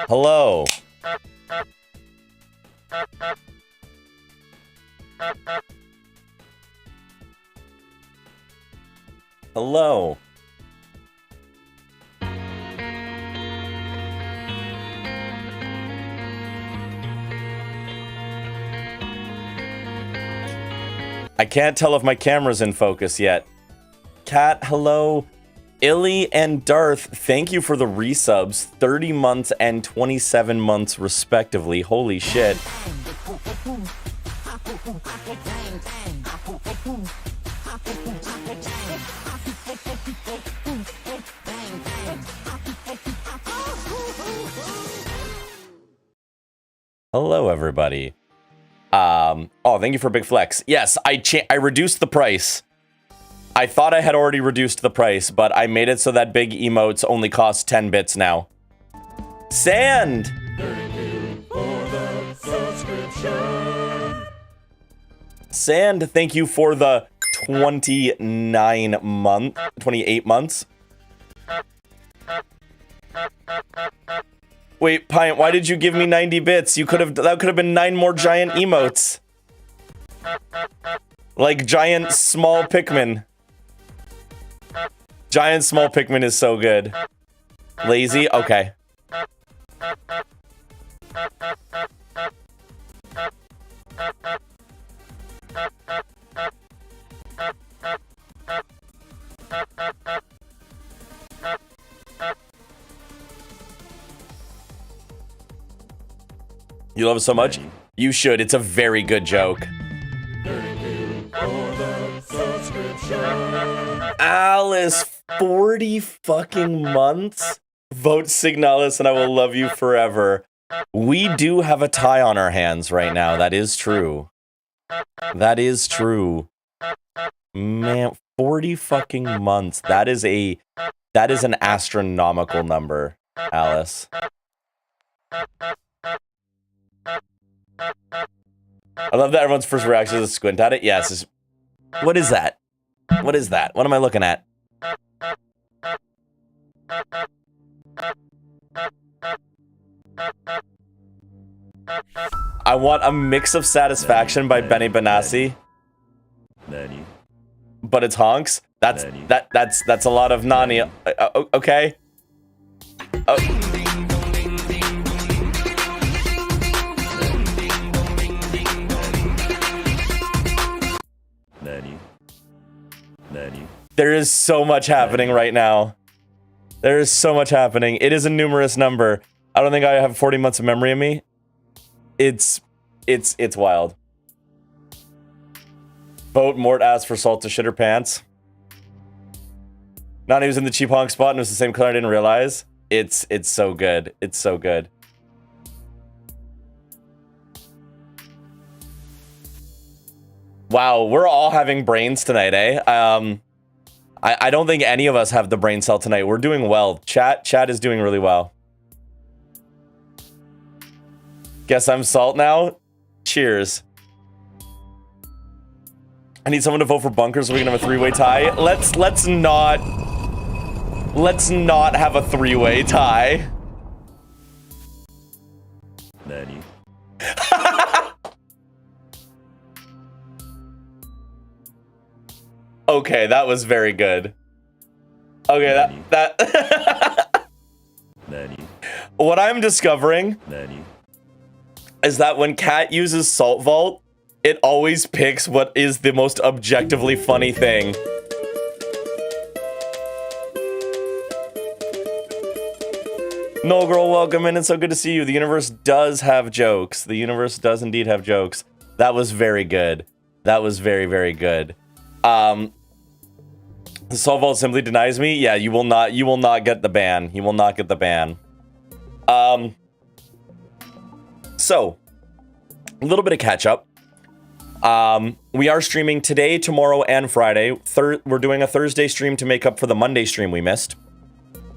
Hello. Hello. I can't tell if my camera's in focus yet. Cat, hello. Illy and Darth, thank you for the resubs. 30 months and 27 months respectively. Holy shit. Hello, everybody. Oh, thank you for Big Flex. Yes, I reduced the price. I thought I had already reduced the price, but I made it so that big emotes only cost 10 bits now. Sand! Thank you for the subscription. Sand, thank you for the 28 months. Wait, Pint, why did you give me 90 bits? That could have been 9 more giant emotes. Like giant small Pikmin. Giant small Pikmin is so good. Lazy? Okay. You love it so much? You should. It's a very good joke. Thank you for the subscription. Alice, 40 fucking months? Vote Signalis and I will love you forever. We do have a tie on our hands right now. That is true. That is true. Man, 40 fucking months. That is an astronomical number, Alice. I love that everyone's first reaction is to squint at it. Yes. What is that? What is that? What am I looking at? I want a mix of satisfaction by Benny Benassi. But it's honks. That's a lot of Nani. Okay. There is so much happening right now. There is so much happening. It is a numerous number. I don't think I have 40 months of memory in me. It's wild. Vote Mort asked for salt to shit her pants. Nani was in the cheap honk spot and it was the same color. I didn't realize. It's so good. It's so good. Wow, we're all having brains tonight, eh? I don't think any of us have the brain cell tonight. We're doing well. Chat is doing really well. Guess I'm salt now? Cheers. I need someone to vote for Bunker so we can have a three-way tie. Let's not have a three-way tie. Nani? Okay, that was very good. Okay, that Nani? What I'm discovering Nani? is that when Cat uses Salt Vault, it always picks what is the most objectively funny thing. No girl, welcome in. It's so good to see you. The universe does have jokes. The universe does indeed have jokes. That was very good. That was very, very good. Solvault simply denies me. Yeah, you will not get the ban. You will not get the ban. So, a little bit of catch up. We are streaming today, tomorrow, and Friday. We're doing a Thursday stream to make up for the Monday stream we missed.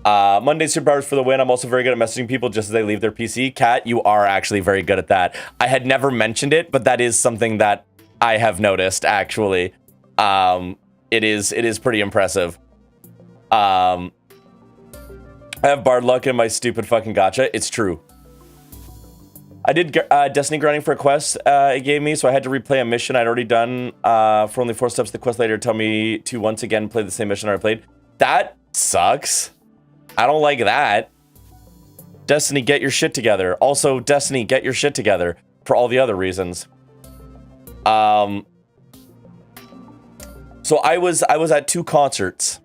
Monday superpowers for the win. I'm also very good at messaging people just as they leave their PC. Kat, you are actually very good at that. I had never mentioned it, but that is something that I have noticed, actually. It is pretty impressive. I have bard luck in my stupid fucking gacha. It's true. I did Destiny grinding for a quest it gave me, so I had to replay a mission I'd already done for only 4 steps. The quest later tell me to once again play the same mission I played. That sucks. I don't like that. Destiny, get your shit together. Also, Destiny, get your shit together for all the other reasons. So I was at 2 concerts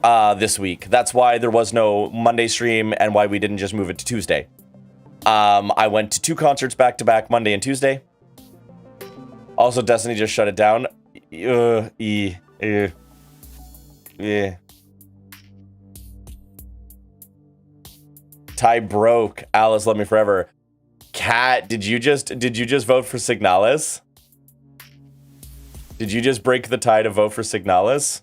this week. That's why there was no Monday stream and why we didn't just move it to Tuesday. I went to 2 concerts back to back, Monday and Tuesday. Also, Destiny just shut it down. Yeah. Ty broke. Alice love me forever. Kat, did you just vote for Signalis? Did you just break the tie to vote for Signalis?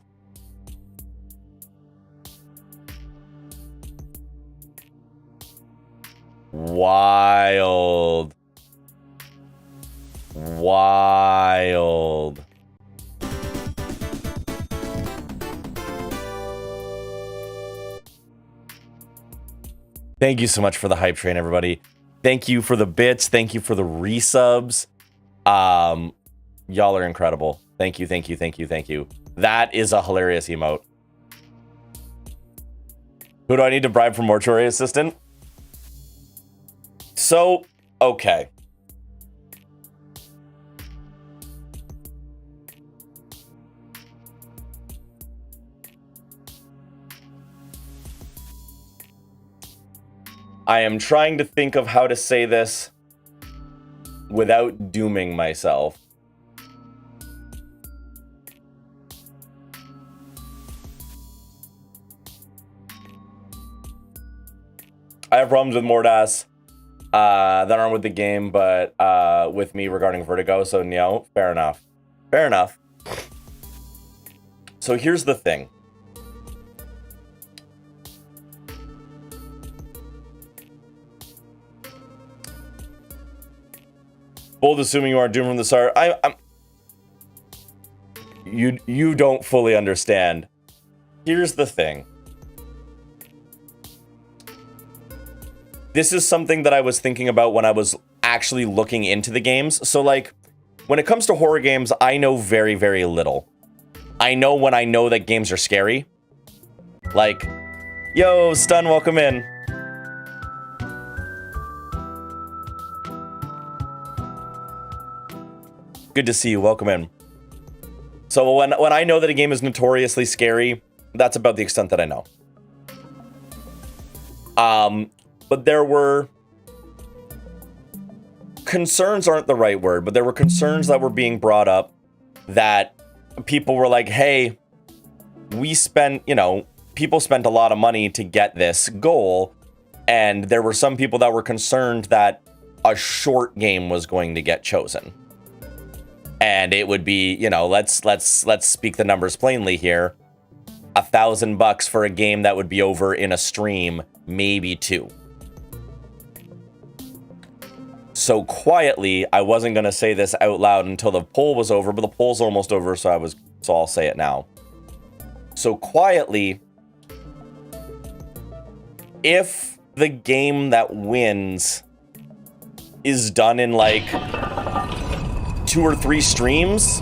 Wild. Wild. Thank you so much for the hype train, everybody. Thank you for the bits. Thank you for the resubs. Y'all are incredible. Thank you, thank you, thank you, thank you. That is a hilarious emote. Who do I need to bribe for mortuary assistant? So, okay. I am trying to think of how to say this without dooming myself. I have problems with Mordas that aren't with the game, but with me regarding Vertigo, so no, fair enough. Fair enough. So here's the thing. Bold assuming you aren't doomed from the start. You don't fully understand. Here's the thing. This is something that I was thinking about when I was actually looking into the games. So, like, when it comes to horror games, I know very, very little. I know when I know that games are scary. Like, yo, Stun, welcome in. Good to see you. Welcome in. So when I know that a game is notoriously scary, that's about the extent that I know. But there were concerns aren't the right word, but there were concerns that were being brought up that people were like, hey, we spent, people spent a lot of money to get this goal. And there were some people that were concerned that a short game was going to get chosen. And it would be, let's speak the numbers plainly here. $1,000 for a game that would be over in a stream, maybe 2. So quietly, I wasn't going to say this out loud until the poll was over, but the poll's almost over, so I'll say it now. So quietly, if the game that wins is done in like 2 or 3 streams,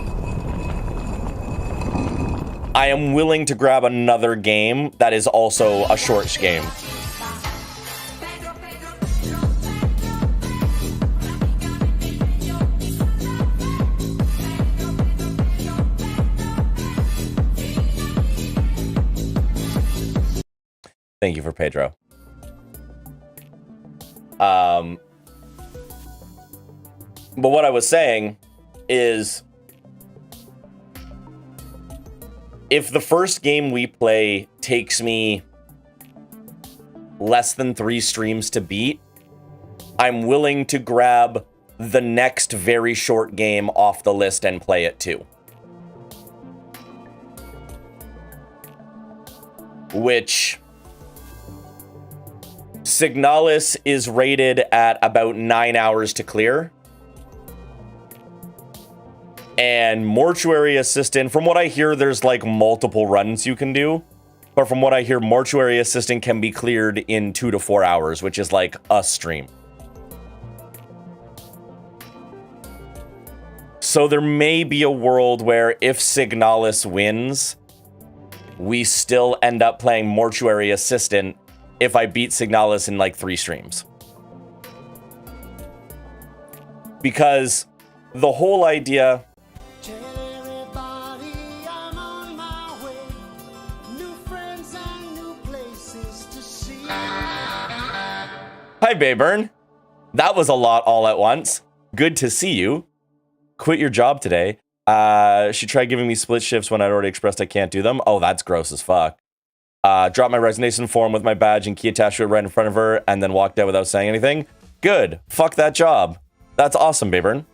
I am willing to grab another game that is also a short game. Thank you for Pedro. But what I was saying is if the first game we play takes me less than 3 streams to beat, I'm willing to grab the next very short game off the list and play it too. Which Signalis is rated at about 9 hours to clear. And Mortuary Assistant, from what I hear, there's like multiple runs you can do. But from what I hear, Mortuary Assistant can be cleared in 2 to 4 hours, which is like a stream. So there may be a world where if Signalis wins, we still end up playing Mortuary Assistant if I beat Signalis in like 3 streams. Because the whole idea... Hi, Bayburn. That was a lot all at once. Good to see you. Quit your job today. She tried giving me split shifts when I'd already expressed I can't do them. Oh, that's gross as fuck. Dropped my resignation form with my badge and key attached to it right in front of her and then walked out without saying anything. Good. Fuck that job. That's awesome, Bayburn.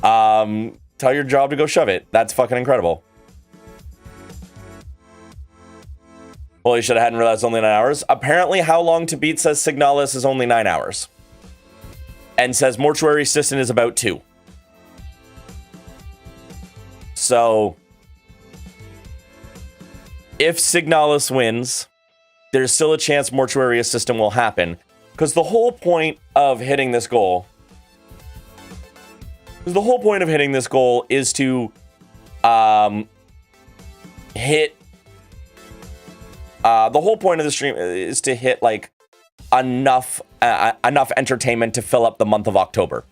Tell your job to go shove it. That's fucking incredible. Holy shit, I hadn't realized it's only 9 hours. Apparently, How Long to Beat says Signalis is only 9 hours. And says Mortuary Assistant is about 2. So, if Signalis wins, there's still a chance Mortuary Assistant will happen. Because the whole point of hitting this goal... is to hit... the whole point of the stream is to hit like enough entertainment to fill up the month of October.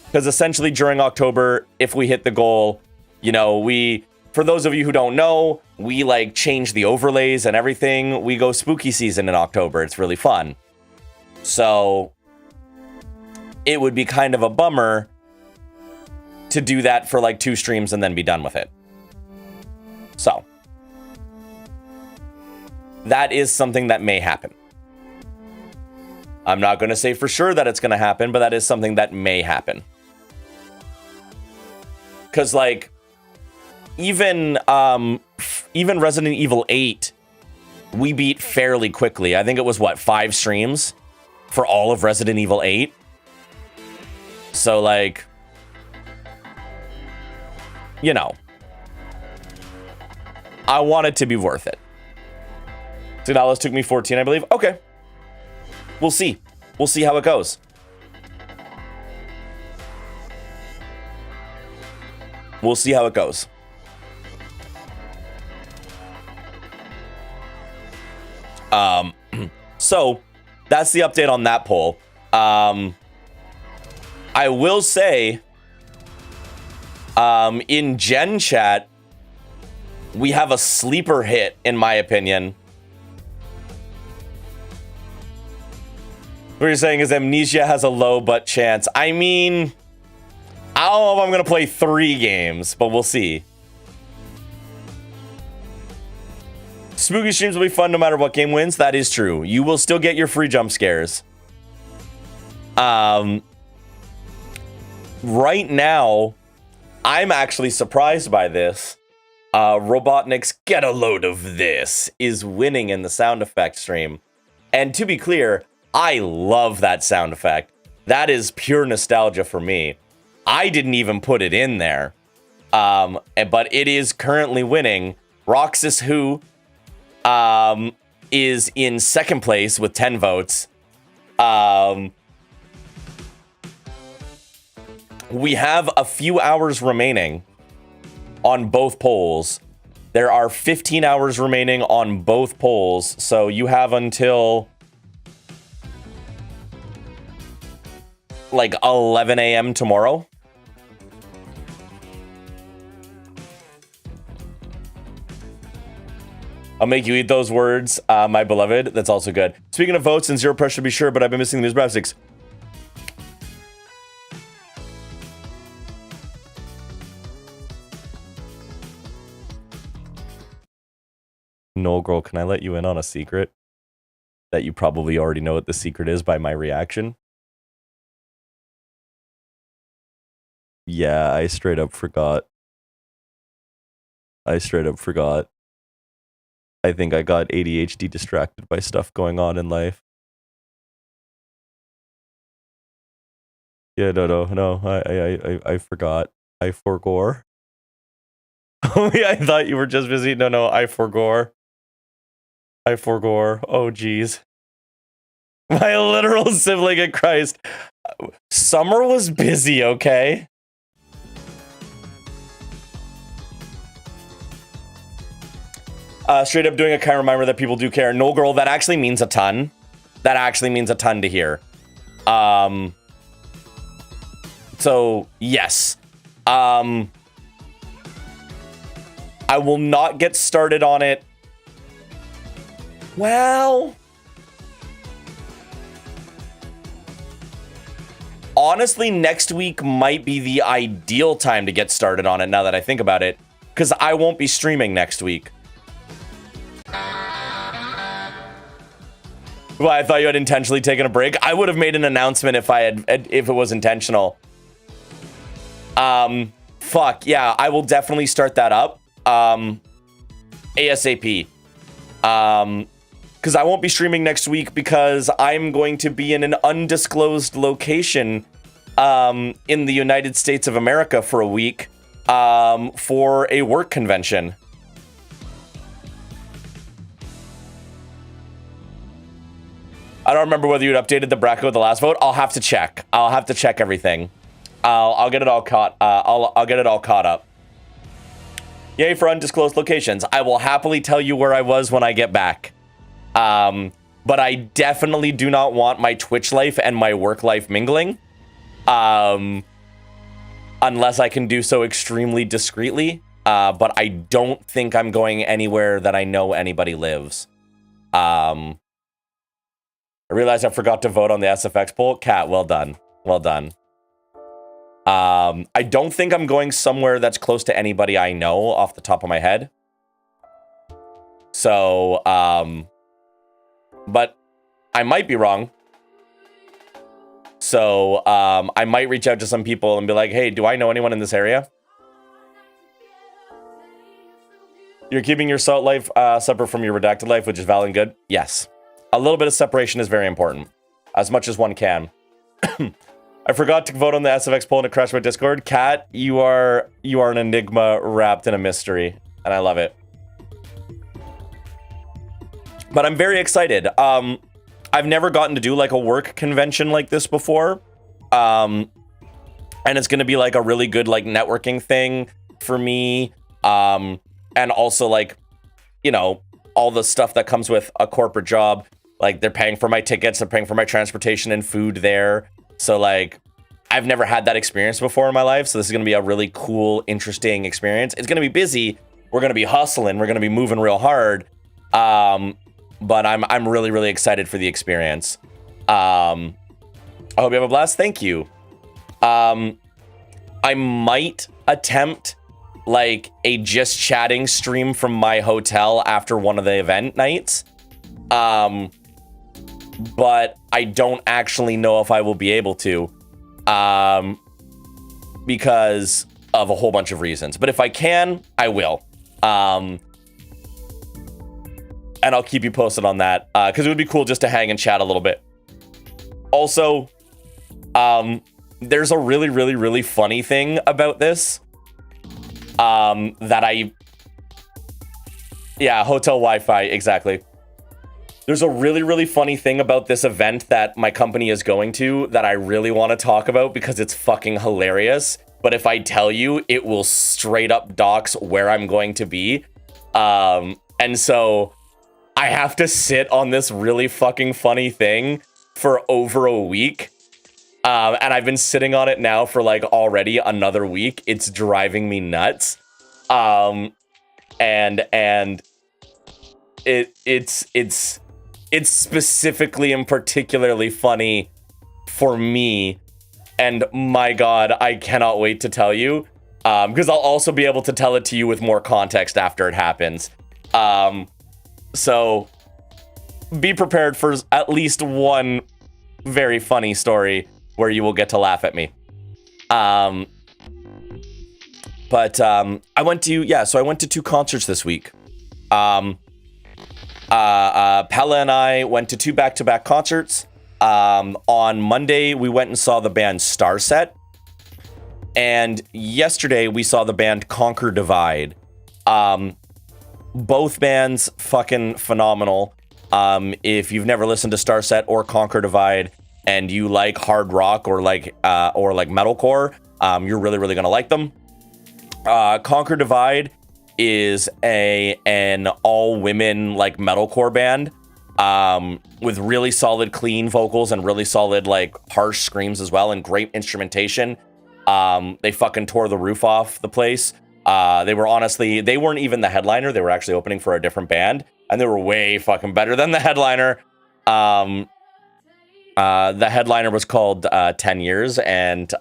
Because essentially during October, if we hit the goal, you know, for those of you who don't know, we like change the overlays and everything. We go spooky season in October. It's really fun. So it would be kind of a bummer to do that for like 2 streams and then be done with it. So that is something that may happen. I'm not going to say for sure that it's going to happen, but that is something that may happen. Because, like, even Resident Evil 8, we beat fairly quickly. I think it was, 5 streams for all of Resident Evil 8? So, like, you know, I want it to be worth it. $2 took me 14, I believe. Okay. We'll see. We'll see how it goes. We'll see how it goes. So that's the update on that poll. I will say, in Gen Chat, we have a sleeper hit, in my opinion. What you're saying is Amnesia has a low butt chance. I mean, I don't know if I'm going to play 3 games, but we'll see. Spooky streams will be fun no matter what game wins. That is true. You will still get your free jump scares. Right now, I'm actually surprised by this. Robotnik's Get a Load of This is winning in the sound effect stream. And to be clear, I love that sound effect. That is pure nostalgia for me. I didn't even put it in there. But it is currently winning. Roxas Who is in second place with 10 votes. We have a few hours remaining on both polls. There are 15 hours remaining on both polls. So you have until like 11 a.m. tomorrow. I'll make you eat those words, my beloved. That's also good. Speaking of votes and zero pressure to be sure, but I've been missing these graphics. No, girl, can I let you in on a secret? That you probably already know what the secret is by my reaction. Yeah, I straight up forgot. I think I got ADHD distracted by stuff going on in life. Yeah, no. I forgot. I forgore. Oh yeah, I thought you were just busy. No, I forgore. Oh geez. My literal sibling in Christ. Summer was busy, okay? Straight up doing a kind reminder that people do care. No, girl, that actually means a ton. That actually means a ton to hear. So, yes. I will not get started on it. Well, honestly, next week might be the ideal time to get started on it now that I think about it, because I won't be streaming next week. Well, I thought you had intentionally taken a break. I would have made an announcement if it was intentional. Fuck, yeah, I will definitely start that up. ASAP. Because I won't be streaming next week because I'm going to be in an undisclosed location in the United States of America for a week for a work convention. I don't remember whether you'd updated the bracket with the last vote. I'll have to check. I'll have to check everything. I'll get it all caught. I'll get it all caught up. Yay for undisclosed locations. I will happily tell you where I was when I get back. But I definitely do not want my Twitch life and my work life mingling. Unless I can do so extremely discreetly. But I don't think I'm going anywhere that I know anybody lives. I realized I forgot to vote on the SFX poll. Kat, well done. Well done. I don't think I'm going somewhere that's close to anybody I know off the top of my head. So, but I might be wrong. So, I might reach out to some people and be like, hey, do I know anyone in this area? You're keeping your salt life separate from your redacted life, which is valid and good? Yes. A little bit of separation is very important. As much as one can. I forgot to vote on the SFX poll and it crashed my Discord. Kat, you are an enigma wrapped in a mystery, and I love it. But I'm very excited. I've never gotten to do like a work convention like this before. And it's going to be like a really good like networking thing for me. And also like, you know, all the stuff that comes with a corporate job. Like they're paying for my tickets, they're paying for my transportation and food there. So like, I've never had that experience before in my life. So this is going to be a really cool, interesting experience. It's going to be busy. We're going to be hustling. We're going to be moving real hard. But I'm really, really excited for the experience. I hope you have a blast. Thank you. I might attempt like a just chatting stream from my hotel after one of the event nights. But I don't actually know if I will be able to, because of a whole bunch of reasons. But if I can, I will. And I'll keep you posted on that, because it would be cool just to hang and chat a little bit. Also, there's a really, really, really funny thing about this. Yeah, hotel Wi-Fi, exactly. There's a really, really funny thing about this event that my company is going to that I really want to talk about because it's fucking hilarious. But if I tell you, it will straight up dox where I'm going to be. And so I have to sit on this really fucking funny thing for over a week. And I've been sitting on it now for like already another week. It's driving me nuts. And it's specifically and particularly funny for me. And my God, I cannot wait to tell you. Because I'll also be able to tell it to you with more context after it happens. So be prepared for at least one very funny story where you will get to laugh at me. But I went to 2 concerts this week. Pella and I went to 2 back-to-back concerts. On Monday, we went and saw the band Starset. And yesterday, we saw the band Conquer Divide. Both bands fucking phenomenal. If you've never listened to Starset or Conquer Divide and you like hard rock or like metalcore, you're really, really gonna like them. Conquer Divide is an all-women like metalcore band with really solid clean vocals and really solid like harsh screams as well and great instrumentation. They fucking tore the roof off the place. They weren't even the headliner. They were actually opening for a different band, and they were way fucking better than the headliner. The headliner was called 10 Years, and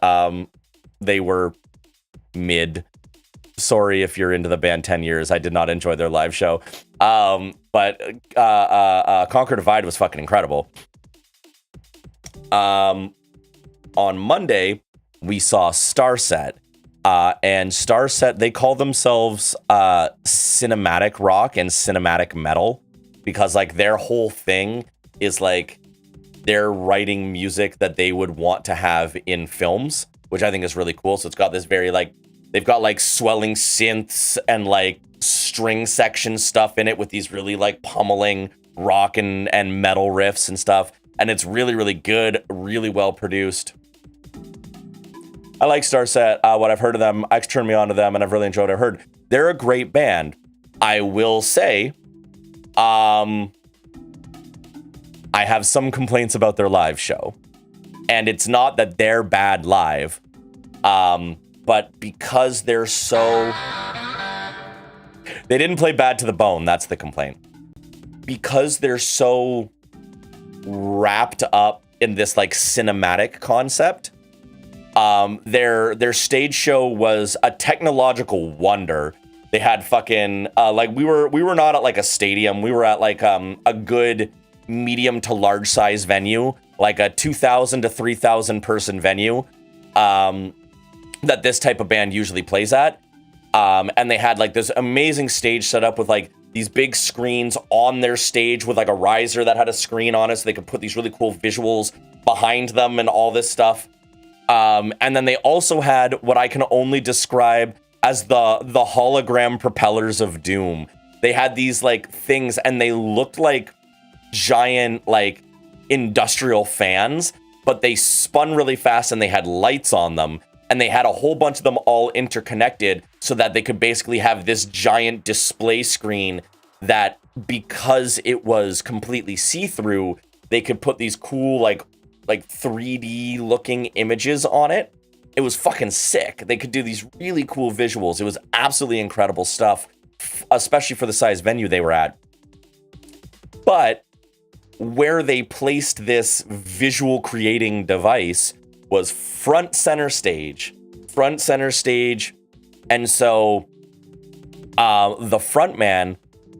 they were mid. Sorry if you're into the band 10 Years. I did not enjoy their live show. But Conquer Divide was fucking incredible. On Monday, we saw Starset. And Starset, they call themselves cinematic rock and cinematic metal because like their whole thing is like they're writing music that they would want to have in films, which I think is really cool. So it's got this very like, they've got like swelling synths and like string section stuff in it with these really like pummeling rock and metal riffs and stuff. And it's really, really good, really well produced. I like Starset. What I've heard of them, Ike's turned me on to them, and I've really enjoyed what I've heard. They're a great band. I will say, I have some complaints about their live show. And it's not that they're bad live, but because they're so... They didn't play Bad to the Bone, that's the complaint. Because they're so wrapped up in this like cinematic concept, their stage show was a technological wonder. They had fucking like we were not at like a stadium. We were at like a good medium to large size venue, like a 2,000 to 3,000 person venue that this type of band usually plays at. And they had like this amazing stage set up with like these big screens on their stage with like a riser that had a screen on it so they could put these really cool visuals behind them and all this stuff. And then they also had what I can only describe as the hologram propellers of doom. They had these like things and they looked like giant like industrial fans, but they spun really fast and they had lights on them. And they had a whole bunch of them all interconnected so that they could basically have this giant display screen that, because it was completely see-through, they could put these cool like 3D looking images on it. It was fucking sick. They could do these really cool visuals. It was absolutely incredible stuff, especially for the size venue they were at. But where they placed this visual creating device was front center stage. And so the front man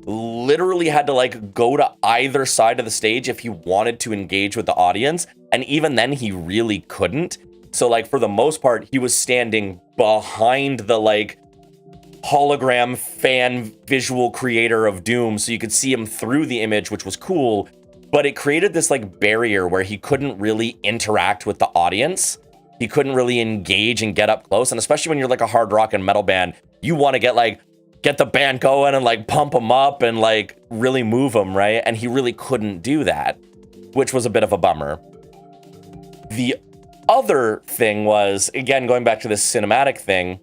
literally had to like go to either side of the stage if he wanted to engage with the audience. And even then he really couldn't. So like for the most part, he was standing behind the like hologram fan visual creator of doom. So you could see him through the image, which was cool. But it created this like barrier where he couldn't really interact with the audience. He couldn't really engage and get up close. And especially when you're like a hard rock and metal band, you want to get the band going and like pump them up and like really move them, right? And he really couldn't do that, which was a bit of a bummer. The other thing was, again, going back to this cinematic thing,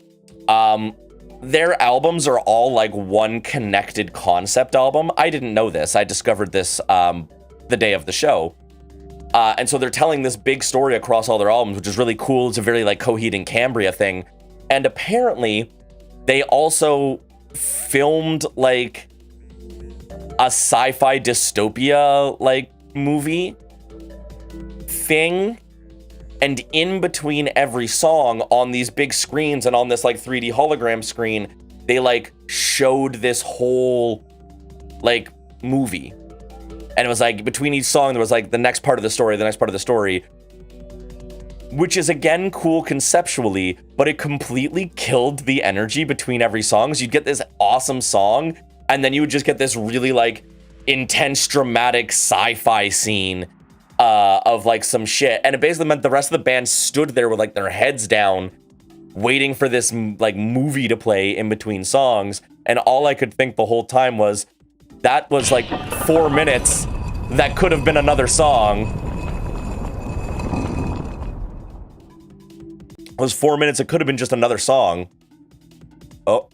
their albums are all like one connected concept album. I didn't know this. I discovered this the day of the show. And so they're telling this big story across all their albums, which is really cool. It's a very like Coheed and Cambria thing. And apparently they also filmed like a sci-fi dystopia like movie thing. And in between every song on these big screens and on this like 3D hologram screen, they like showed this whole like movie. And it was like between each song, there was like the next part of the story, which is again cool conceptually, but it completely killed the energy between every song. So you'd get this awesome song, and then you would just get this really like intense, dramatic sci-fi scene of like some shit. And it basically meant the rest of the band stood there with like their heads down, waiting for this like movie to play in between songs. And all I could think the whole time was, that was like 4 minutes that could have been another song. It was 4 minutes, it could have been just another song. Oh,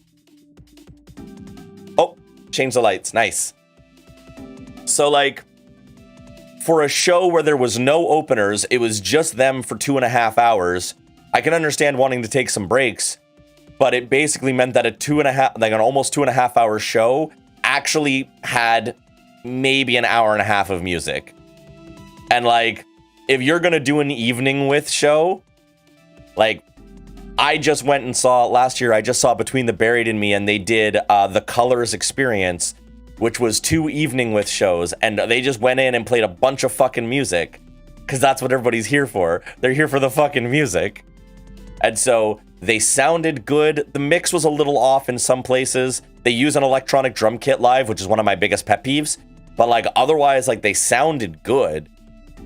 change the lights, nice. So like, for a show where there was no openers, it was just them for 2.5 hours. I can understand wanting to take some breaks, but it basically meant that an almost 2.5 hour show actually had maybe an hour and a half of music. And like, if you're gonna do an evening with show, like, I just went and saw last year, I just saw Between the Buried and Me, and they did the Colors Experience, which was 2 evening with shows, and they just went in and played a bunch of fucking music, because that's what everybody's here for. They're here for the fucking music. And so they sounded good. The mix was a little off in some places. They use an electronic drum kit live, which is one of my biggest pet peeves. But like, otherwise, like, they sounded good.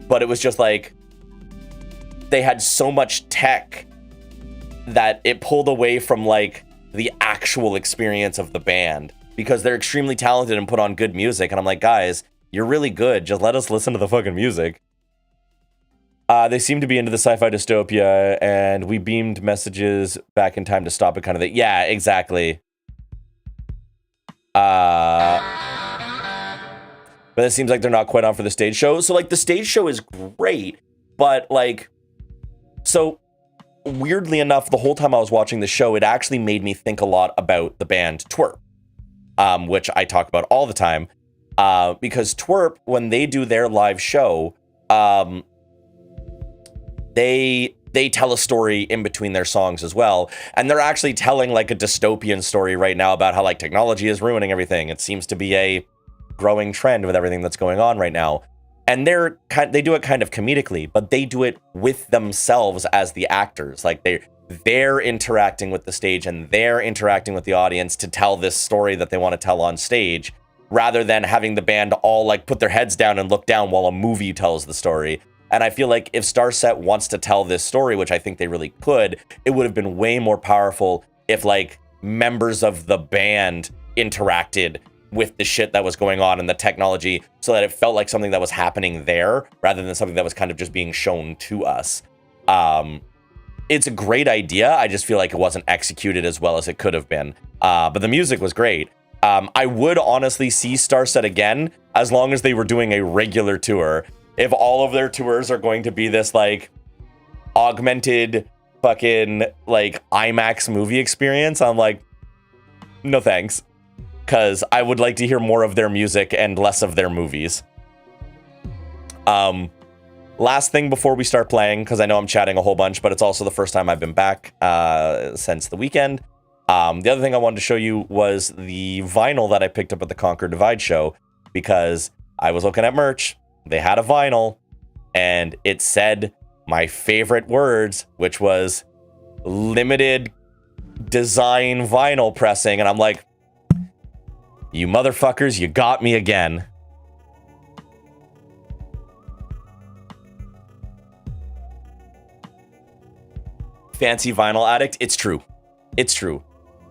But it was just like, they had so much tech that it pulled away from like the actual experience of the band, because they're extremely talented and put on good music. And I'm like, guys, you're really good. Just let us listen to the fucking music. They seem to be into the sci-fi dystopia, and we beamed messages back in time to stop it kind of thing. Yeah, exactly. But it seems like they're not quite on for the stage show. So like, the stage show is great, but like, so weirdly enough, the whole time I was watching the show, it actually made me think a lot about the band Twerp, which I talk about all the time, because Twerp, when they do their live show, they tell a story in between their songs as well. And they're actually telling like a dystopian story right now about how like technology is ruining everything. It seems to be a growing trend with everything that's going on right now. And they do it kind of comedically, but they do it with themselves as the actors. Like they're interacting with the stage, and they're interacting with the audience to tell this story that they want to tell on stage, rather than having the band all like put their heads down and look down while a movie tells the story. And I feel like if Starset wants to tell this story, which I think they really could, it would have been way more powerful if like members of the band interacted with the shit that was going on in the technology, so that it felt like something that was happening there rather than something that was kind of just being shown to us. It's a great idea. I just feel like it wasn't executed as well as it could have been. But the music was great. I would honestly see Starset again as long as they were doing a regular tour. If all of their tours are going to be this like augmented fucking like IMAX movie experience, I'm like, no thanks. Because I would like to hear more of their music and less of their movies. Last thing before we start playing, because I know I'm chatting a whole bunch, but it's also the first time I've been back since the weekend. The other thing I wanted to show you was the vinyl that I picked up at the Conquer Divide show, because I was looking at merch. They had a vinyl, and it said my favorite words, which was limited design vinyl pressing. And I'm like, you motherfuckers, you got me again. Fancy vinyl addict. It's true. It's true.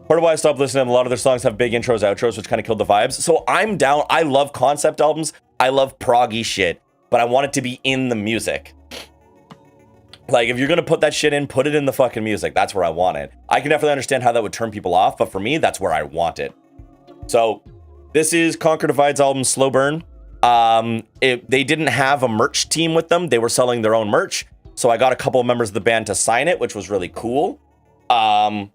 Part of why I stopped listening, a lot of their songs have big intros, outros, which kind of killed the vibes. So I'm down. I love concept albums. I love proggy shit, but I want it to be in the music. Like, if you're going to put that shit in, put it in the fucking music. That's where I want it. I can definitely understand how that would turn people off, but for me, that's where I want it. So this is Conquer Divide's album, Slow Burn. They didn't have a merch team with them. They were selling their own merch. So I got a couple of members of the band to sign it, which was really cool. Really,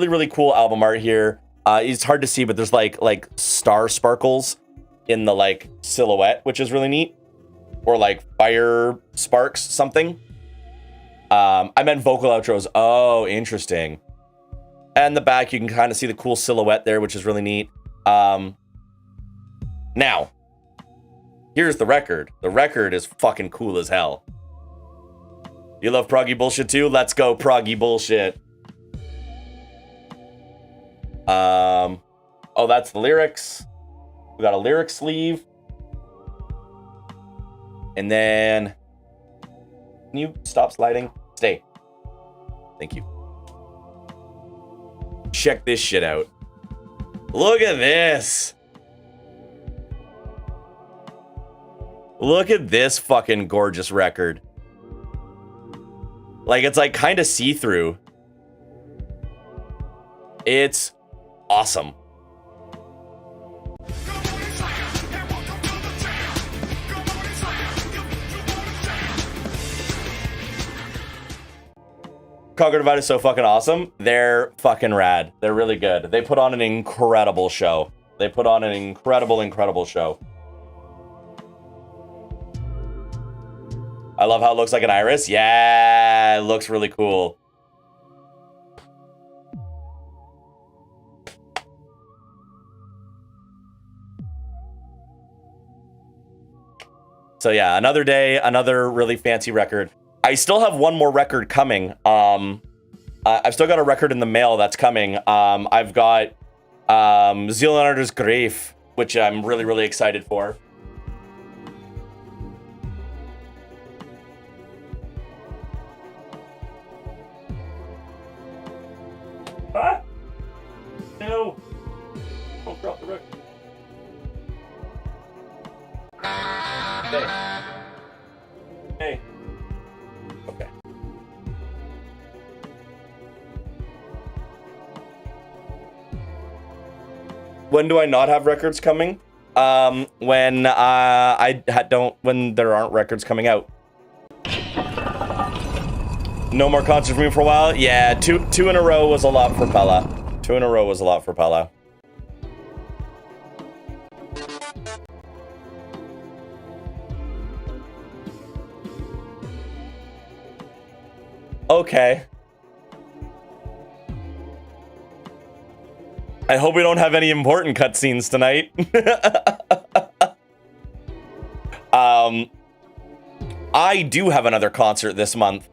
really cool album art here. It's hard to see, but there's like star sparkles in the like silhouette, which is really neat. Or like fire sparks, something. I meant vocal outros. Oh, interesting. And the back, you can kind of see the cool silhouette there, which is really neat. Now, here's the record. The record is fucking cool as hell. You love proggy bullshit too? Let's go proggy bullshit. Oh, that's the lyrics. We got a lyric sleeve. And then, can you stop sliding? Stay. Thank you. Check this shit out. Look at this. Look at this fucking gorgeous record. Like, it's like kind of see-through. It's awesome. Conquer Divide is so fucking awesome. They're fucking rad. They're really good. They put on an incredible show. They put on an incredible show. I love how it looks like an iris. Yeah, it looks really cool. So yeah, another day, another really fancy record. I still have one more record coming. I've still got a record in the mail that's coming. I've got Zealander's Grave, which I'm really excited for. Ah! No! Don't drop the record. Hey. Okay. When do I not have records coming? When when there aren't records coming out. No more concerts for me for a while. Yeah, two in a row was a lot for Pella. 2 in a row was a lot for Pella. Okay. I hope we don't have any important cutscenes tonight. I do have another concert this month.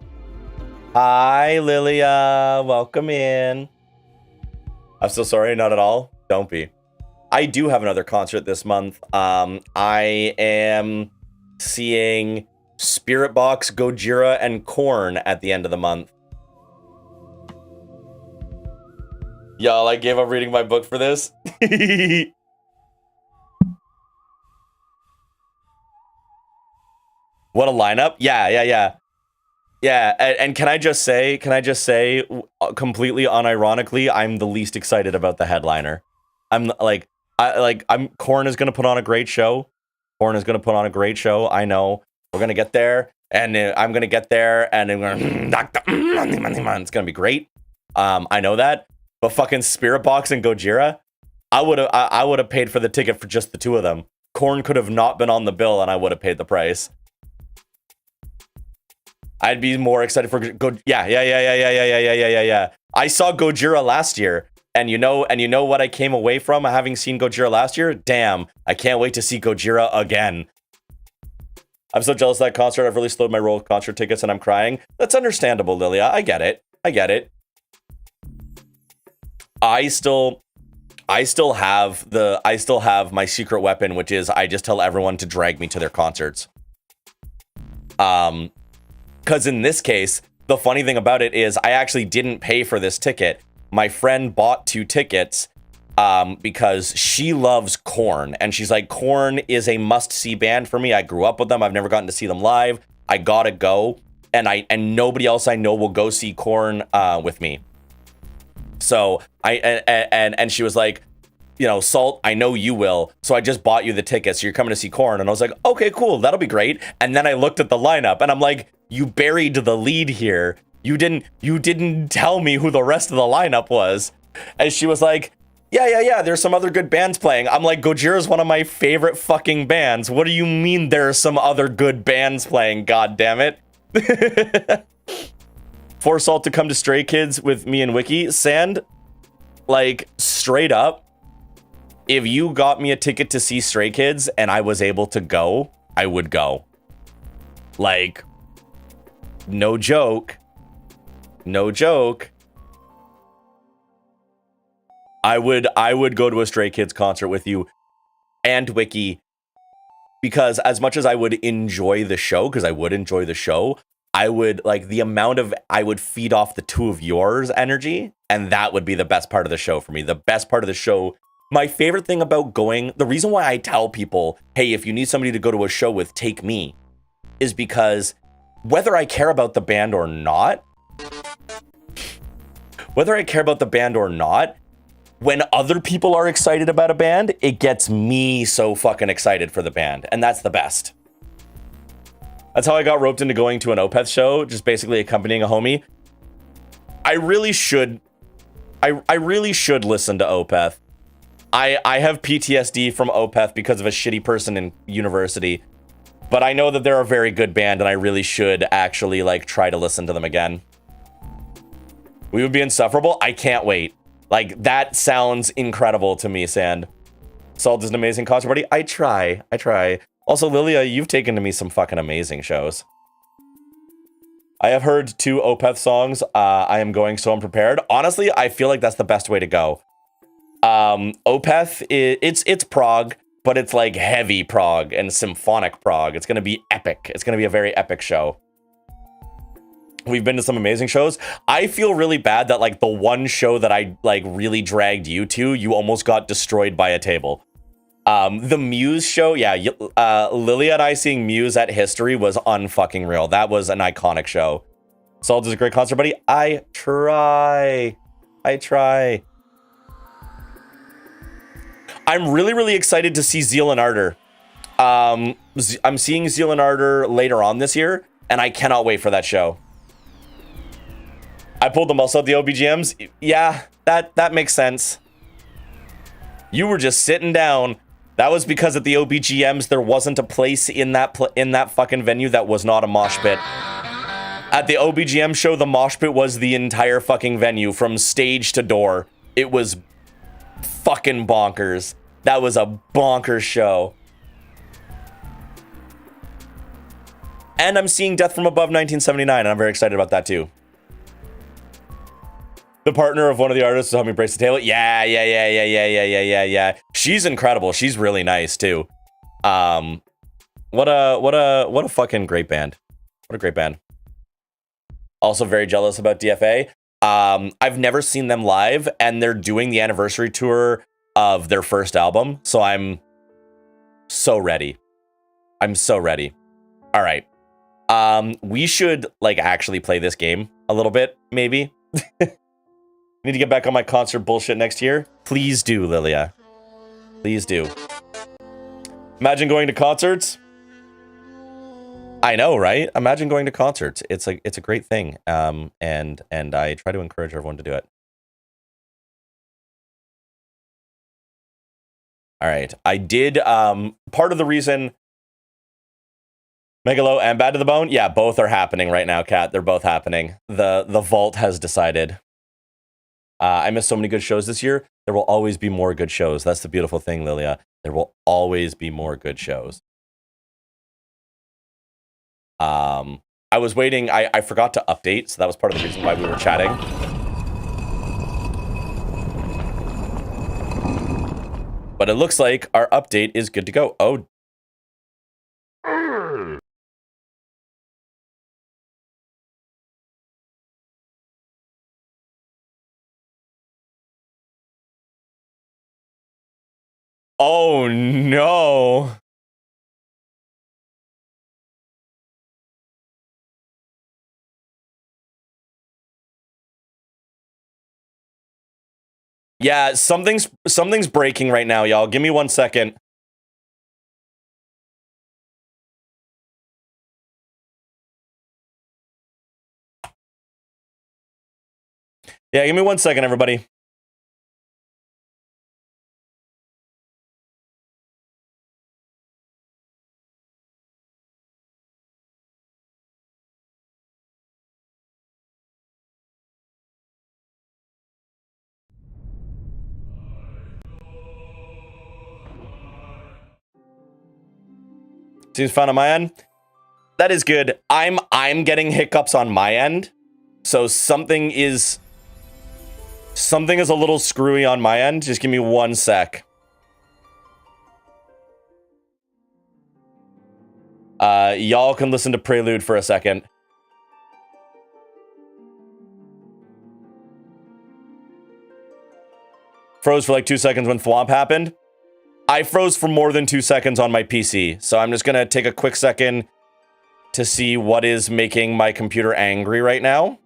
Hi, Lilia. Welcome in. I'm so sorry, not at all. Don't be. I do have another concert this month. I am seeing Spirit Box, Gojira, and Korn at the end of the month. Y'all, I gave up reading my book for this. What a lineup. Yeah. And can I just say, completely unironically, I'm the least excited about the headliner. Korn is going to put on a great show. I know. We're going to get there, and I'm going to get there, and it's going to be great. I know that. But fucking Spirit Box and Gojira, I would have paid for the ticket for just the two of them. Korn could have not been on the bill, and I would have paid the price. I'd be more excited for Yeah. I saw Gojira last year, and you know what I came away from having seen Gojira last year? Damn, I can't wait to see Gojira again. I'm so jealous of that concert. I've really slowed my roll of concert tickets, and I'm crying. That's understandable, Lilia. I get it. I still have my secret weapon, which is I just tell everyone to drag me to their concerts. Because in this case, the funny thing about it is I actually didn't pay for this ticket. My friend bought 2 tickets because she loves Korn. And she's like, Korn is a must-see band for me. I grew up with them. I've never gotten to see them live. I gotta go. And nobody else I know will go see Korn with me. So and she was like, you know, Salt, I know you will. So I just bought you the tickets. So you're coming to see Korn. And I was like, okay, cool. That'll be great. And then I looked at the lineup and I'm like, you buried the lead here. You didn't tell me who the rest of the lineup was. And she was like, yeah. There's some other good bands playing. I'm like, Gojira is one of my favorite fucking bands. What do you mean there are some other good bands playing? God damn it. Force Salt to come to Stray Kids with me and Wiki. Sand, like, straight up, if you got me a ticket to see Stray Kids and I was able to go, I would go. Like, no joke. No joke. I would go to a Stray Kids concert with you and Wiki, because as much as I would enjoy the show, because I would enjoy the show, I would, like, the amount of, I would feed off the two of yours energy, and that would be the best part of the show for me. The best part of the show, my favorite thing about going, the reason why I tell people, hey, if you need somebody to go to a show with, take me, is because whether I care about the band or not, when other people are excited about a band, it gets me so fucking excited for the band. And that's the best. That's how I got roped into going to an Opeth show, just basically accompanying a homie. I really should listen to Opeth. I have PTSD from Opeth because of a shitty person in university. But I know that they're a very good band, and I really should actually, like, try to listen to them again. We would be insufferable. I can't wait. Like, that sounds incredible to me, Sand. Salt is an amazing concert party. I try. Also, Lilia, you've taken to me some fucking amazing shows. I have heard 2 Opeth songs. I am going so unprepared. Honestly, I feel like that's the best way to go. Opeth, it's prog, but it's like heavy prog and symphonic prog. It's going to be epic. It's going to be a very epic show. We've been to some amazing shows. I feel really bad that, like, the one show that I, like, really dragged you to, you almost got destroyed by a table. The Muse show, yeah, Lilia and I seeing Muse at History was unfucking real. That was an iconic show. Salt is a great concert, buddy. I try. I'm really, really excited to see Zeal and Ardor. I'm seeing Zeal and Ardor later on this year, and I cannot wait for that show. I pulled them also at the OBGMs. Yeah, that makes sense. You were just sitting down. That was because at the OBGMs there wasn't a place in that fucking venue that was not a mosh pit. At the OBGM show, the mosh pit was the entire fucking venue from stage to door. It was fucking bonkers. That was a bonkers show. And I'm seeing Death from Above 1979, and I'm very excited about that too. The partner of one of the artists who helped me brace the table. Yeah. She's incredible. She's really nice too. What a fucking great band. What a great band. Also very jealous about DFA. I've never seen them live, and they're doing the anniversary tour of their first album. So I'm so ready. All right. We should, like, actually play this game a little bit, maybe. Need to get back on my concert bullshit next year. Please do, Lilia. Please do. Imagine going to concerts. I know, right? Imagine going to concerts. It's a great thing. And I try to encourage everyone to do it. All right. I did part of the reason Megalo and Bad to the Bone, yeah, both are happening right now, Kat. They're both happening. The vault has decided. I missed so many good shows this year. There will always be more good shows. That's the beautiful thing, Lilia. There will always be more good shows. I was waiting. I forgot to update, so that was part of the reason why we were chatting. But it looks like our update is good to go. Oh. Oh no. Yeah, something's breaking right now, y'all. Give me 1 second. Yeah, give me 1 second, everybody. Seems fine on my end. That is good. I'm getting hiccups on my end. So something is a little screwy on my end. Just give me 1 sec. Y'all can listen to Prelude for a second. Froze for like 2 seconds when Thwomp happened. I froze for more than 2 seconds on my PC, so I'm just gonna take a quick second to see what is making my computer angry right now.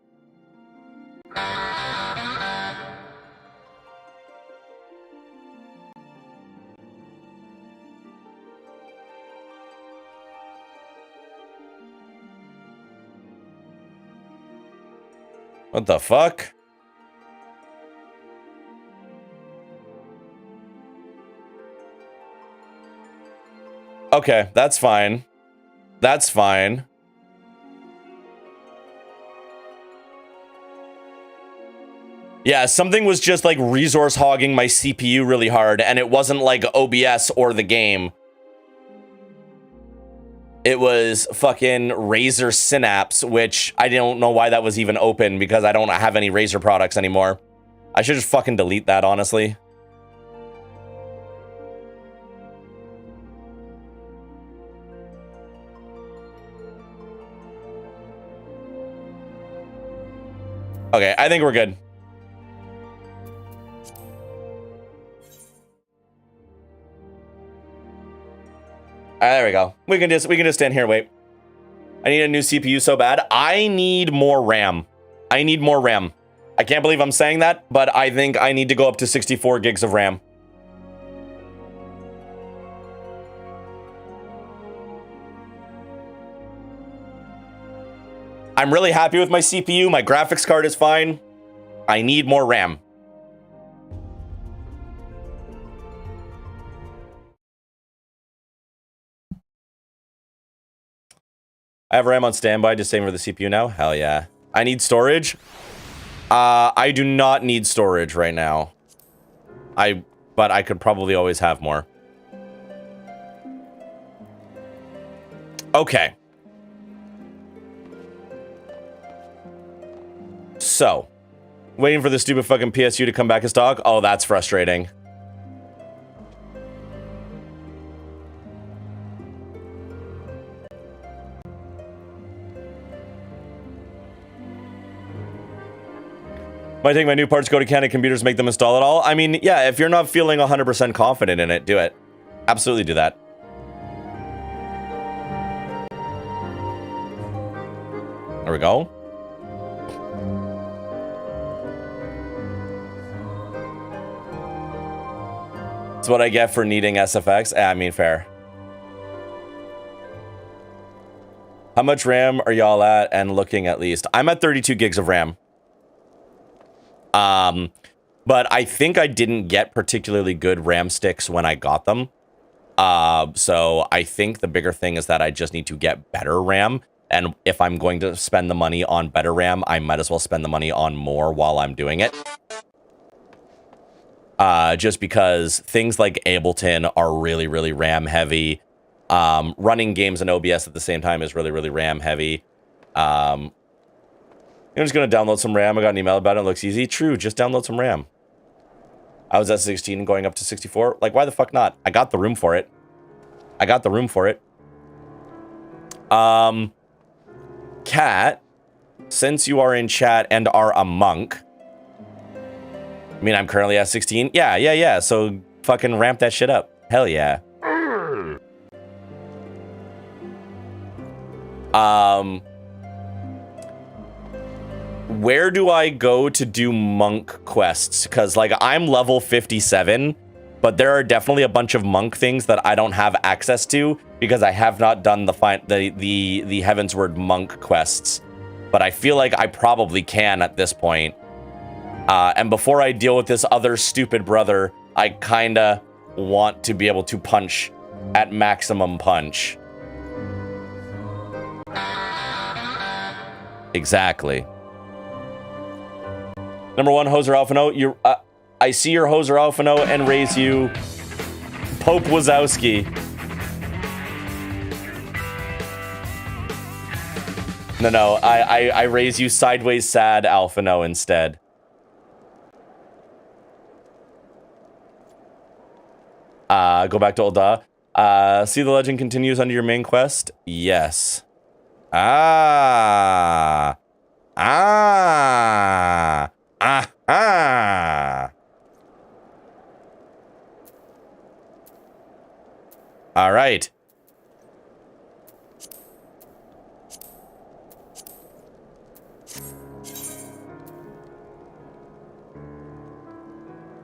What the fuck? Okay, that's fine. That's fine. Yeah, something was just like resource hogging my CPU really hard, and it wasn't like OBS or the game. It was fucking Razer Synapse, which I don't know why that was even open because I don't have any Razer products anymore. I should just fucking delete that, honestly. Okay, I think we're good. There we go. We can just stand here and wait. I need a new CPU so bad. I need more RAM. I need more RAM. I can't believe I'm saying that, but I think I need to go up to 64 gigs of RAM. I'm really happy with my CPU. My graphics card is fine. I need more RAM. I have RAM on standby, just saving for the CPU now. Hell yeah. I need storage. I do not need storage right now. But I could probably always have more. Okay. So, waiting for the stupid fucking PSU to come back in stock. Oh, that's frustrating. Might take my new parts, go to Canon Computers, make them install it all. I mean, yeah, if you're not feeling 100% confident in it, do it. Absolutely do that. There we go. That's what I get for needing SFX. I mean, fair. How much RAM are y'all at and looking at least? I'm at 32 gigs of RAM. But I think I didn't get particularly good RAM sticks when I got them. So I think the bigger thing is that I just need to get better RAM. And if I'm going to spend the money on better RAM, I might as well spend the money on more while I'm doing it. Just because things like Ableton are really, really RAM heavy. Running games in OBS at the same time is really, really RAM heavy. I'm just going to download some RAM. I got an email about it. It looks easy. True, just download some RAM. I was at 16 going up to 64. Like, why the fuck not? I got the room for it. I got the room for it. Cat, since you are in chat and are a monk... I mean, I'm currently at 16. Yeah. So fucking ramp that shit up. Hell yeah. Where do I go to do monk quests? Because, like, I'm level 57, but there are definitely a bunch of monk things that I don't have access to because I have not done the Heavensward monk quests. But I feel like I probably can at this point. And before I deal with this other stupid brother, I kinda want to be able to punch at maximum punch. Exactly. Number one, Hoser Alphano. I see your Hoser Alphano and raise you Pope Wazowski. No, I raise you sideways sad, Alpha No, instead. Go back to Ulda. See the legend continues under your main quest? Yes. Ah. All right.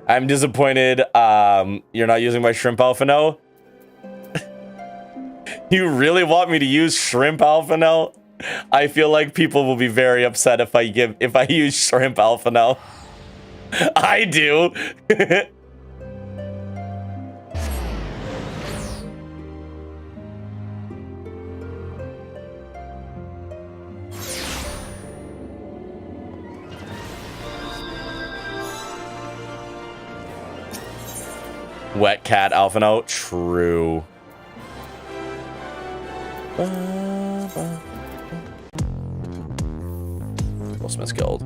I'm disappointed you're not using my Shrimp Alpha No. You really want me to use Shrimp Alpha No? I feel like people will be very upset if I use Shrimp Alpha No. I do. Wet Cat Alpha No. True. Goldsmith's Guild.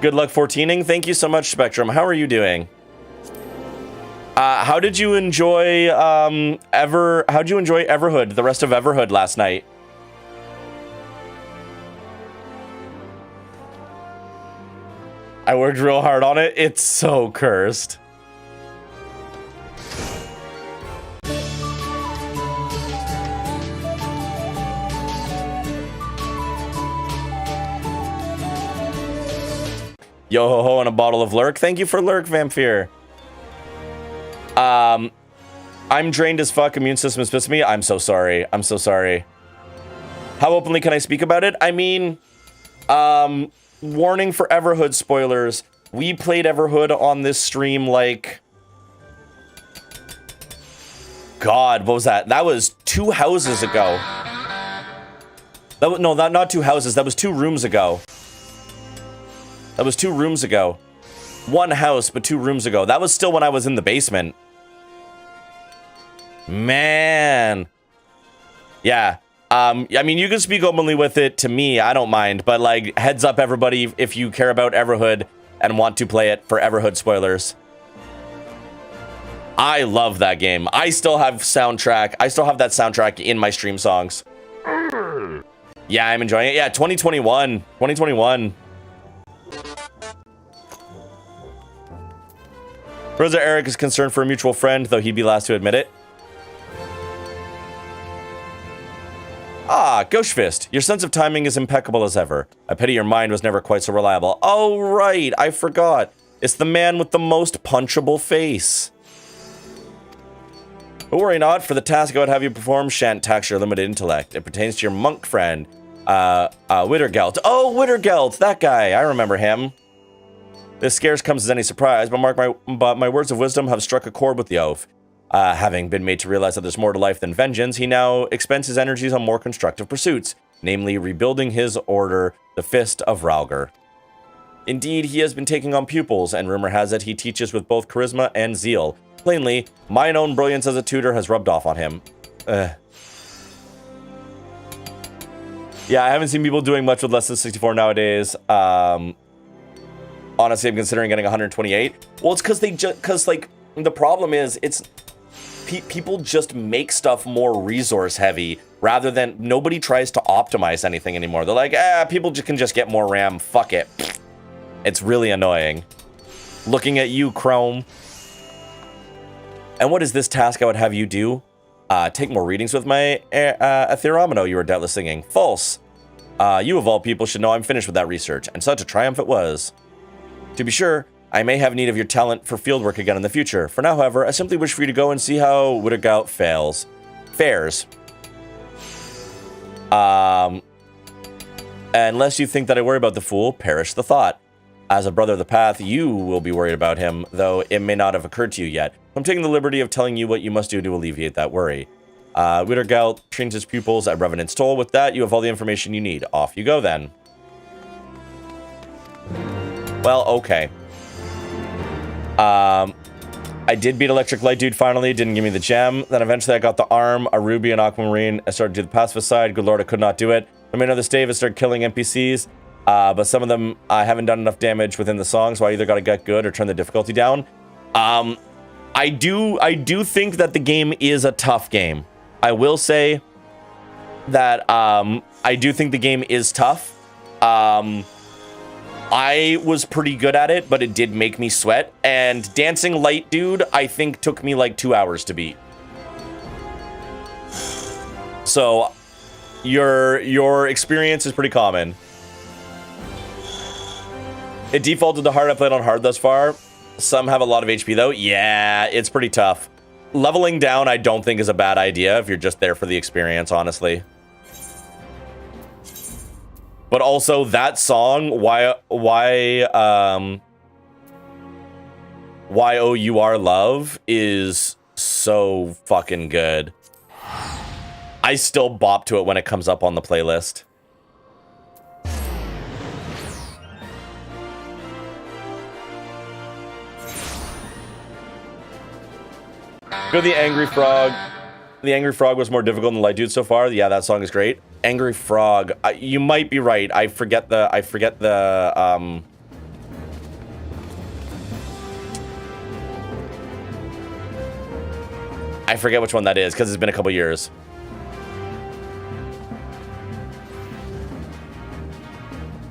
Good luck 14ing. Thank you so much, Spectrum. How are you doing? How did you enjoy how'd you enjoy Everhood, the rest of Everhood last night? I worked real hard on it. It's so cursed. Yo ho ho and a bottle of Lurk. Thank you for Lurk, Vampire. I'm drained as fuck. Immune system is pissing me. I'm so sorry. I'm so sorry. How openly can I speak about it? I mean, warning for Everhood spoilers. We played Everhood on this stream like... God, what was that? That was 2 houses ago. No, not 2 houses. That was 2 rooms ago. That was 2 rooms ago. 1 house, but 2 rooms ago. That was still when I was in the basement. Man. Yeah. I mean, you can speak openly with it to me. I don't mind. But, like, heads up, everybody, if you care about Everhood and want to play it for Everhood spoilers. I love that game. I still have soundtrack. I still have that soundtrack in my stream songs. Yeah, I'm enjoying it. Yeah, 2021. 2021. Rosa Eric is concerned for a mutual friend, though he'd be last to admit it. Ah, Ghost Fist. Your sense of timing is impeccable as ever. I pity your mind was never quite so reliable. Oh, right. I forgot. It's the man with the most punchable face. But worry not, for the task I would have you perform shan't tax your limited intellect. It pertains to your monk friend, Wittergelt. Oh, Wittergelt, that guy. I remember him. This scarce comes as any surprise, but my words of wisdom have struck a chord with the oaf. Having been made to realize that there's more to life than vengeance, he now expends his energies on more constructive pursuits, namely rebuilding his order, the Fist of Ralgar. Indeed, he has been taking on pupils, and rumor has it he teaches with both charisma and zeal. Plainly, mine own brilliance as a tutor has rubbed off on him. Yeah, I haven't seen people doing much with less than 64 nowadays. Honestly, I'm considering getting 128. Well, it's because like, the problem is, it's people just make stuff more resource heavy rather than nobody tries to optimize anything anymore. They're like, people can just get more RAM. Fuck it. It's really annoying. Looking at you, Chrome. And what is this task I would have you do? Take more readings with my Etherometer you were doubtless singing. False. You of all people should know I'm finished with that research, and such a triumph it was. To be sure, I may have need of your talent for fieldwork again in the future. For now, however, I simply wish for you to go and see how Wittergout fares. Unless you think that I worry about the fool, perish the thought. As a brother of the path, you will be worried about him, though it may not have occurred to you yet. I'm taking the liberty of telling you what you must do to alleviate that worry. Wittergout trains his pupils at Revenant's Toll. With that, you have all the information you need. Off you go, then. Well, okay. I did beat Electric Light Dude finally, didn't give me the gem. Then eventually I got the arm, a ruby, and aquamarine. I started to do the pacifist side. Good lord, I could not do it. I made another stave and started killing NPCs. But some of them I haven't done enough damage within the song, so I either gotta get good or turn the difficulty down. I do think that the game is a tough game. I will say that I do think the game is tough. I was pretty good at it, but it did make me sweat. And Dancing Light Dude, I think took me like 2 hours to beat. So your experience is pretty common. It defaulted to hard. I played on hard thus far. Some have a lot of HP though. Yeah, it's pretty tough. Leveling down, I don't think is a bad idea if you're just there for the experience, honestly. But also that song, Y-O-U-R Love, is so fucking good. I still bop to it when it comes up on the playlist. Go to the Angry Frog. The Angry Frog was more difficult than Light Dude so far. Yeah, that song is great. Angry Frog. You might be right. I forget the I forget which one that is because it's been a couple years.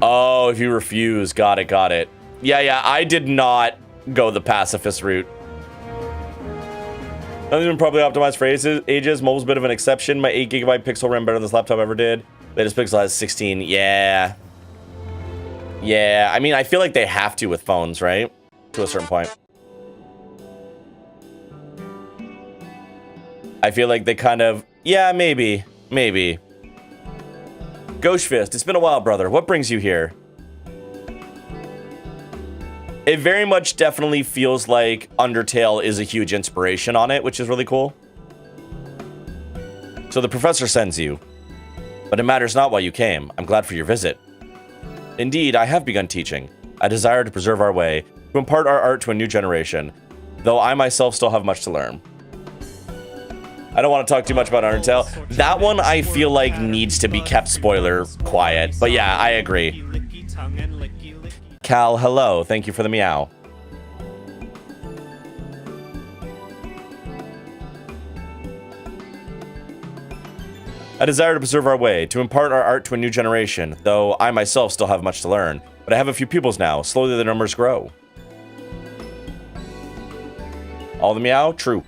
Oh, if you refuse. Got it. Yeah, I did not go the pacifist route. Nothing's been properly optimized for ages. Mobile's a bit of an exception. My 8GB pixel ran better than this laptop ever did. Latest pixel has 16. Yeah. I mean, I feel like they have to with phones, right? To a certain point. I feel like they kind of... Yeah, maybe. Ghost Fist, it's been a while, brother. What brings you here? It very much definitely feels like Undertale is a huge inspiration on it, which is really cool. So the professor sends you. But it matters not why you came. I'm glad for your visit. Indeed, I have begun teaching. I desire to preserve our way, to impart our art to a new generation, though I myself still have much to learn. I don't want to talk too much about Undertale. That one I feel like needs to be kept spoiler quiet. But yeah, I agree. Cal, hello. Thank you for the meow. I desire to preserve our way, to impart our art to a new generation, though I myself still have much to learn. But I have a few pupils now. Slowly the numbers grow. All the meow? True.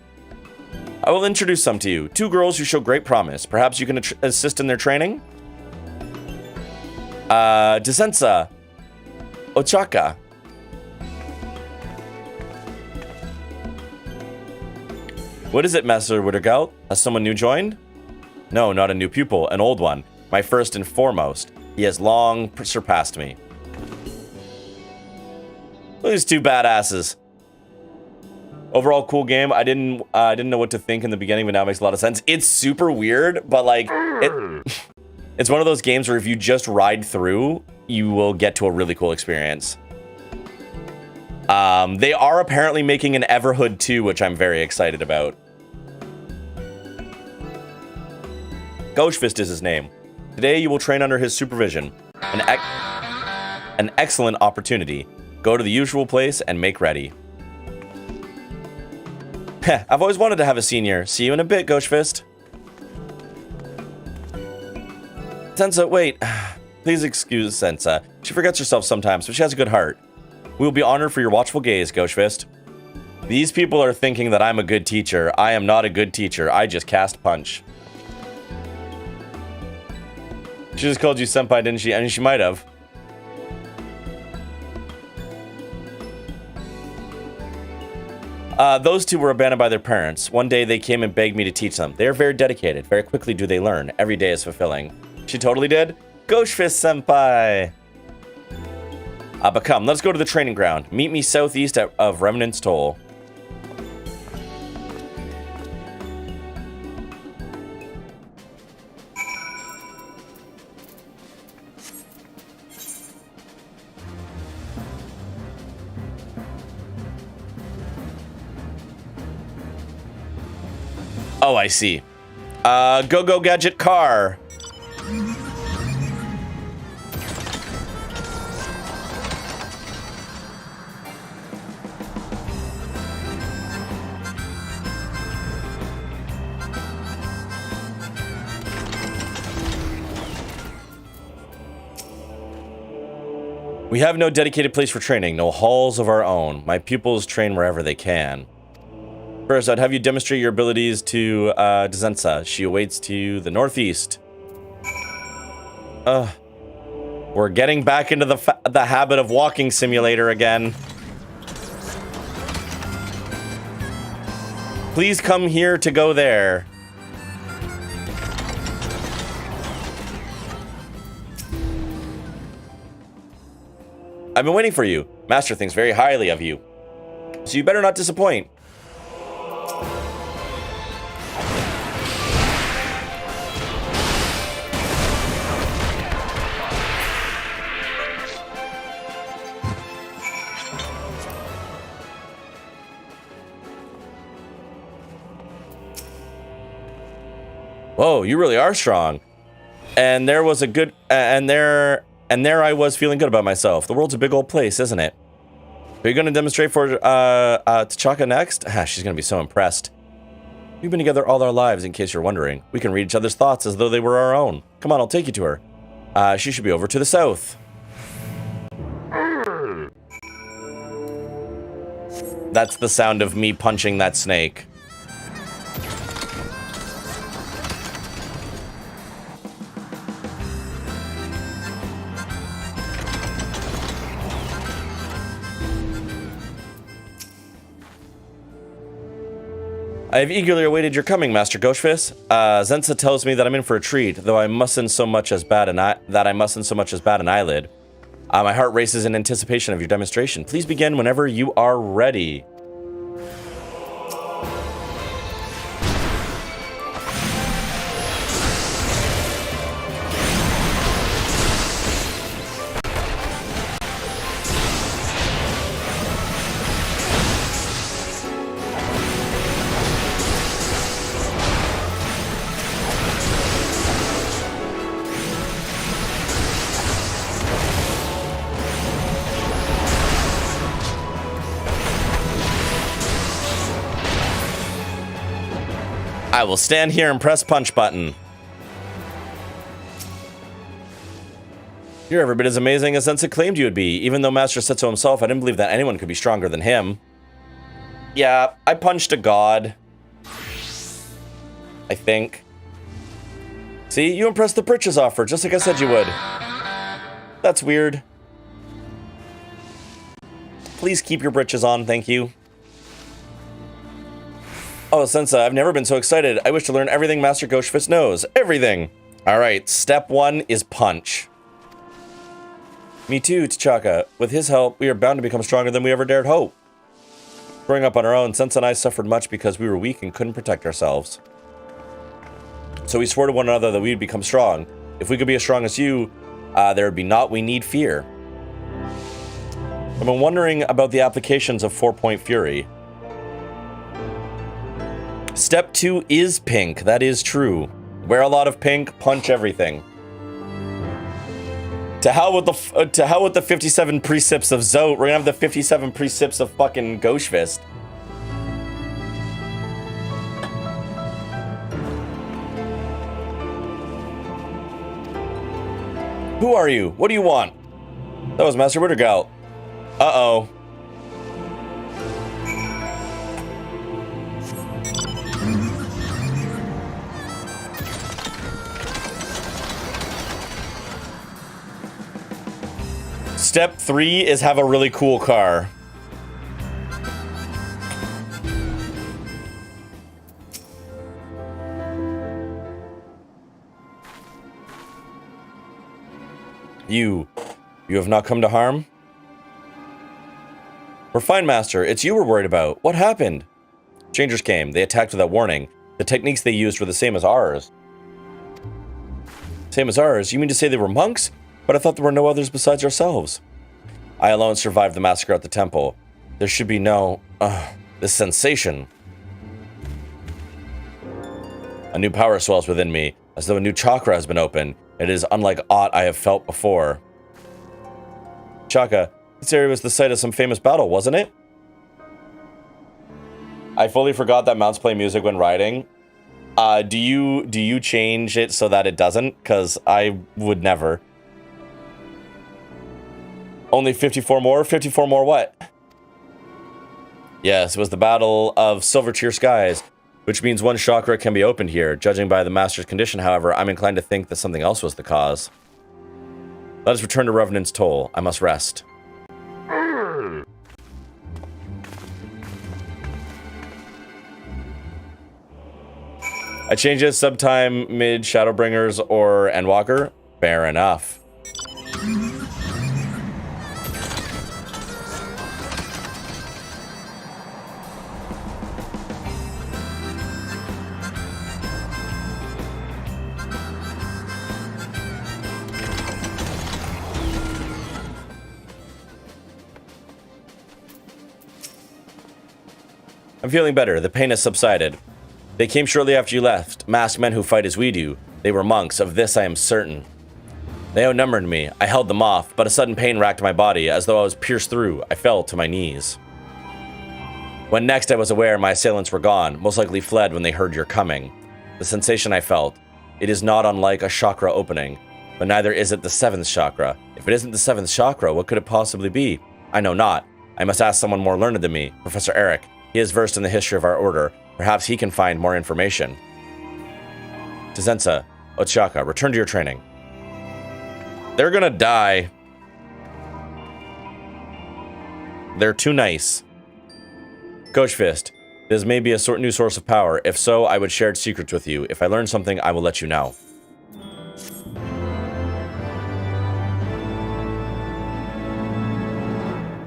I will introduce some to you. 2 girls who show great promise. Perhaps you can assist in their training? Desensa. Ochaka. What is it, Master Wittergelt? Has someone new joined? No, not a new pupil, an old one. My first and foremost. He has long surpassed me. Look at these 2 badasses. Overall, cool game. I didn't know what to think in the beginning, but now it makes a lot of sense. It's super weird, but like, it's one of those games where if you just ride through, you will get to a really cool experience. They are apparently making an Everhood 2, which I'm very excited about. Ghost is his name. Today you will train under his supervision. An excellent opportunity. Go to the usual place and make ready. Heh, I've always wanted to have a senior. See you in a bit, Ghostfist. Sensa, wait. Please excuse Sensa. She forgets herself sometimes, but she has a good heart. We will be honored for your watchful gaze, Ghostfist. These people are thinking that I'm a good teacher. I am not a good teacher. I just cast punch. She just called you senpai, didn't she? I mean, she might have. Those 2 were abandoned by their parents. One day they came and begged me to teach them. They are very dedicated. Very quickly do they learn. Every day is fulfilling. She totally did. Ghostfist senpai. But come, let's go to the training ground. Meet me southeast of Remnant's Toll. Oh, I see. Go gadget car. We have no dedicated place for training, no halls of our own. My pupils train wherever they can. First, I'd have you demonstrate your abilities to Dzensa. She awaits to the northeast. We're getting back into the habit of walking simulator again. Please come here to go there. I've been waiting for you. Master thinks very highly of you. So you better not disappoint. Whoa, you really are strong. And there was a good... And there I was feeling good about myself. The world's a big old place, isn't it? Are you going to demonstrate for T'Chaka next? She's going to be so impressed. We've been together all our lives, in case you're wondering. We can read each other's thoughts as though they were our own. Come on, I'll take you to her. She should be over to the south. That's the sound of me punching that snake. I have eagerly awaited your coming, Master Ghostfist. Dzensa tells me that I'm in for a treat, though I mustn't so much as bat an eyelid. My heart races in anticipation of your demonstration. Please begin whenever you are ready. I will stand here and press punch button. You're every bit as amazing as Dzensa claimed you would be. Even though Master said so himself, I didn't believe that anyone could be stronger than him. Yeah, I punched a god. I think. See, you impressed the britches offer, just like I said you would. That's weird. Please keep your britches on, thank you. Oh, Dzensa, I've never been so excited. I wish to learn everything Master Ghostfist knows. Everything! Alright, step 1 is punch. Me too, T'Chaka. With his help, we are bound to become stronger than we ever dared hope. Growing up on our own, Dzensa and I suffered much because we were weak and couldn't protect ourselves. So we swore to one another that we would become strong. If we could be as strong as you, there would be naught we need fear. I've been wondering about the applications of 4-point fury. Step 2 is pink. That is true. Wear a lot of pink, punch everything. To hell with the 57 precepts of Zote. We're gonna have the 57 precepts of fucking Ghostfist. Who are you? What do you want? That was Master Wittergalt. Uh-oh. Step 3 is have a really cool car. You have not come to harm? We're fine, Master. It's you we're worried about. What happened? Strangers came. They attacked without warning. The techniques they used were the same as ours. Same as ours? You mean to say they were monks? But I thought there were no others besides ourselves. I alone survived the massacre at the temple. There should be no... this sensation. A new power swells within me, as though a new chakra has been opened. It is unlike aught I have felt before. Chaka, this area was the site of some famous battle, wasn't it? I fully forgot that mounts play music when riding. Do you change it so that it doesn't? Because I would never. Only 54 more? 54 more what? Yes, it was the Battle of Silver Tier Skies, which means one chakra can be opened here. Judging by the Master's condition, however, I'm inclined to think that something else was the cause. Let us return to Revenant's Toll. I must rest. I changed it sometime mid Shadowbringers or Endwalker. Fair enough. I'm feeling better. The pain has subsided. They came shortly after you left, masked men who fight as we do. They were monks, of this I am certain. They outnumbered me. I held them off, but a sudden pain racked my body, as though I was pierced through. I fell to my knees. When next I was aware my assailants were gone, most likely fled when they heard your coming. The sensation I felt, it is not unlike a chakra opening, but neither is it the 7th chakra. If it isn't the 7th chakra, what could it possibly be? I know not. I must ask someone more learned than me, Professor Eric. He is versed in the history of our order. Perhaps he can find more information. Tezensa, Ochaka, return to your training. They're gonna die. They're too nice. Coach Fist, this may be a new source of power. If so, I would share its secrets with you. If I learn something, I will let you know.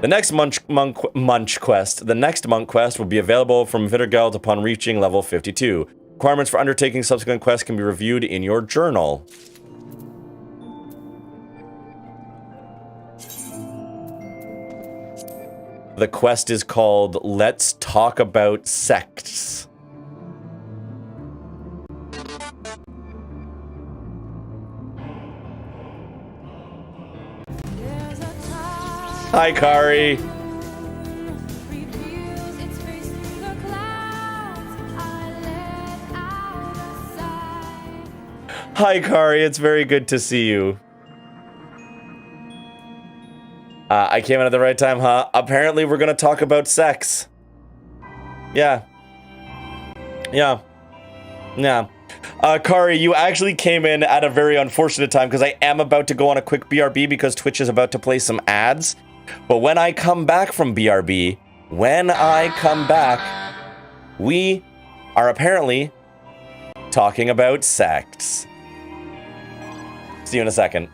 The next monk quest will be available from Vittergeld upon reaching level 52. Requirements for undertaking subsequent quests can be reviewed in your journal. The quest is called Let's Talk About Sects. Hi, Kari. Hi, Kari. It's very good to see you. I came in at the right time, huh? Apparently, we're going to talk about sex. Yeah. Kari, you actually came in at a very unfortunate time because I am about to go on a quick BRB because Twitch is about to play some ads. But when I come back from BRB, we are apparently talking about sex. See you in a second.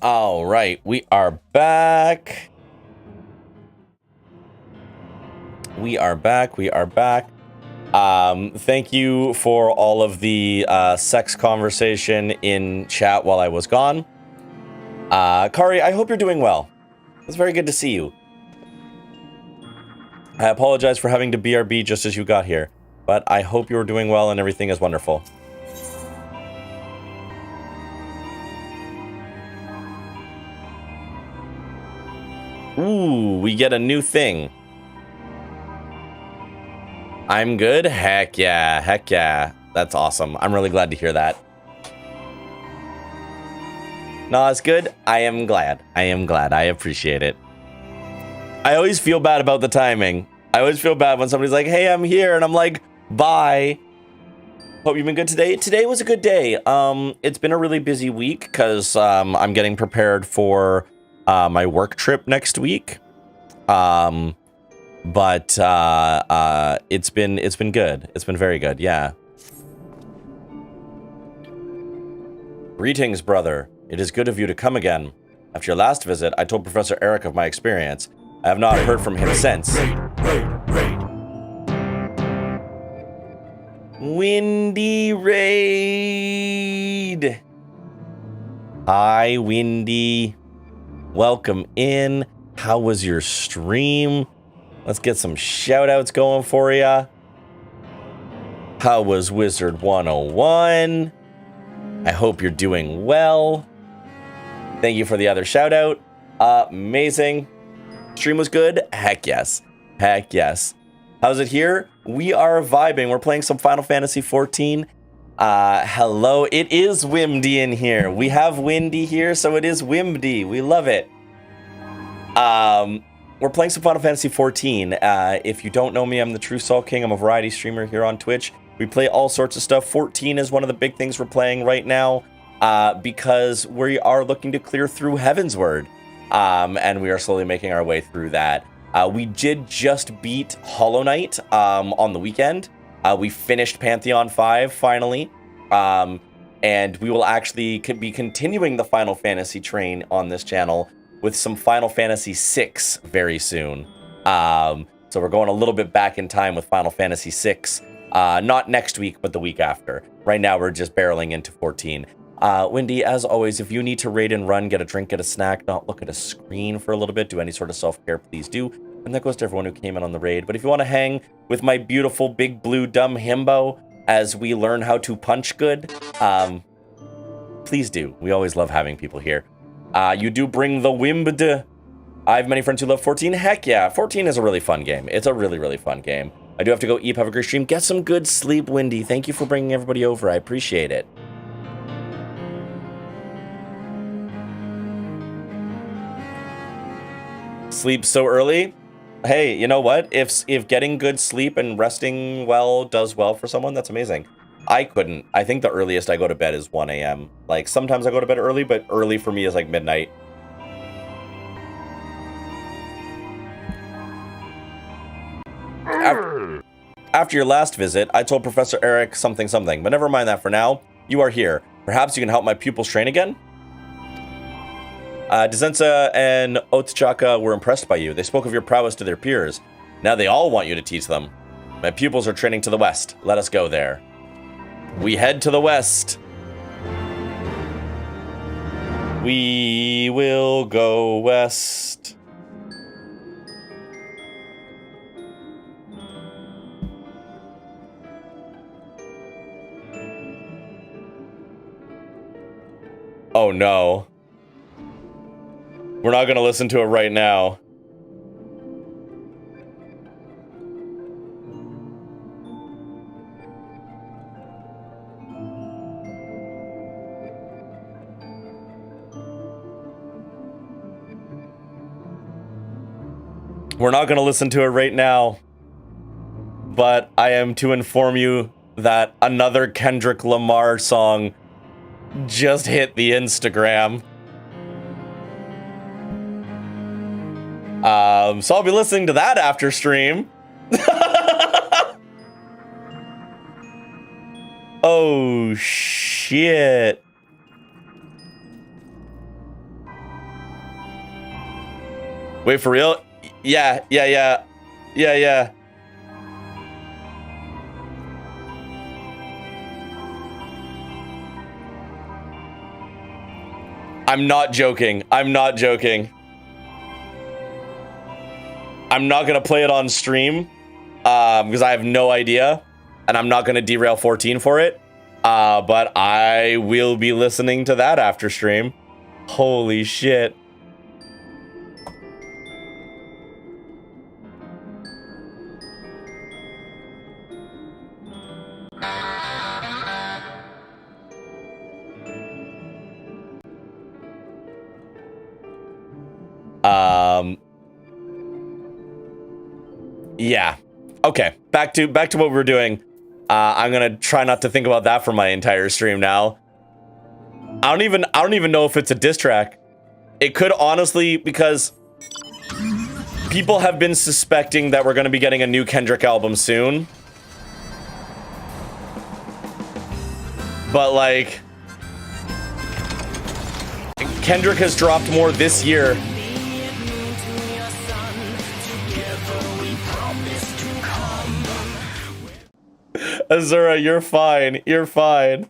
All right, we are back. We are back. Thank you for all of the sex conversation in chat while I was gone. Kari, I hope you're doing well. It's very good to see you. I apologize for having to BRB just as you got here, but I hope you're doing well and everything is wonderful. Ooh, we get a new thing. I'm good? Heck yeah. That's awesome. I'm really glad to hear that. No, it's good. I am glad. I appreciate it. I always feel bad about the timing. I always feel bad when somebody's like, hey, I'm here, and I'm like, bye. Hope you've been good today. Today was a good day. It's been a really busy week because I'm getting prepared for my work trip next week. But it's been good. It's been very good, yeah. Greetings, brother. It is good of you to come again. After your last visit, I told Professor Eric of my experience. I have not heard from him since. Windy Raid. Hi, Windy. Welcome in. How was your stream? Let's get some shout-outs going for ya. How was Wizard 101? I hope you're doing well. Thank you for the other shout-out. Amazing. Stream was good? Heck yes. How's it here? We are vibing. We're playing some Final Fantasy XIV. Hello. It is Wimdy in here. We have Windy here, so it is Wimdy. We love it. We're playing some Final Fantasy XIV. If you don't know me, I'm the True Soul King. I'm a variety streamer here on Twitch. We play all sorts of stuff. 14 is one of the big things we're playing right now because we are looking to clear through Heavensward. And we are slowly making our way through that. We did just beat Hollow Knight on the weekend. We finished Pantheon 5 finally. And we will actually be continuing the Final Fantasy train on this channel with some Final Fantasy 6 very soon. So we're going a little bit back in time with Final Fantasy 6. Not next week, but the week after. Right now, we're just barreling into 14. Wendy, as always, if you need to raid and run, get a drink, get a snack, not look at a screen for a little bit, do any sort of self-care, please do. And that goes to everyone who came in on the raid. But if you want to hang with my beautiful big blue dumb himbo as we learn how to punch good, please do. We always love having people here. You do bring the Wimbd. I have many friends who love 14. Heck yeah, 14 is a really fun game. It's a really, really fun game. I do have to go eat, have a great stream. Get some good sleep, Wendy. Thank you for bringing everybody over. I appreciate it. Sleep so early? Hey, you know what? If getting good sleep and resting well does well for someone, that's amazing. I couldn't. I think the earliest I go to bed is 1 a.m. Like, sometimes I go to bed early, but early for me is like midnight. After your last visit, I told Professor Eric something, but never mind that for now. You are here. Perhaps you can help my pupils train again? Dezenza and Otachaka were impressed by you. They spoke of your prowess to their peers. Now they all want you to teach them. My pupils are training to the west. Let us go there. We head to the west. We will go west. Oh no. We're not gonna listen to it right now. We're not gonna listen to it right now. But I am to inform you that another Kendrick Lamar song just hit the Instagram. So I'll be listening to that after stream. Oh, shit. Wait, for real? Yeah. I'm not joking. I'm not gonna play it on stream because I have no idea, and I'm not gonna derail 14 for it. But I will be listening to that after stream. Holy shit. Yeah. Okay. Back to what we were doing. I'm gonna try not to think about that for my entire stream now. I don't even know if it's a diss track. It could honestly, because people have been suspecting that we're gonna be getting a new Kendrick album soon. But like, Kendrick has dropped more this year. Azura, you're fine. You're fine.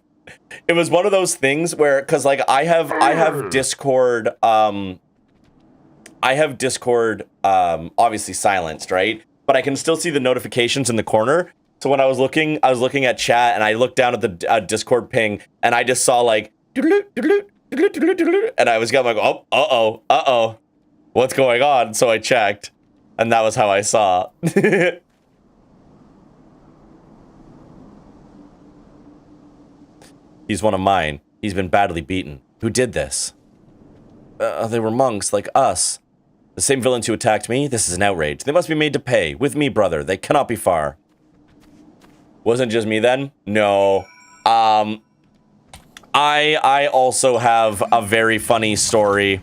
It was one of those things where, cause like I have Discord, obviously silenced, right? But I can still see the notifications in the corner. So when I was looking at chat and I looked down at the Discord ping and I just saw like, and I was like, oh, what's going on? So I checked, and that was how I saw. He's one of mine. He's been badly beaten. Who did this? They were monks like us. The same villains who attacked me? This is an outrage. They must be made to pay. With me, brother. They cannot be far. Wasn't just me then? No. I also have a very funny story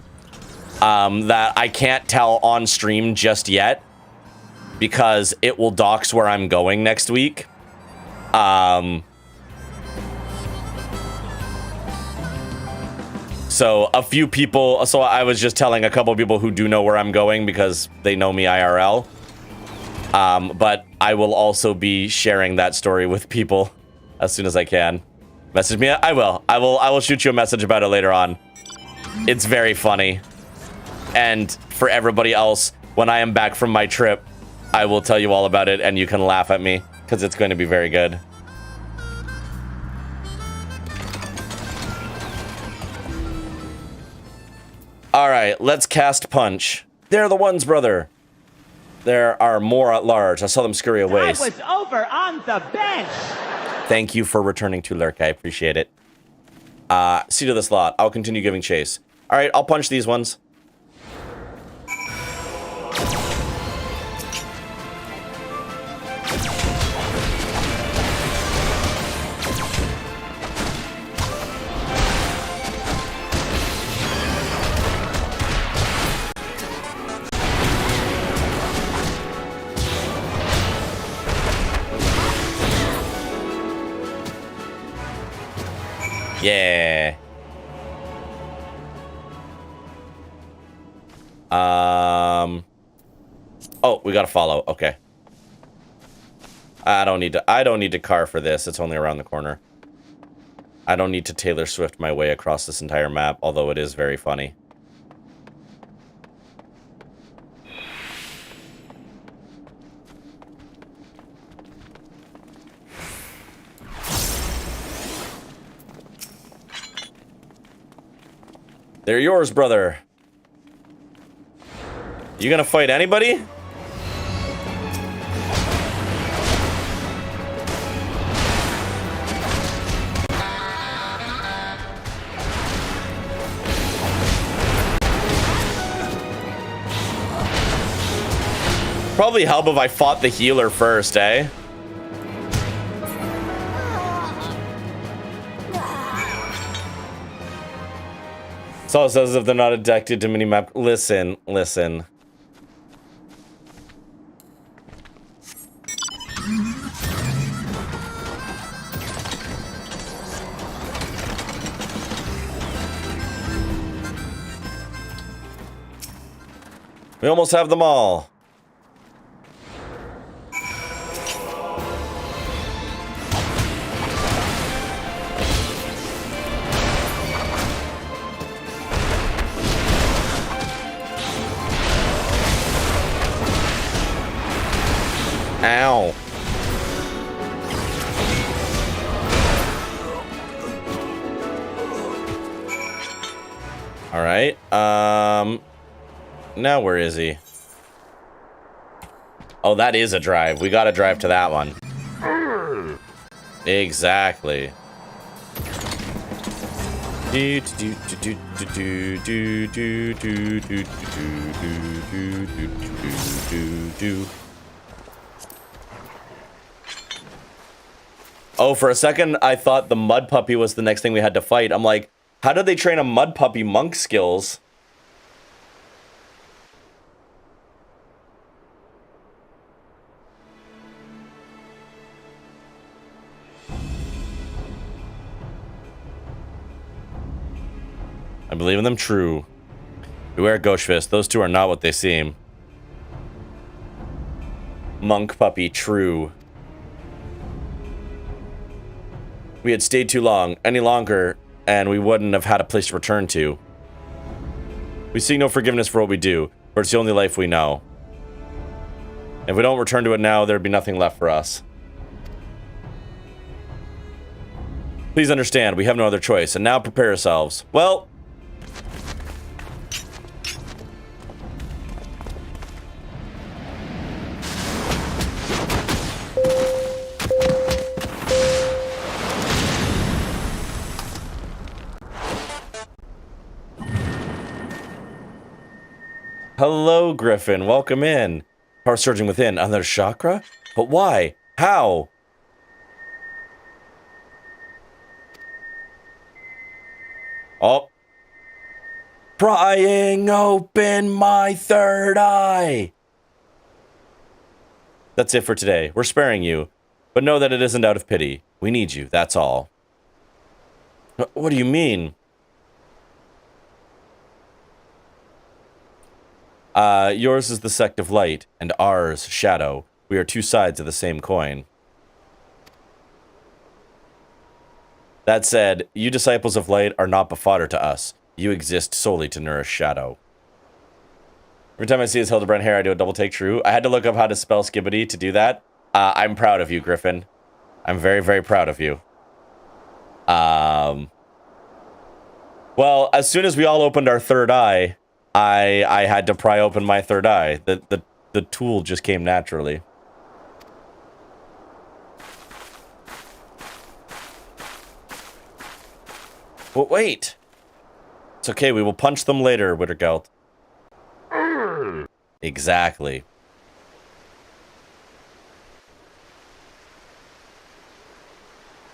that I can't tell on stream just yet because it will dox where I'm going next week. So a few people, so I was just telling a couple people who do know where I'm going because they know me IRL. But I will also be sharing that story with people as soon as I can. Message me. I will shoot you a message about it later on. It's very funny. And for everybody else, when I am back from my trip, I will tell you all about it and you can laugh at me because it's going to be very good. All right, let's cast Punch. They're the ones, brother. There are more at large. I saw them scurry away. I was over on the bench. Thank you for returning to Lurk. I appreciate it. See to this lot. I'll continue giving chase. All right, I'll punch these ones. Yeah. Oh, we gotta follow. Okay. I don't need to car for this. It's only around the corner. I don't need to Taylor Swift my way across this entire map, although it is very funny. They're yours, brother. You gonna fight anybody? Probably help if I fought the healer first, eh? Saul says if they're not addicted to minimap. Listen. We almost have them all. Ow. All right. Now where is he? Oh, that is a drive. We gotta drive to that one. Exactly. Oh, for a second, I thought the mud puppy was the next thing we had to fight. I'm like, how did they train a mud puppy monk skills? I believe in them true. Beware Ghostfist. Those two are not what they seem. Monk puppy true. We had stayed too long, any longer, and we wouldn't have had a place to return to. We seek no forgiveness for what we do, for it's the only life we know. If we don't return to it now, there'd be nothing left for us. Please understand, we have no other choice, and now prepare yourselves. Well... Hello, Griffin. Welcome in. Power surging within. Another chakra? But why? How? Oh. Prying open my third eye. That's it for today. We're sparing you. But know that it isn't out of pity. We need you. That's all. What do you mean? Yours is the sect of light, and ours shadow. We are two sides of the same coin. That said, you disciples of light are not fodder to us. You exist solely to nourish shadow. Every time I see his Hildebrand hair, I do a double take true. I had to look up how to spell skibbity to do that. I'm proud of you, Griffin. I'm very, very proud of you. Well, as soon as we all opened our third eye, I had to pry open my third eye. The tool just came naturally. But wait. It's okay, we will punch them later, Wittergelt. Exactly.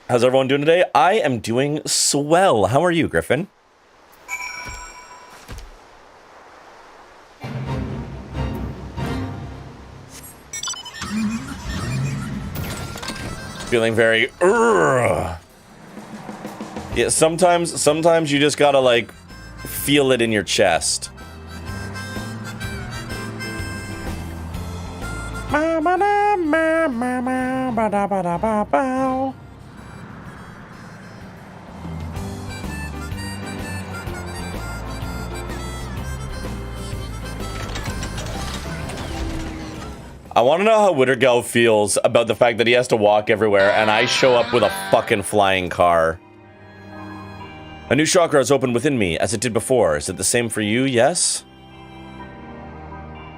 How's everyone doing today? I am doing swell. How are you, Griffin? Feeling very... Yeah, sometimes you just gotta, like, feel it in your chest. I want to know how Wittergel feels about the fact that he has to walk everywhere and I show up with a fucking flying car. A new chakra has opened within me, as it did before. Is it the same for you? Yes?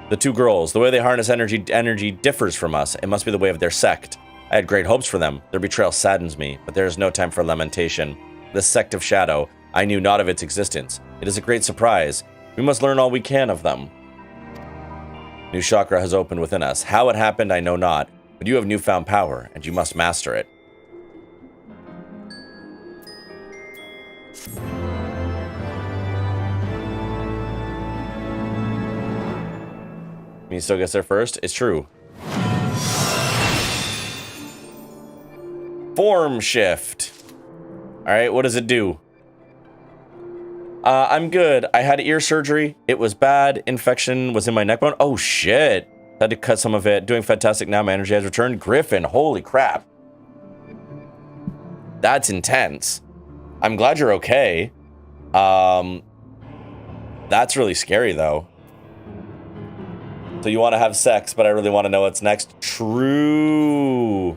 The two girls, the way they harness energy differs from us. It must be the way of their sect. I had great hopes for them. Their betrayal saddens me, but there is no time for lamentation. The sect of shadow, I knew not of its existence. It is a great surprise. We must learn all we can of them. New chakra has opened within us. How it happened, I know not, but you have newfound power, and you must master it. Me still gets there first? It's true. Form shift. Alright, what does it do? I'm good. I had ear surgery. It was bad. Infection was in my neck bone. Oh, shit. Had to cut some of it. Doing fantastic now. My energy has returned. Griffin, holy crap. That's intense. I'm glad you're okay. That's really scary, though. So you want to have sex, but I really want to know what's next. True.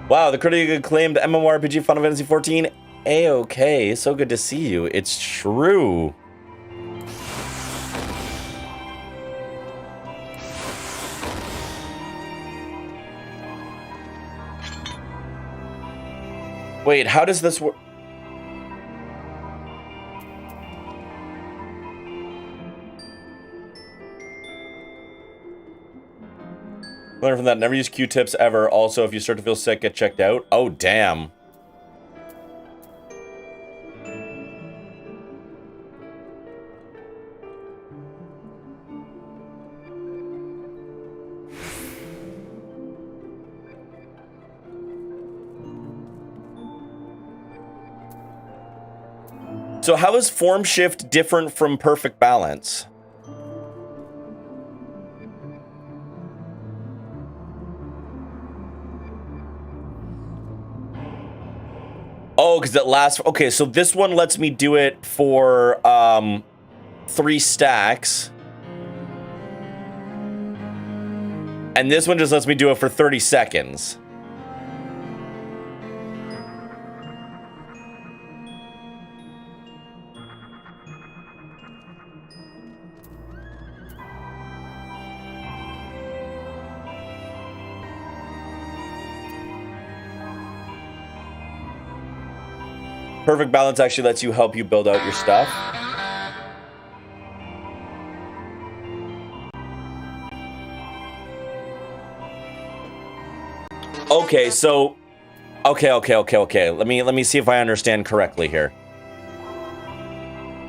Wow, the critically acclaimed MMORPG Final Fantasy XIV. A-okay, so good to see you. It's true. Wait, how does this work? Learn from that. Never use Q-tips ever. Also, if you start to feel sick, get checked out. Oh, damn. So how is form shift different from perfect balance? Oh, because it lasts. Okay, so this one lets me do it for 3 stacks. And this one just lets me do it for 30 seconds. Perfect balance actually lets you help you build out your stuff. Okay, so okay. Let me see if I understand correctly here.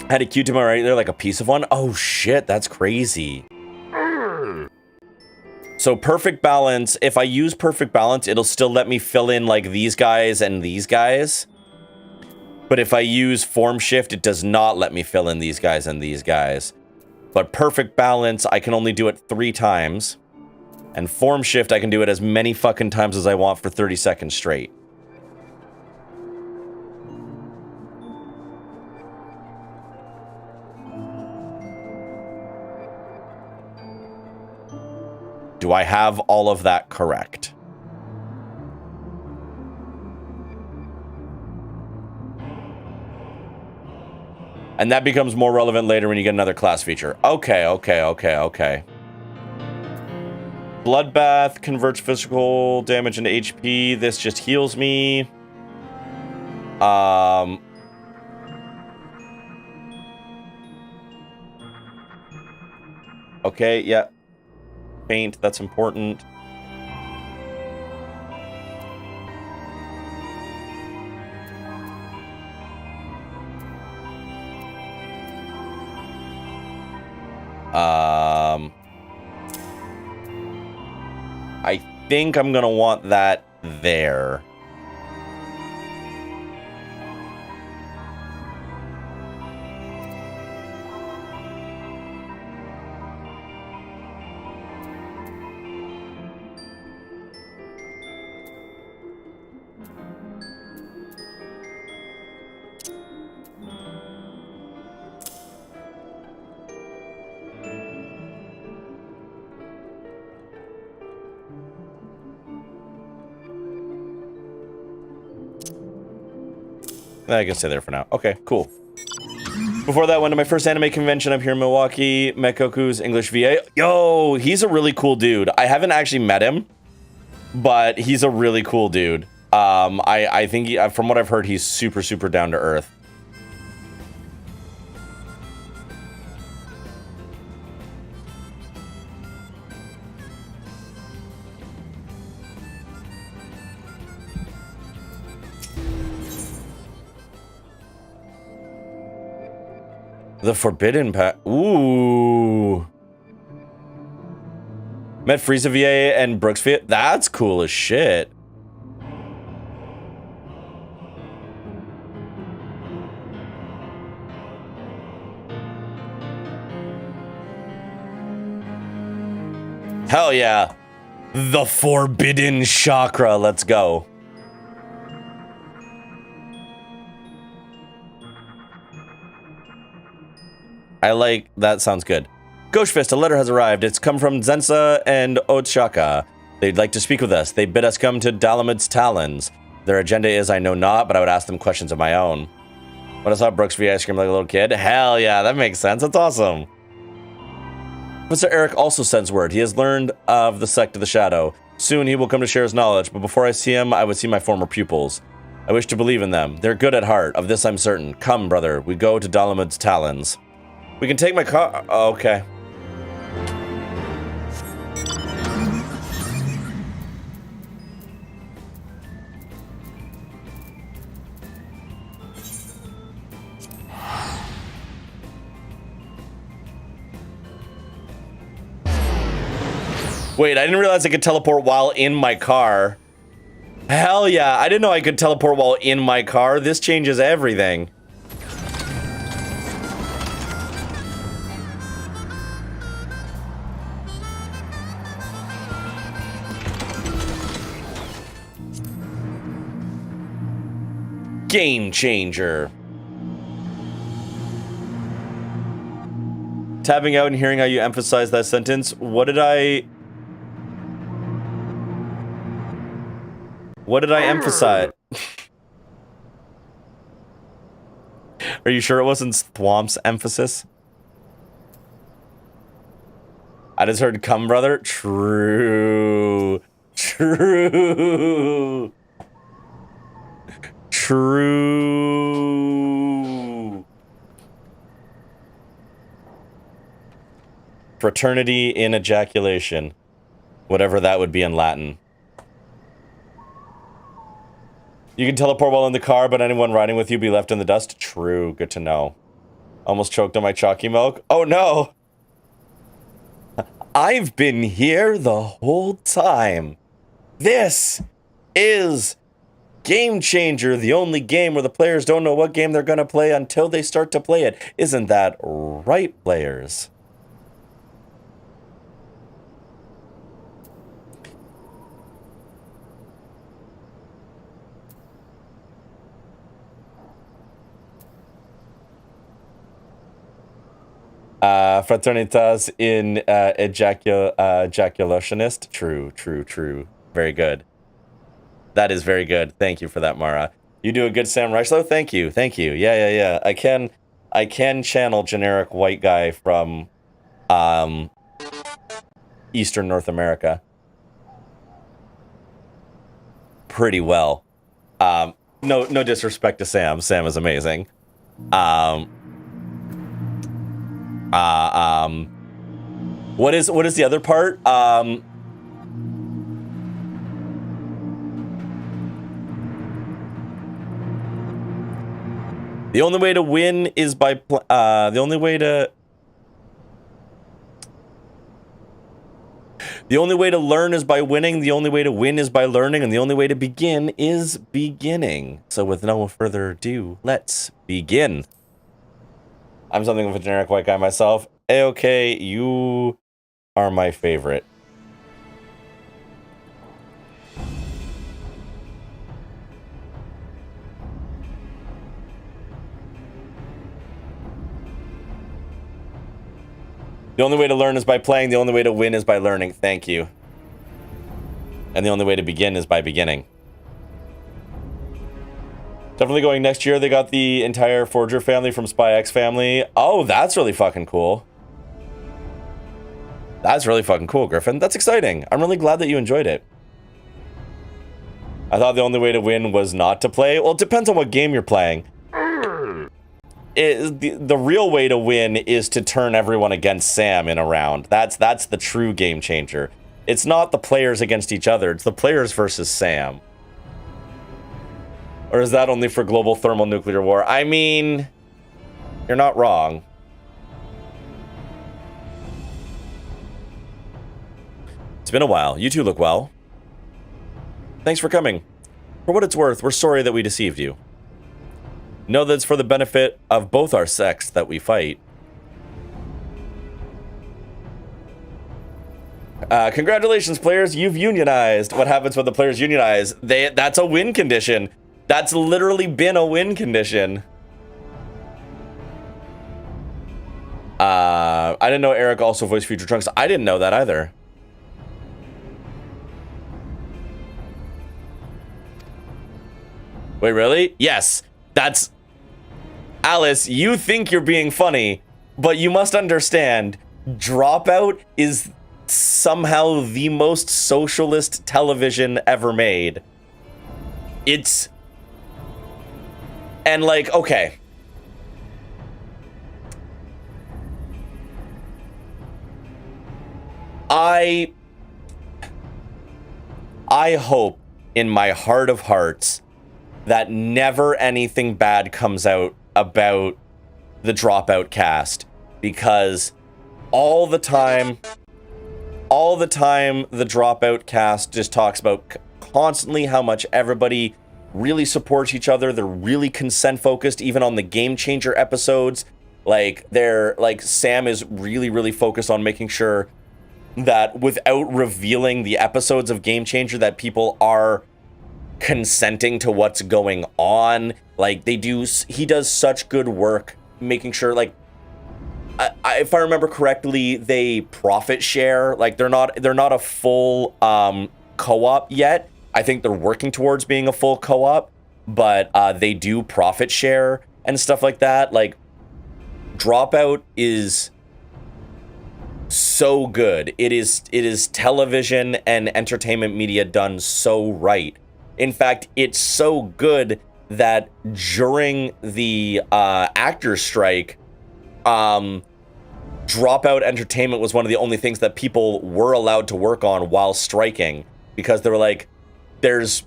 Had a Q-tip right there, like a piece of one. Oh shit, that's crazy. So perfect balance, if I use perfect balance, it'll still let me fill in like these guys and these guys. But if I use form shift, it does not let me fill in these guys and these guys. But perfect balance, I can only do it 3 times. And form shift, I can do it as many fucking times as I want for 30 seconds straight. Do I have all of that correct? And that becomes more relevant later when you get another class feature. Okay. Bloodbath converts physical damage into HP. This just heals me. Okay, yeah. paint. That's important. I think I'm gonna want that there. I can stay there for now. Okay, cool. Before that, went to my first anime convention up here in Milwaukee. Mekoku's English VA. Yo, he's a really cool dude. I haven't actually met him, but he's a really cool dude. I think from what I've heard, he's super, super down to earth. The Forbidden Patch. Ooh. Met Frieza VA and Brooks VA. That's cool as shit. Hell yeah. The Forbidden Chakra. Let's go. I like, that sounds good. Ghostfist, a letter has arrived. It's come from Zensa and Ochaka. They'd like to speak with us. They bid us come to Dalamud's Talons. Their agenda is I know not, but I would ask them questions of my own. When I saw Brooks VA scream like a little kid, hell yeah, that makes sense. That's awesome. Professor Eric also sends word. He has learned of the Sect of the Shadow. Soon he will come to share his knowledge, but before I see him, I would see my former pupils. I wish to believe in them. They're good at heart. Of this I'm certain. Come, brother. We go to Dalamud's Talons. We can take my car. Oh, okay. Wait, I didn't realize I could teleport while in my car. Hell yeah, I didn't know I could teleport while in my car. This changes everything. Game changer. Tapping out and hearing how you emphasize that sentence. What did I emphasize? Are you sure it wasn't Thwomp's emphasis? I just heard come, brother. True. True. True. Fraternity in ejaculation. Whatever that would be in Latin. You can teleport while in the car, but anyone riding with you be left in the dust? True. Good to know. Almost choked on my chalky milk. Oh no! I've been here the whole time. This is Game Changer, the only game where the players don't know what game they're going to play until they start to play it. Isn't that right, players? Fraternitas in ejaculationist. True, true, true. Very good. That is very good. Thank you for that, Mara. You do a good Sam Reichlow. Thank you. Thank you. Yeah, yeah, yeah. I can channel generic white guy from Eastern North America pretty well. No disrespect to Sam. Sam is amazing. What is the other part? The only way to win is by the only way to learn is by winning, the only way to win is by learning, and the only way to begin is beginning. So with no further ado, let's begin. I'm something of a generic white guy myself. A-okay, you are my favorite. The only way to learn is by playing. The only way to win is by learning. Thank you. And the only way to begin is by beginning. Definitely going next year. They got the entire Forger family from Spy X family. Oh, that's really fucking cool. That's really fucking cool, Griffin. That's exciting. I'm really glad that you enjoyed it. I thought the only way to win was not to play. Well, it depends on what game you're playing. The real way to win is to turn everyone against Sam in a round. That's the true game changer. It's not the players against each other. It's the players versus Sam. Or is that only for global thermonuclear war? I mean, you're not wrong. It's been a while. You two look well. Thanks for coming. For what it's worth, we're sorry that we deceived you. Know that it's for the benefit of both our sects that we fight. Congratulations, players. You've unionized. What happens when the players unionize? That's a win condition. That's literally been a win condition. I didn't know Eric also voiced Future Trunks. I didn't know that either. Wait, really? Yes. That's... Alice, you think you're being funny, but you must understand, Dropout is somehow the most socialist television ever made. It's... And like, okay. I hope in my heart of hearts that never anything bad comes out about the Dropout cast, because all the time the Dropout cast just talks about constantly how much everybody really supports each other. They're really consent focused, even on the Game Changer episodes. Like Sam is really focused on making sure that without revealing the episodes of Game Changer that people are consenting to what's going on. Like he does such good work making sure, like, if I remember correctly, they profit share. Like they're not a full co-op yet. I think they're working towards being a full co-op, but they do profit share and stuff like that. Like Dropout is so good. It is television and entertainment media done so right. In fact, it's so good that during the actors strike, Dropout Entertainment was one of the only things that people were allowed to work on while striking, because they were like, there's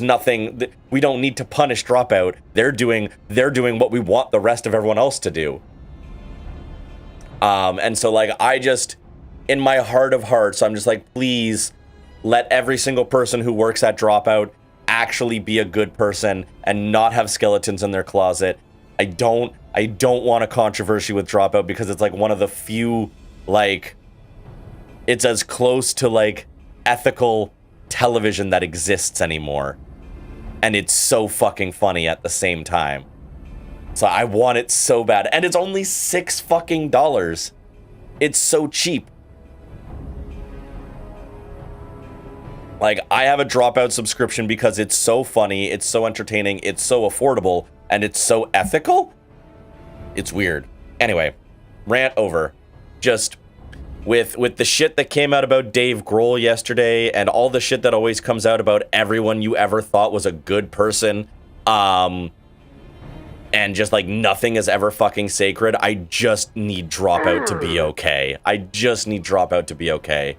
nothing, we don't need to punish Dropout. They're doing what we want the rest of everyone else to do. And so like, I just, in my heart of hearts, I'm just like, please let every single person who works at Dropout actually be a good person and not have skeletons in their closet. I don't want a controversy with Dropout, because it's like one of the few, like, it's as close to like ethical television that exists anymore. And it's so fucking funny at the same time. So I want it so bad. And it's only $6 fucking. It's so cheap. Like, I have a Dropout subscription because it's so funny, it's so entertaining, it's so affordable, and it's so ethical. It's weird. Anyway, rant over. Just with the shit that came out about Dave Grohl yesterday, and all the shit that always comes out about everyone you ever thought was a good person, and just like nothing is ever fucking sacred, I just need Dropout to be okay. I just need Dropout to be okay.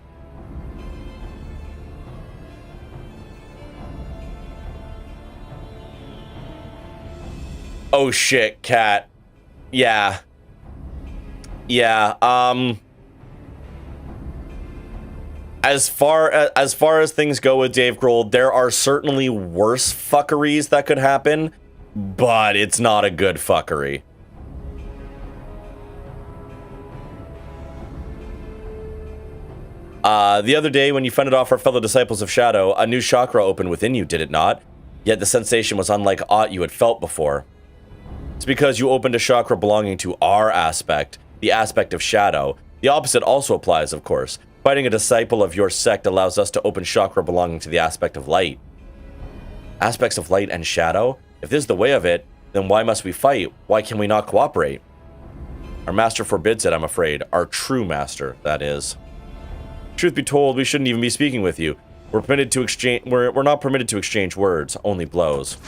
Oh shit, cat. Yeah. Yeah, as far as things go with Dave Grohl, there are certainly worse fuckeries that could happen, but it's not a good fuckery. The other day when you fended off our fellow disciples of Shadow, a new chakra opened within you, did it not? Yet the sensation was unlike aught you had felt before. It's because you opened a chakra belonging to our aspect, the aspect of Shadow. The opposite also applies, of course. Fighting a disciple of your sect allows us to open chakra belonging to the aspect of light. Aspects of light and shadow? If this is the way of it, then why must we fight? Why can we not cooperate? Our master forbids it, I'm afraid. Our true master, that is. Truth be told, we shouldn't even be speaking with you. We're not permitted to exchange words, only blows.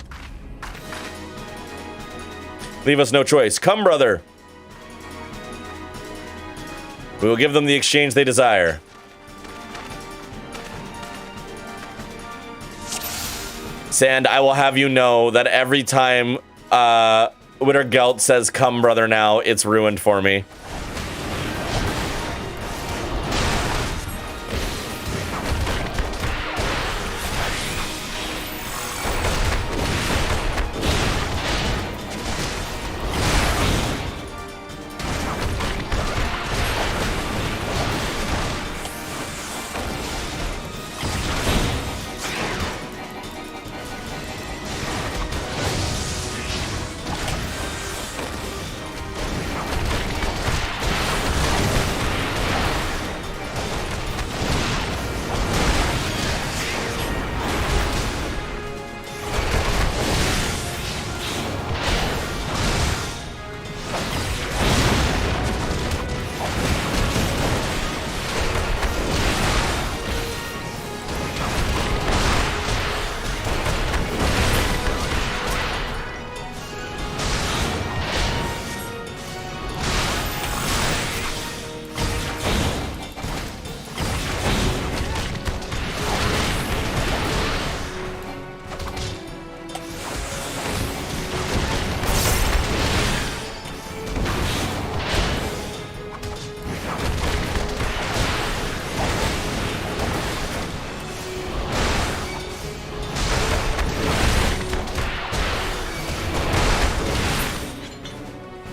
Leave us no choice. Come, brother! We will give them the exchange they desire. Sand, I will have you know that every time Wittergelt says come brother now, it's ruined for me.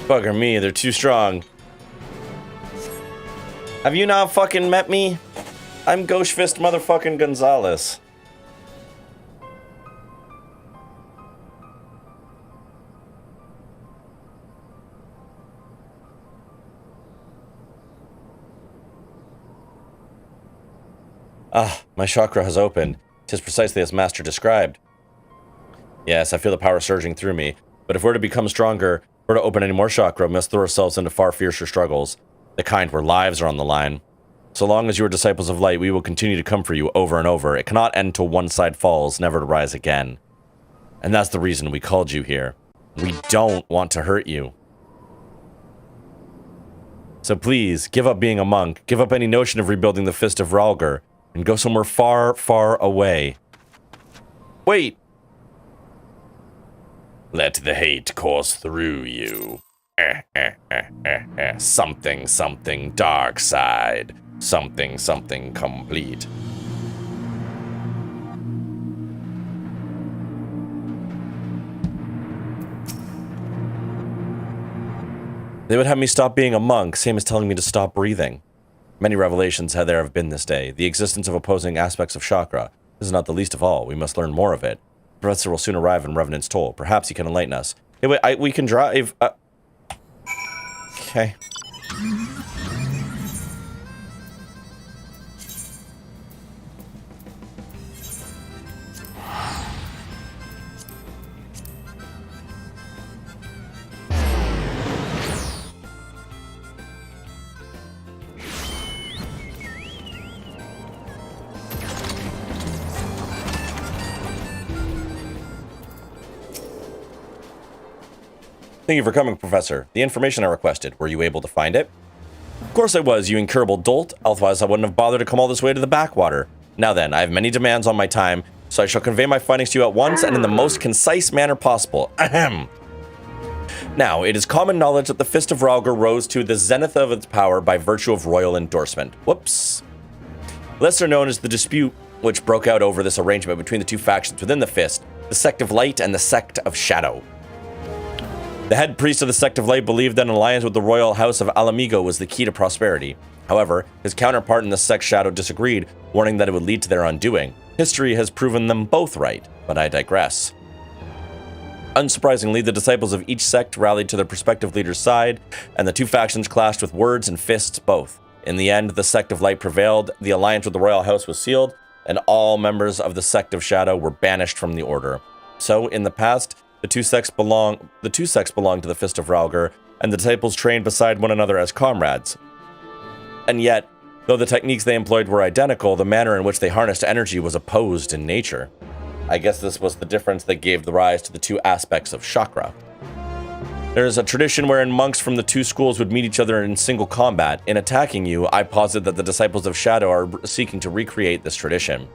Bugger me, they're too strong. Have you not fucking met me? I'm Ghost Fist motherfucking Gonzalez. Ah, my chakra has opened. 'Tis precisely as Master described. Yes, I feel the power surging through me, but if we're to become stronger, if we're to open any more chakra, we must throw ourselves into far fiercer struggles, the kind where lives are on the line. So long as you are disciples of light, we will continue to come for you over and over. It cannot end till one side falls, never to rise again. And that's the reason we called you here. We don't want to hurt you. So please, give up being a monk, give up any notion of rebuilding the Fist of Ralgar, and go somewhere far, far away. Wait! Let the hate course through you. Something, something dark side. Something, something complete. They would have me stop being a monk, same as telling me to stop breathing. Many revelations there have been this day. The existence of opposing aspects of chakra. This is not the least of all. We must learn more of it. The professor will soon arrive in Revenant's Toll. Perhaps he can enlighten us. Hey, wait, we can drive. Okay. Thank you for coming, Professor. The information I requested, were you able to find it? Of course I was, you incurable dolt. Otherwise I wouldn't have bothered to come all this way to the backwater. Now then, I have many demands on my time, so I shall convey my findings to you at once and in the most concise manner possible. Ahem. Now, it is common knowledge that the Fist of Rhalgr rose to the zenith of its power by virtue of royal endorsement. Whoops. Lesser known as the dispute which broke out over this arrangement between the two factions within the Fist, the Sect of Light and the Sect of Shadow. The head priest of the Sect of Light believed that an alliance with the royal house of Alamigo was the key to prosperity. However, his counterpart in the Sect Shadow disagreed, warning that it would lead to their undoing. History has proven them both right, but I digress. Unsurprisingly, the disciples of each sect rallied to their respective leader's side, and the two factions clashed with words and fists both. In the end, the Sect of Light prevailed, the alliance with the royal house was sealed, and all members of the Sect of Shadow were banished from the order. So, in the past, the two sects belonged to the Fist of Rhalgr, and the disciples trained beside one another as comrades. And yet, though the techniques they employed were identical, the manner in which they harnessed energy was opposed in nature. I guess this was the difference that gave the rise to the two aspects of chakra. There is a tradition wherein monks from the two schools would meet each other in single combat. In attacking you, I posit that the disciples of Shadow are seeking to recreate this tradition.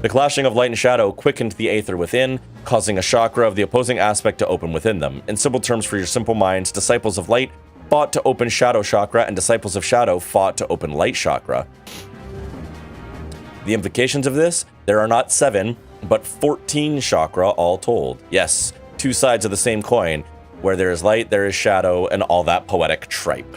The clashing of light and shadow quickened the aether within, causing a chakra of the opposing aspect to open within them. In simple terms for your simple minds, disciples of light fought to open shadow chakra, and disciples of shadow fought to open light chakra. The implications of this? There are not 7, but 14 chakra all told. Yes, two sides of the same coin. Where there is light, there is shadow, and all that poetic tripe.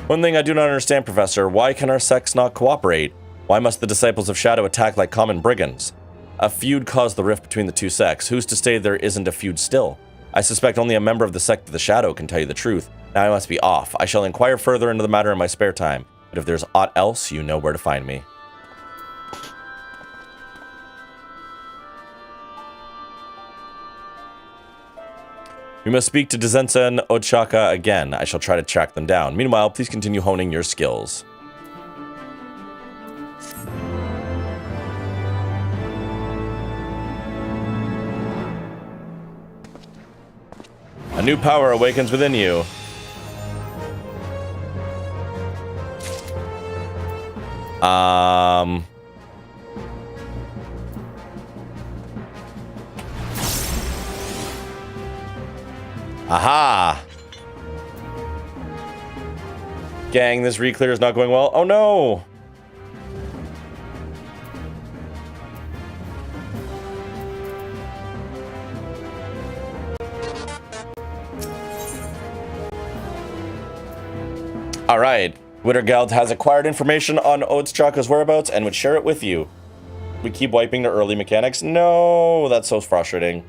One thing I do not understand, Professor, why can our sects not cooperate? Why must the disciples of Shadow attack like common brigands? A feud caused the rift between the two sects. Who's to say there isn't a feud still? I suspect only a member of the Sect of the Shadow can tell you the truth. Now I must be off. I shall inquire further into the matter in my spare time. But if there's aught else, you know where to find me. We must speak to Dezensa and Ochaka again. I shall try to track them down. Meanwhile, please continue honing your skills. A new power awakens within you. Aha! Gang, this re-clear is not going well. Oh no! Alright, Wittergeld has acquired information on Ochaka's whereabouts and would share it with you. We keep wiping the early mechanics? No, that's so frustrating.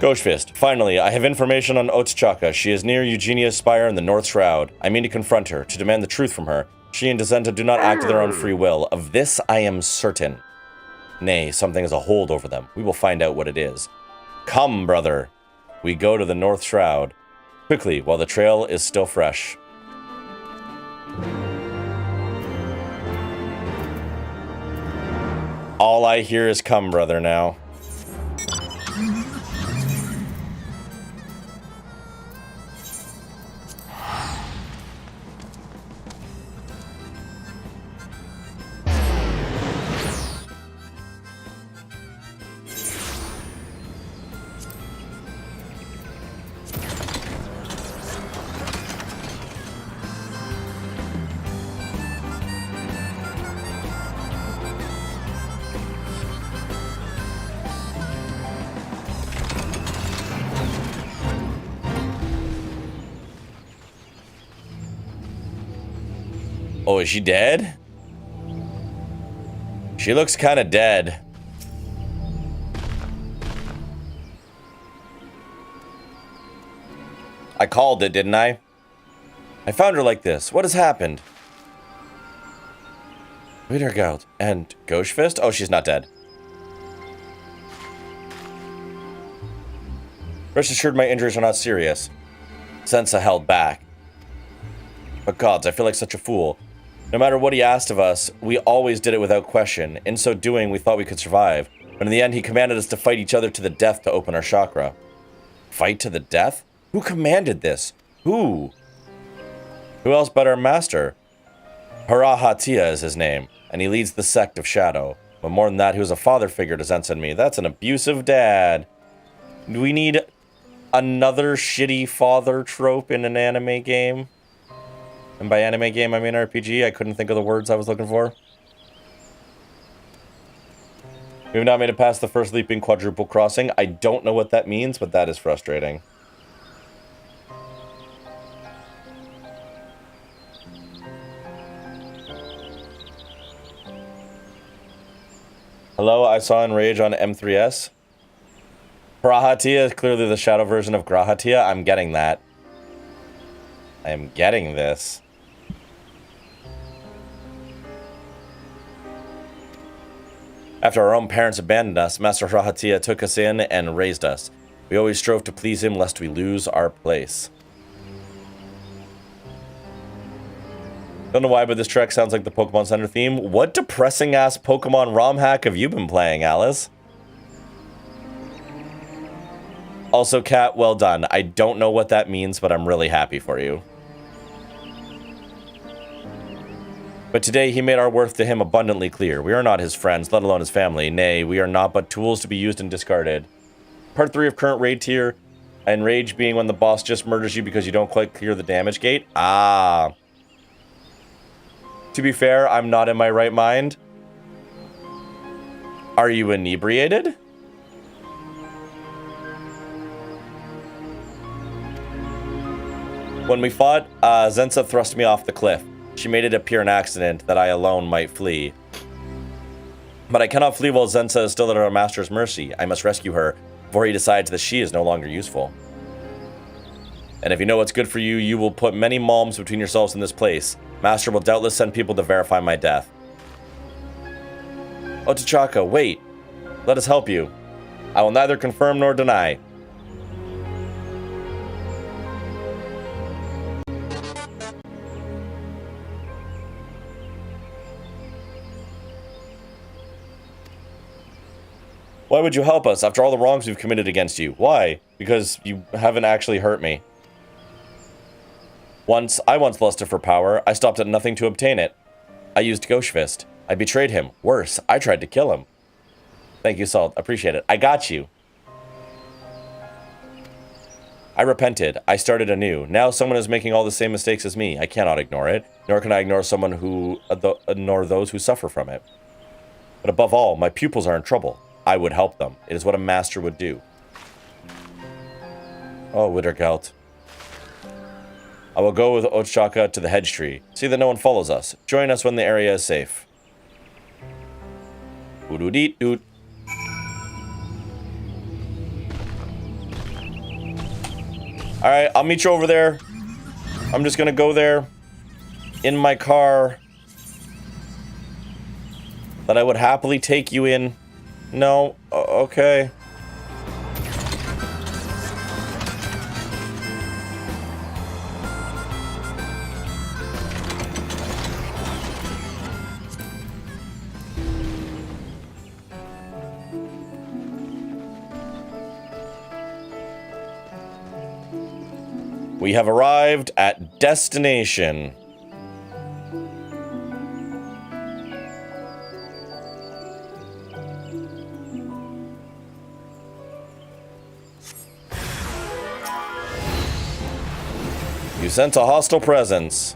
Ghostfist, finally, I have information on Ochaka. She is near Eugenia's spire in the North Shroud. I mean to confront her, to demand the truth from her. She and Dezensa do not act of their own free will. Of this I am certain. Nay, something has a hold over them. We will find out what it is. Come, brother. We go to the North Shroud. Quickly, while the trail is still fresh. All I hear is come, brother, now. Oh, is she dead? She looks kind of dead. I called it, didn't I? I found her like this. What has happened? Wittergeld and Ghostfist? Oh, she's not dead. Rest assured my injuries are not serious. Sensa held back. But gods, I feel like such a fool. No matter what he asked of us, we always did it without question. In so doing, we thought we could survive. But But in the end, he commanded us to fight each other to the death to open our chakra. Fight to the death? Who commanded this? Who? Who else but our master? Harahatia is his name, and he leads the sect of Shadow. But more than that, he was a father figure to Zensa and me. That's an abusive dad. Do we need another shitty father trope in an anime game? And by anime game, I mean RPG. I couldn't think of the words I was looking for. We've not made it past the first leaping quadruple crossing. I don't know what that means, but that is frustrating. Hello, I saw Enrage on M3S. Grahatia is clearly the shadow version of Grahatia. I'm getting that. I am getting this. After our own parents abandoned us, Master Grahatia took us in and raised us. We always strove to please him lest we lose our place. Don't know why, but this track sounds like the Pokemon Center theme. What depressing-ass Pokemon ROM hack have you been playing, Alice? Also, Kat, well done. I don't know what that means, but I'm really happy for you. But today, he made our worth to him abundantly clear. We are not his friends, let alone his family. Nay, we are not but tools to be used and discarded. Part 3 of current raid tier. And rage being when the boss just murders you because you don't quite clear the damage gate. Ah. To be fair, I'm not in my right mind. Are you inebriated? When we fought, Zensa thrust me off the cliff. She made it appear an accident that I alone might flee. But I cannot flee while Zensa is still at our master's mercy. I must rescue her before he decides that she is no longer useful. And if you know what's good for you, you will put many malms between yourselves in this place. Master will doubtless send people to verify my death. Otachaka, wait. Let us help you. I will neither confirm nor deny. Why would you help us after all the wrongs we've committed against you? Why? Because you haven't actually hurt me. I once lusted for power. I stopped at nothing to obtain it. I used Ghost Fist. I betrayed him. Worse, I tried to kill him. Thank you, Salt. Appreciate it. I got you. I repented. I started anew. Now someone is making all the same mistakes as me. I cannot ignore it, nor can I ignore someone who, nor those who suffer from it. But above all, my pupils are in trouble. I would help them. It is what a master would do. Oh, Wittergelt. I will go with Ochaka to the hedge tree. See that no one follows us. Join us when the area is safe. Doot-doot-doot. Alright, I'll meet you over there. I'm just gonna go there in my car that I would happily take you in. No, okay. We have arrived at destination. You sent a hostile presence.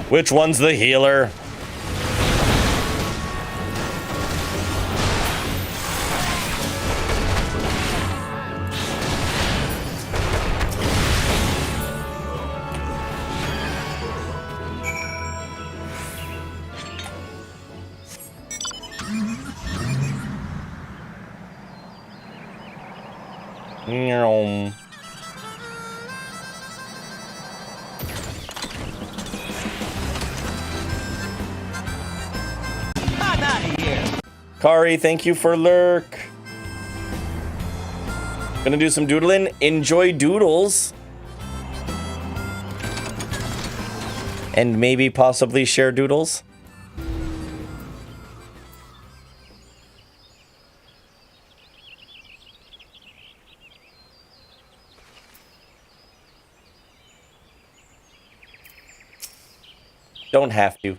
Which one's the healer? I'm out of here. Kari, thank you for lurk. Gonna do some doodling. Enjoy doodles. And maybe possibly share doodles? Don't have to.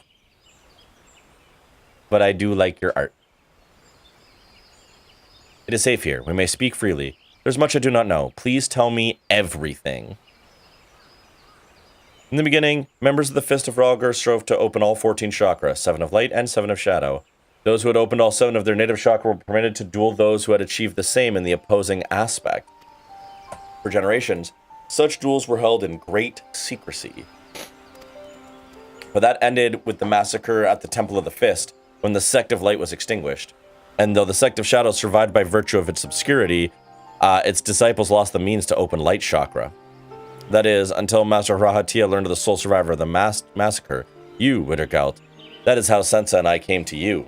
But I do like your art. It is safe here. We may speak freely. There's much I do not know. Please tell me everything. In the beginning, members of the Fist of Rhalgr strove to open all 14 chakra, 7 of light and 7 of shadow. Those who had opened all 7 of their native chakra were permitted to duel those who had achieved the same in the opposing aspect. For generations, such duels were held in great secrecy. But that ended with the massacre at the Temple of the Fist, when the Sect of Light was extinguished. And though the Sect of Shadow survived by virtue of its obscurity, its disciples lost the means to open light chakra. That is, until Master Rahatia learned of the sole survivor of the massacre, you, Wittergalt. That is how Sensa and I came to you.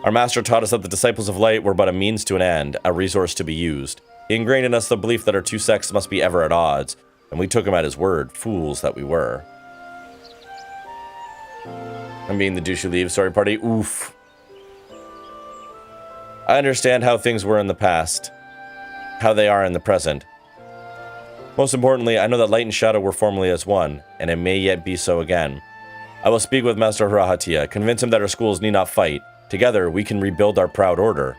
Our master taught us that the disciples of light were but a means to an end, a resource to be used. He ingrained in us the belief that our two sects must be ever at odds, and we took him at his word, fools that we were. I'm being the douche who leaves, sorry party, oof. I understand how things were in the past, how they are in the present. Most importantly, I know that light and shadow were formerly as one, and it may yet be so again. I will speak with Master Rahatia, convince him that our schools need not fight. Together, we can rebuild our proud order.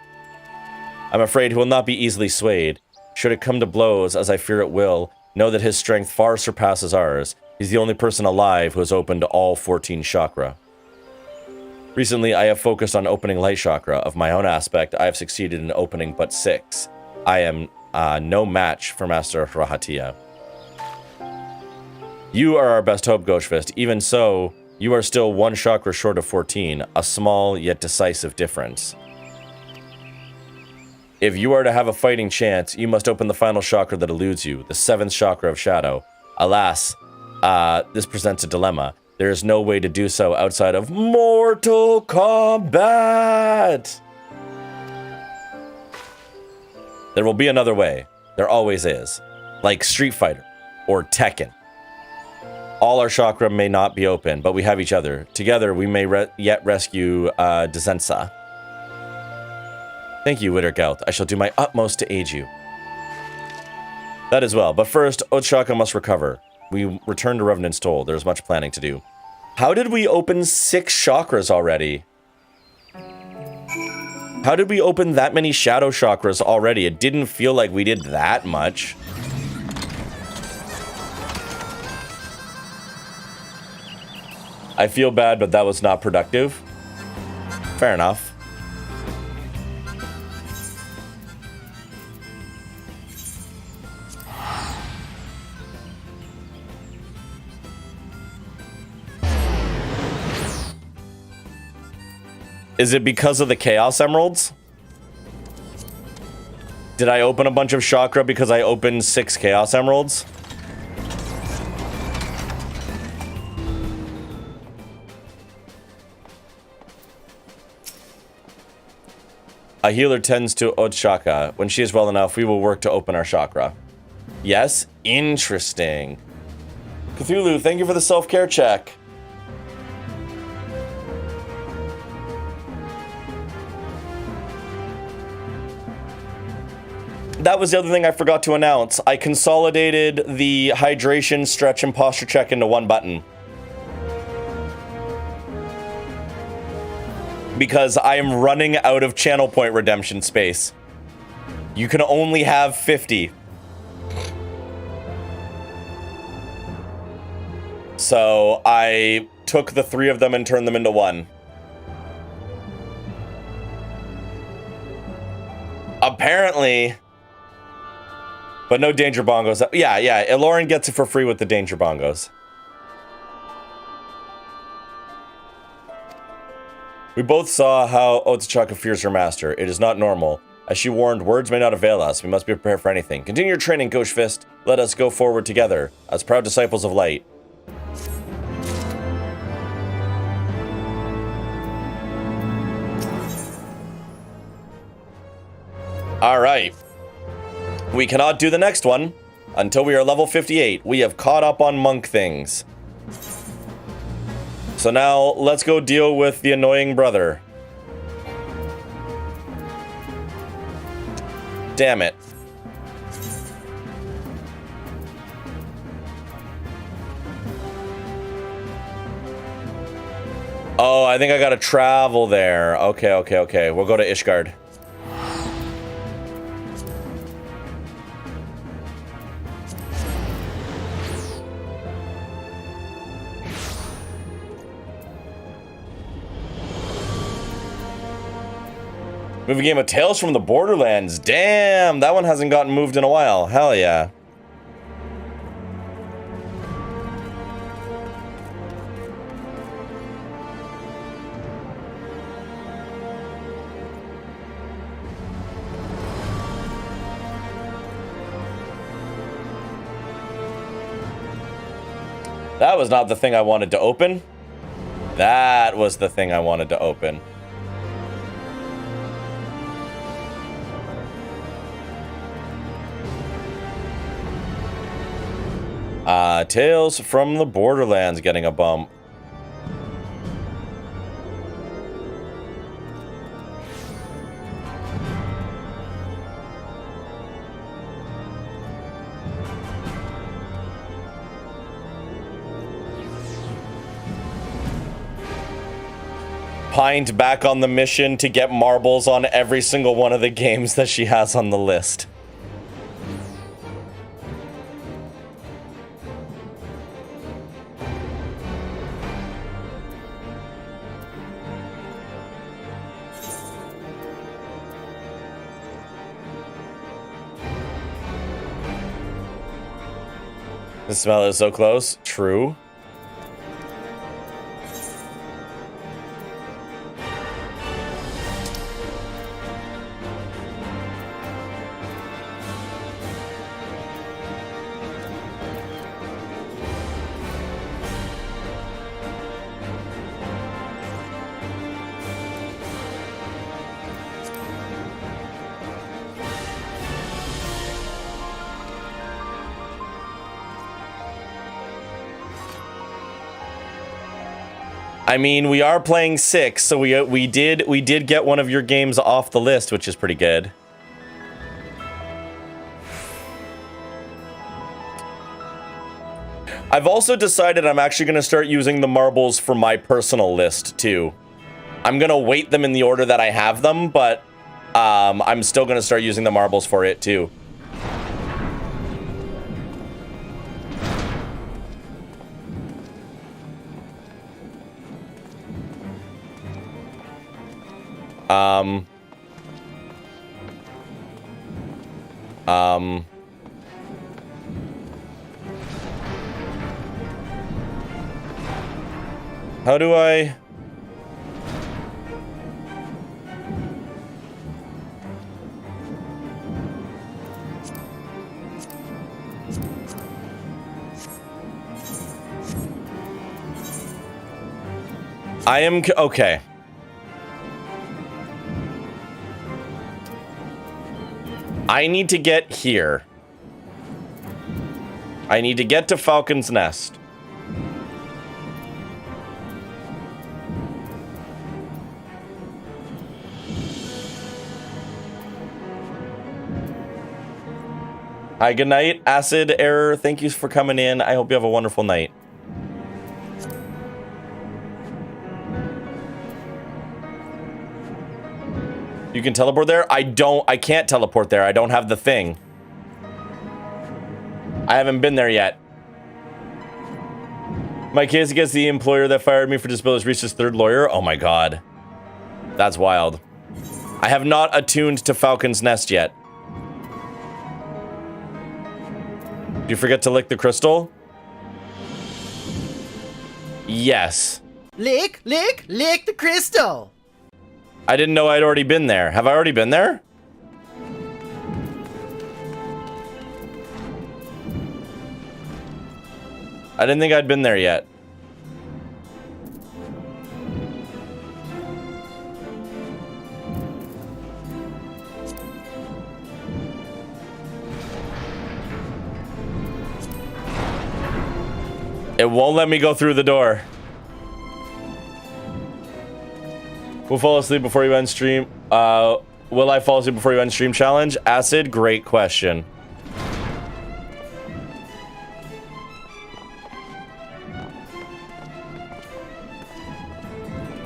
I'm afraid he will not be easily swayed. Should it come to blows, as I fear it will, know that his strength far surpasses ours. He's the only person alive who has opened all 14 chakra. Recently, I have focused on opening light chakra. Of my own aspect, I have succeeded in opening but 6. I am no match for Master Rahatia. You are our best hope, Ghostfist. Even so, you are still 1 chakra short of 14, a small yet decisive difference. If you are to have a fighting chance, you must open the final chakra that eludes you, the 7th chakra of shadow. Alas, this presents a dilemma. There is no way to do so outside of Mortal Kombat! There will be another way. There always is. Like Street Fighter or Tekken. All our chakra may not be open, but we have each other. Together, we may yet rescue Desensa. Thank you, Wittergalt. I shall do my utmost to aid you. That as well. But first, Ochaka must recover. We return to Revenant's Toll. There's much planning to do. How did we open 6 chakras already? How did we open that many shadow chakras already? It didn't feel like we did that much. I feel bad, but that was not productive. Fair enough. Is it because of the Chaos Emeralds? Did I open a bunch of chakra because I opened 6 Chaos Emeralds? A healer tends to Ochaka. When she is well enough, we will work to open our chakra. Yes? Interesting. Cthulhu, thank you for the self-care check. That was the other thing I forgot to announce. I consolidated the hydration, stretch, and posture check into one button. Because I am running out of channel point redemption space. You can only have 50. So I took the 3 of them and turned them into 1. Apparently. But no danger bongos. Yeah, Lauren gets it for free with the danger bongos. We both saw how Otsuchaka fears her master. It is not normal. As she warned, words may not avail us. We must be prepared for anything. Continue your training, Ghost Fist. Let us go forward together, as proud disciples of light. Alright. We cannot do the next one, Until we are level 58, we have caught up on monk things. So now, let's go deal with the annoying brother. Damn it. Oh, I think I gotta travel there. Okay. We'll go to Ishgard. Movie game of Tales from the Borderlands. Damn, that one hasn't gotten moved in a while. Hell yeah. That was not the thing I wanted to open. That was the thing I wanted to open. Tales from the Borderlands getting a bump. Pined back on the mission to get marbles on every single one of the games that she has on the list. The smell is so close. True. I mean, we are playing 6, so we did get one of your games off the list, which is pretty good. I've also decided I'm actually going to start using the marbles for my personal list too. I'm going to weight them in the order that I have them, but I'm still going to start using the marbles for it too. How do I... I am... Okay. I need to get here. I need to get to Falcon's Nest. Hi, good night. Acid Error, thank you for coming in. I hope you have a wonderful night. You can teleport there? I can't teleport there. I don't have the thing. I haven't been there yet. My case against the employer that fired me for disability reached his 3rd lawyer. Oh my god. That's wild. I have not attuned to Falcon's Nest yet. Did you forget to lick the crystal? Yes. Lick the crystal. I didn't know I'd already been there. Have I already been there? I didn't think I'd been there yet. It won't let me go through the door. We'll fall asleep before you end stream. Will I fall asleep before you end stream challenge? Acid, great question.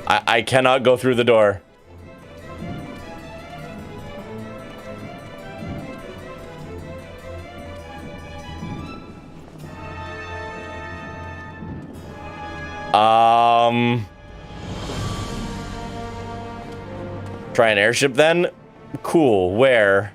I cannot go through the door. Try an airship then? Cool, where?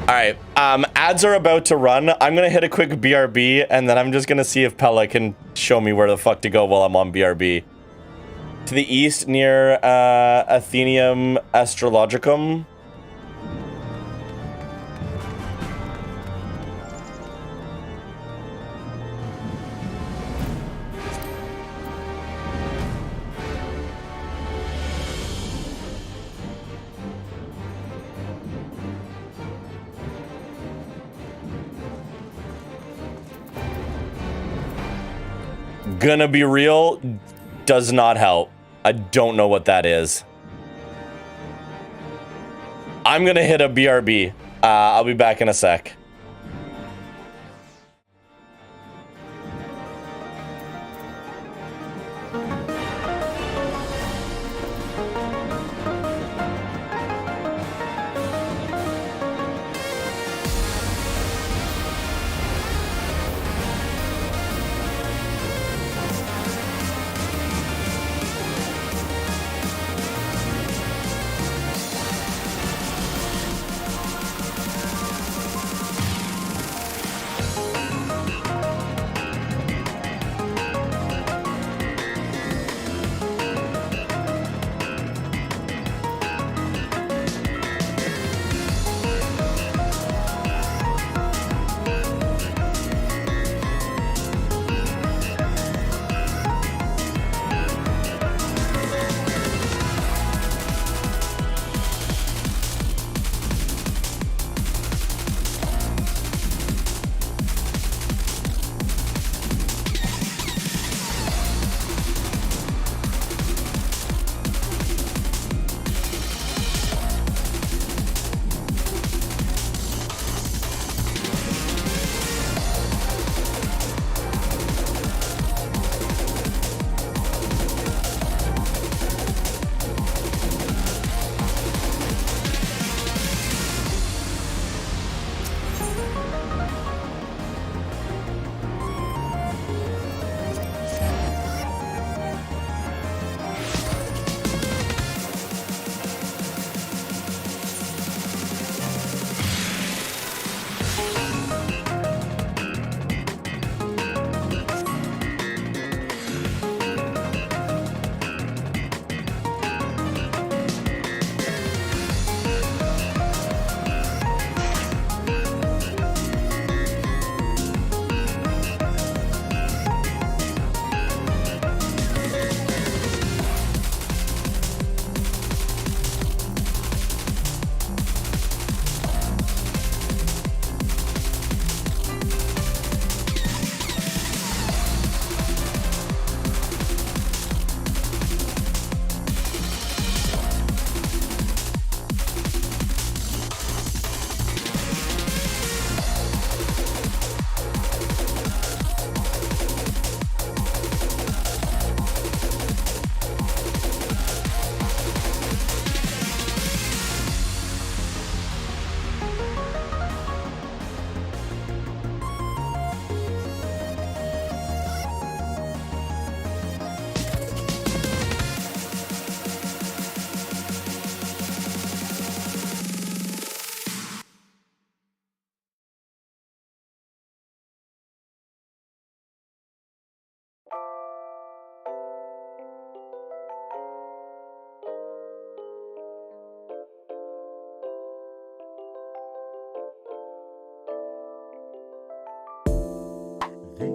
Alright, ads are about to run. I'm gonna hit a quick BRB, and then I'm just gonna see if Pella can show me where the fuck to go while I'm on BRB. To the east, near Athenium Astrologicum. Gonna be real, does not help. I don't know what that is. I'm gonna hit a BRB. I'll be back in a sec.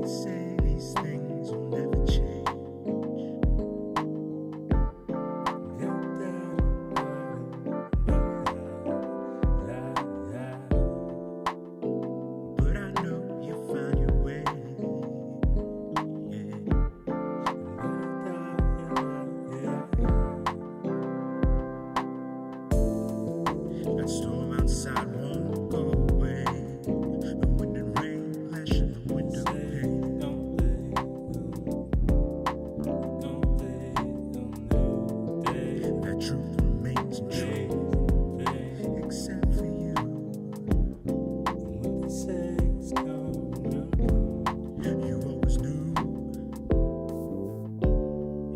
say these things will never change. But I know you'll find your way. That storm outside won't go away. The wind and rain lash in the window pane. That truth remains untrue, except for you. You always knew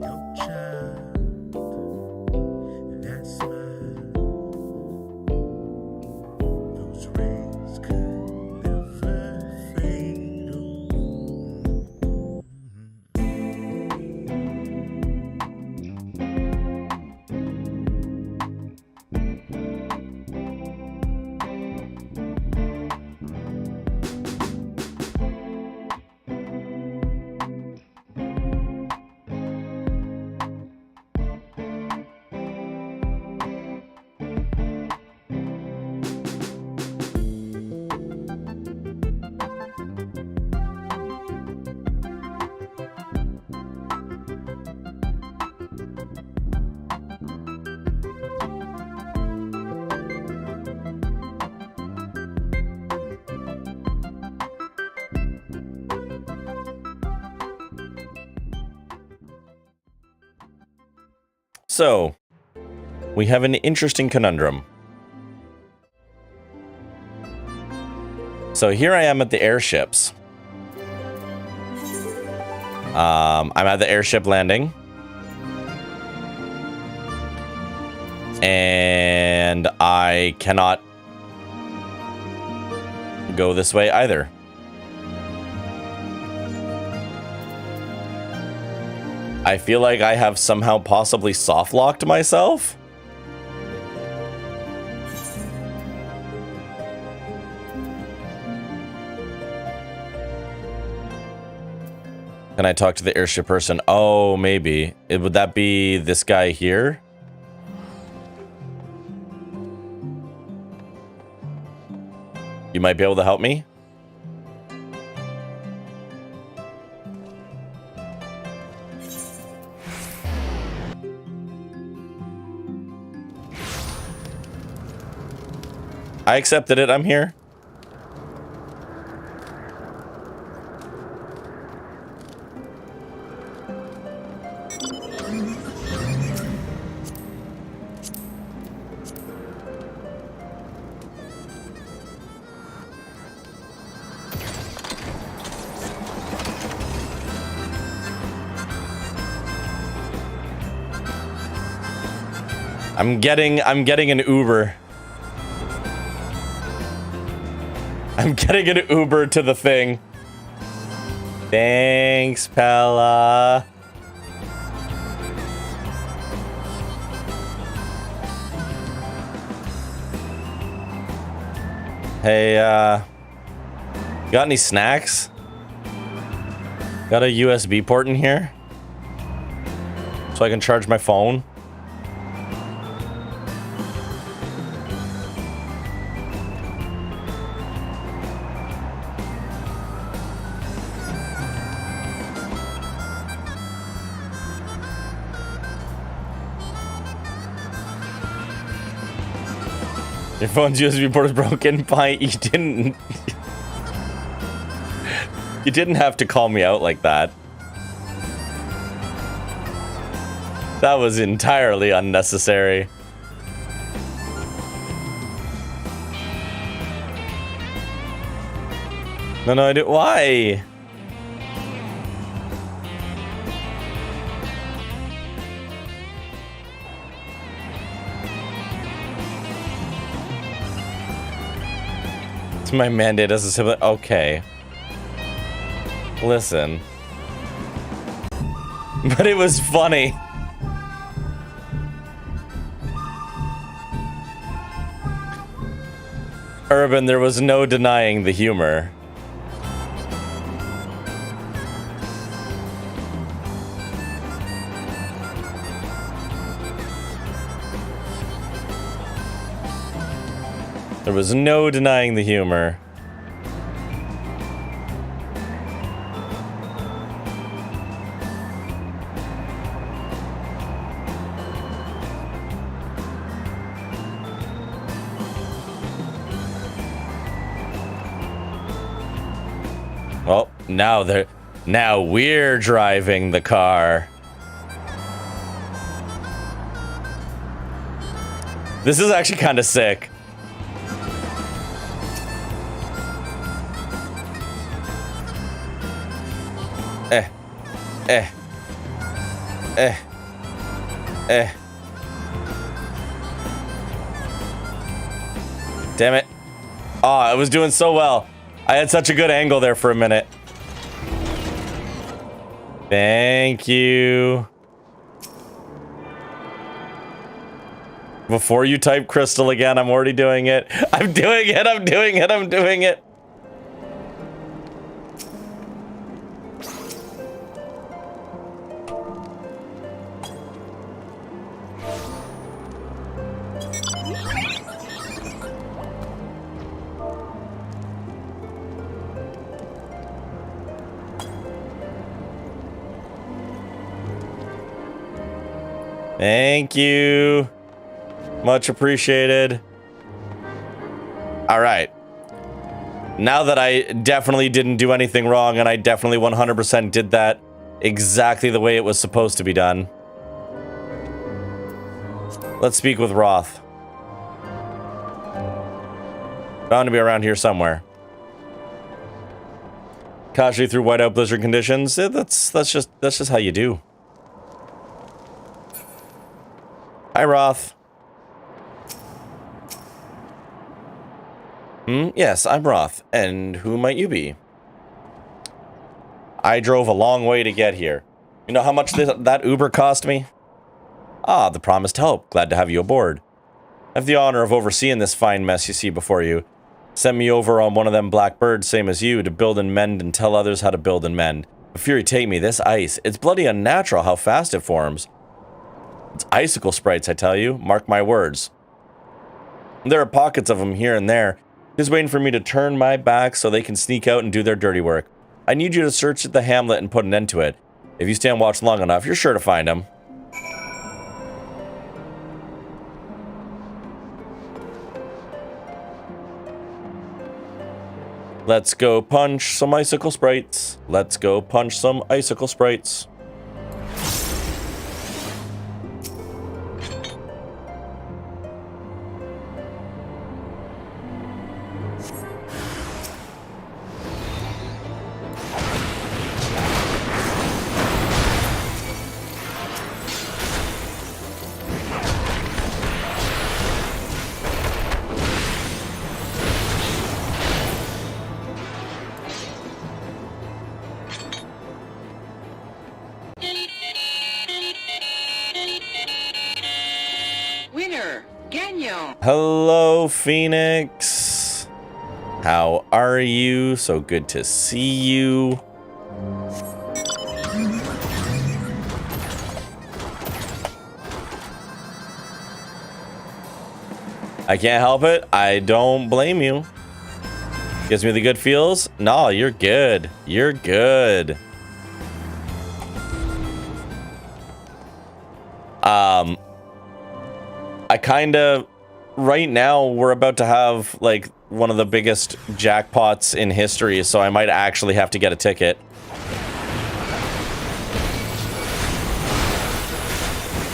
your child, that smile, those rays could never fade. So, we have an interesting conundrum. So here I am at the airships. I'm at the airship landing. And I cannot go this way either. I feel like I have somehow possibly soft-locked myself. Can I talk to the airship person? Oh, maybe. Would that be this guy here? You might be able to help me? I accepted it. I'm here. I'm getting an Uber. I'm getting an Uber to the thing. Thanks, Pella. Hey, got any snacks? Got a USB port in here? So I can charge my phone? Your phone's USB port is broken. Fine, you didn't. You didn't have to call me out like that. That was entirely unnecessary. No, I didn't. Why? It's my mandate as a sibling. Okay. Listen. But it was funny. Urban, there was no denying the humor. There was no denying the humor. Well, now we're driving the car. This is actually kind of sick. Damn it. Oh, I was doing so well. I had such a good angle there for a minute. Thank you. Before you type crystal again, I'm already doing it. I'm doing it. I'm doing it. I'm doing it. Thank you. Much appreciated. All right. Now that I definitely didn't do anything wrong, and I definitely 100% did that exactly the way it was supposed to be done. Let's speak with Roth. Bound to be around here somewhere. Casually through whiteout blizzard conditions. That's just how you do. Hi, Roth. Yes, I'm Roth. And who might you be? I drove a long way to get here. You know how much that Uber cost me? Ah, the promised help. Glad to have you aboard. I have the honor of overseeing this fine mess you see before you. Sent me over on one of them black birds, same as you, to build and mend and tell others how to build and mend. But Fury take me, this ice. It's bloody unnatural how fast it forms. It's icicle sprites, I tell you. Mark my words. There are pockets of them here and there. Just waiting for me to turn my back so they can sneak out and do their dirty work. I need you to search the hamlet and put an end to it. If you stand watch long enough, you're sure to find them. Let's go punch some icicle sprites. Let's go punch some icicle sprites. Hello, Phoenix. How are you? So good to see you. I can't help it. I don't blame you. Gives me the good feels. No, you're good. You're good. I kind of... Right now, we're about to have, like, one of the biggest jackpots in history, so I might actually have to get a ticket.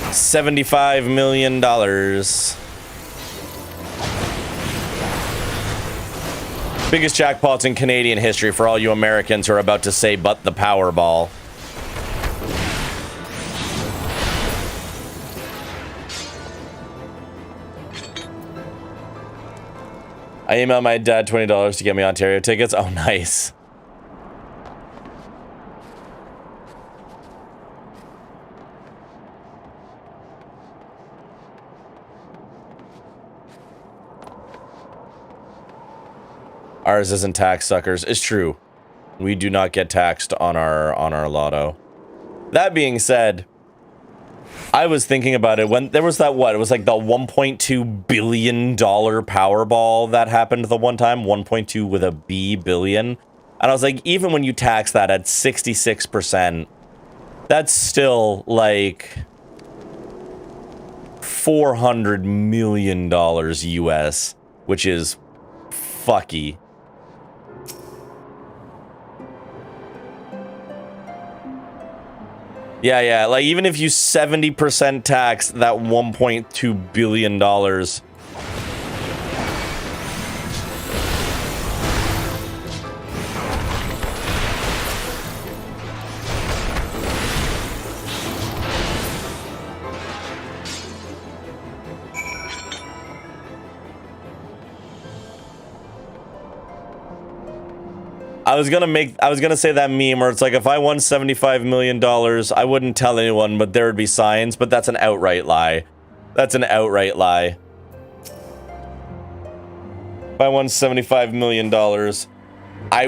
$75 million. Biggest jackpots in Canadian history for all you Americans who are about to say, but the Powerball. I emailed my dad $20 to get me Ontario tickets. Oh, nice. Ours isn't taxed, suckers. It's true. We do not get taxed on our lotto. That being said, I was thinking about it when there was that, what? It was like the $1.2 billion Powerball that happened the one time. 1.2 with a B billion. And I was like, even when you tax that at 66%, that's still like $400 million US, which is fucky. Yeah, like even if you 70% tax that $1.2 billion. I was gonna say that meme where it's like, if I won $75 million, I wouldn't tell anyone, but there would be signs, but that's an outright lie. That's an outright lie. If I won $75 million, I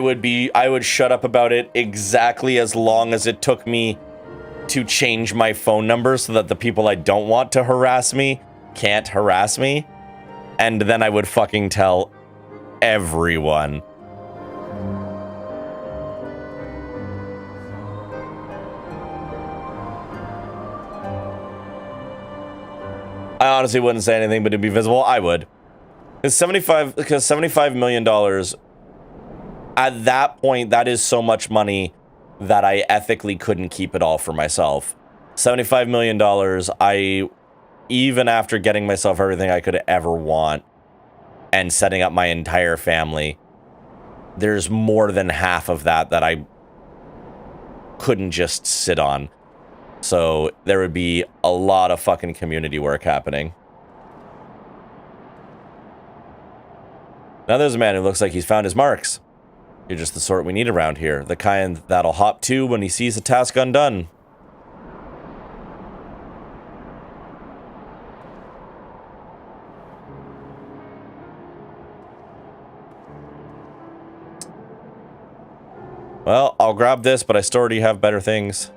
would shut up about it exactly as long as it took me to change my phone number so that the people I don't want to harass me can't harass me. And then I would fucking tell everyone. I honestly wouldn't say anything, but it'd be visible. I would. Because $75 million, at that point, that is so much money that I ethically couldn't keep it all for myself. $75 million, even after getting myself everything I could ever want and setting up my entire family, there's more than half of that that I couldn't just sit on. So there would be a lot of fucking community work happening. Now there's a man who looks like he's found his marks. You're just the sort we need around here. The kind that'll hop to when he sees a task undone. Well, I'll grab this, but I still already have better things.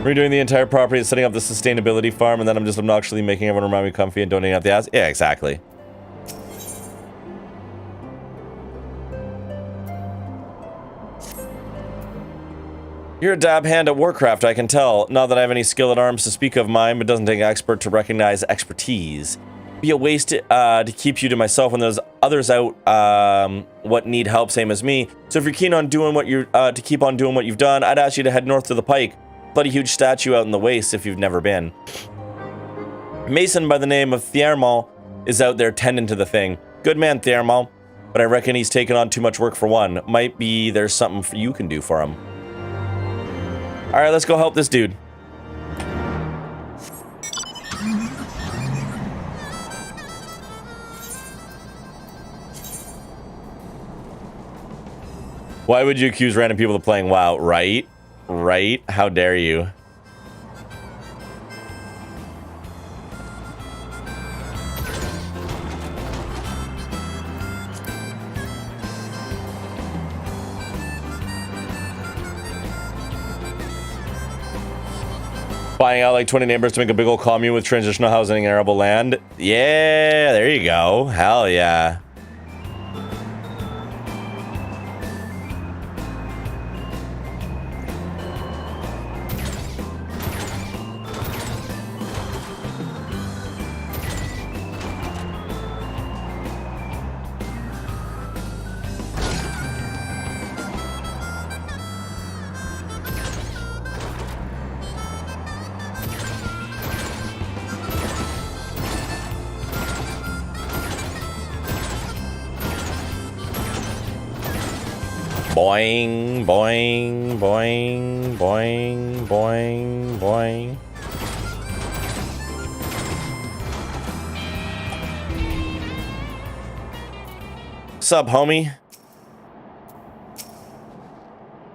Redoing the entire property and setting up the sustainability farm, and then I'm just obnoxiously making everyone around me comfy and donating out the ass. Yeah, exactly. You're a dab hand at Warcraft, I can tell. Not that I have any skill at arms to speak of mine, but it doesn't take an expert to recognize expertise. Be a waste to keep you to myself when there's others out what need help, same as me. So if you're keen on doing what you're to keep on doing what you've done, I'd ask you to head north to the Pike. Bloody huge statue out in the waste if you've never been. Mason by the name of Thiermal is out there tending to the thing. Good man, Thiermal, but I reckon he's taken on too much work for one. Might be there's something you can do for him. All right, let's go help this dude. Why would you accuse random people of playing WoW? Right? Right? How dare you? Buying out like 20 neighbors to make a big old commune with transitional housing and arable land. Yeah, there you go. Hell yeah. Boing, boing, boing, boing, boing, boing. Sup, homie?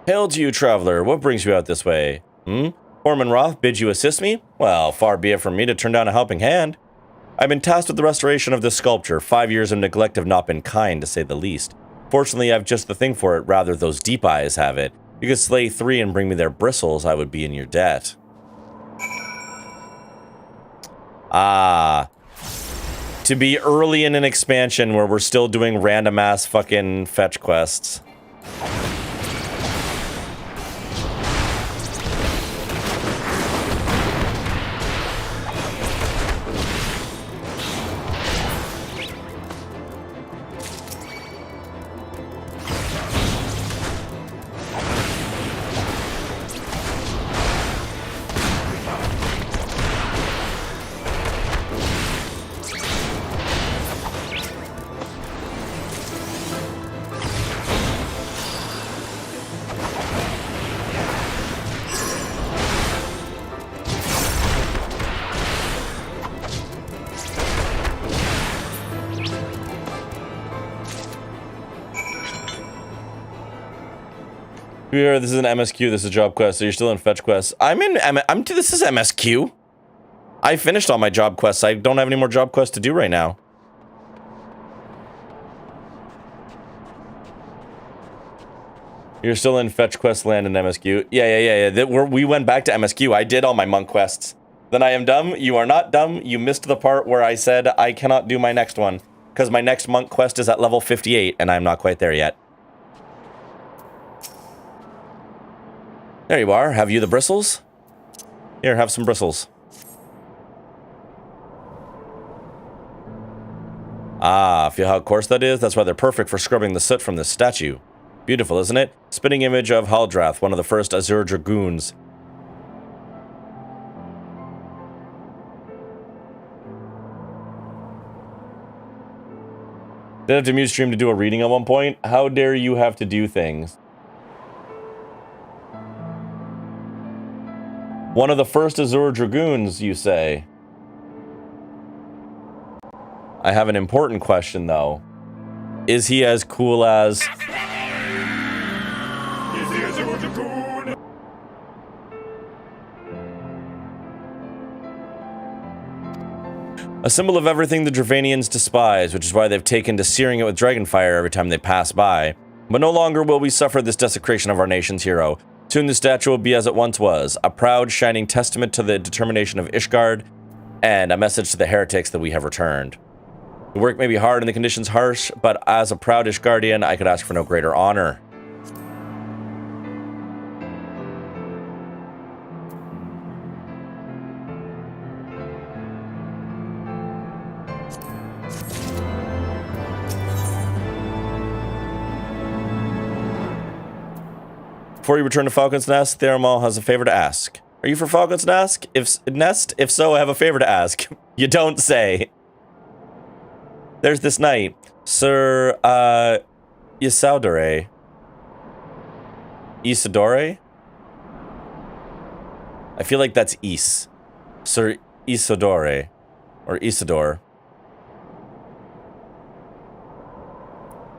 Hail to you, traveler. What brings you out this way? Foreman Roth bids you assist me? Well, far be it from me to turn down a helping hand. I've been tasked with the restoration of this sculpture. 5 years of neglect have not been kind, to say the least. Fortunately, I have just the thing for it, rather those deep eyes have it. You could slay 3 and bring me their bristles, I would be in your debt. Ah. To be early in an expansion where we're still doing random ass fucking fetch quests. This is an MSQ. This is a job quest. So you're still in fetch quests. This is MSQ. I finished all my job quests. I don't have any more job quests to do right now. You're still in fetch quest land in MSQ. Yeah. We went back to MSQ. I did all my monk quests. Then I am dumb. You are not dumb. You missed the part where I said I cannot do my next one because my next monk quest is at level 58 and I'm not quite there yet. There you are. Have you the bristles? Here, have some bristles. Ah, feel how coarse that is? That's why they're perfect for scrubbing the soot from this statue. Beautiful, isn't it? Spitting image of Haldrath, one of the first Azure Dragoons. Did have to mute stream to do a reading at one point? How dare you have to do things? One of the first Azure Dragoons, you say? I have an important question, though. Is he as cool as... Is the Azure Dragoon? A symbol of everything the Dravanians despise, which is why they've taken to searing it with dragonfire every time they pass by. But no longer will we suffer this desecration of our nation's hero. Soon the statue will be as it once was, a proud, shining testament to the determination of Ishgard, and a message to the heretics that we have returned. The work may be hard and the conditions harsh, but as a proud Ishgardian, I could ask for no greater honor. Before you return to Falcon's Nest, Theramal has a favor to ask. Are you for Falcon's Nest? If so, I have a favor to ask. You don't say. There's this knight, Sir, Isadore. Isadore? I feel like that's Is. Sir Isadore. Or Isidore.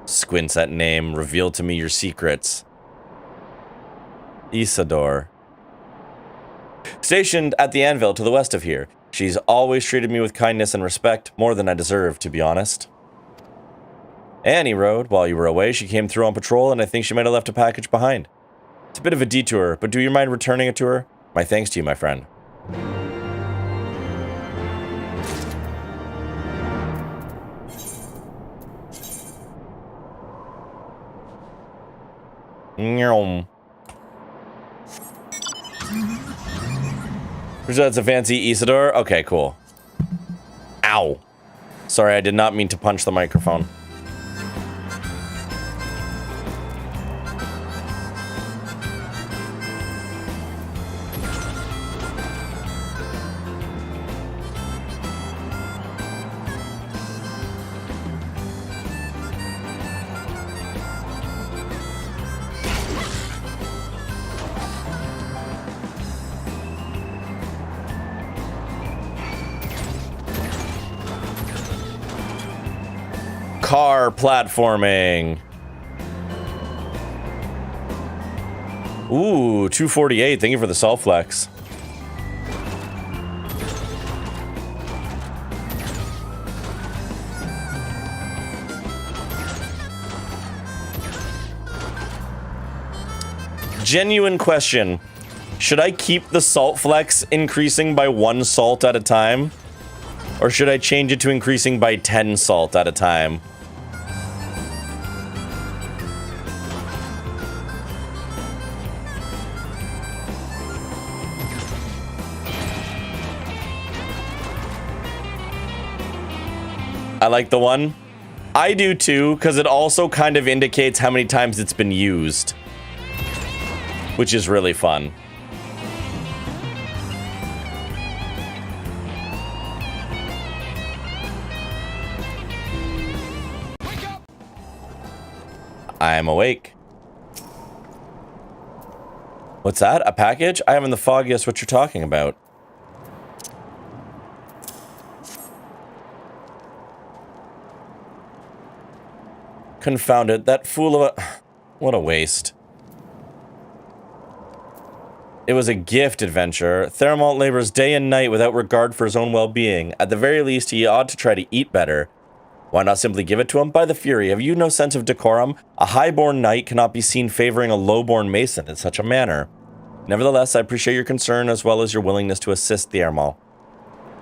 Squints at name. Reveal to me your secrets. Isadore. Stationed at the anvil to the west of here. She's always treated me with kindness and respect, more than I deserve, to be honest. Annie rode. While you were away, she came through on patrol, and I think she might have left a package behind. It's a bit of a detour, but do you mind returning it to her? My thanks to you, my friend. Nyom. That's a fancy Isidore? Okay, cool. Ow. Sorry, I did not mean to punch the microphone. Car platforming. Ooh, 248. Thank you for the salt flex. Genuine question. Should I keep the salt flex increasing by 1 salt at a time? Or should I change it to increasing by 10 salt at a time? I like the one. I do too, because it also kind of indicates how many times it's been used, which is really fun. I'm awake. What's that? A package? I haven't the foggiest what you're talking about. Confound it, that fool of a... What a waste. It was a gift adventure. Theramalt labors day and night without regard for his own well-being. At the very least, he ought to try to eat better. Why not simply give it to him? By the Fury, have you no sense of decorum? A high-born knight cannot be seen favoring a low-born mason in such a manner. Nevertheless, I appreciate your concern as well as your willingness to assist Theramalt.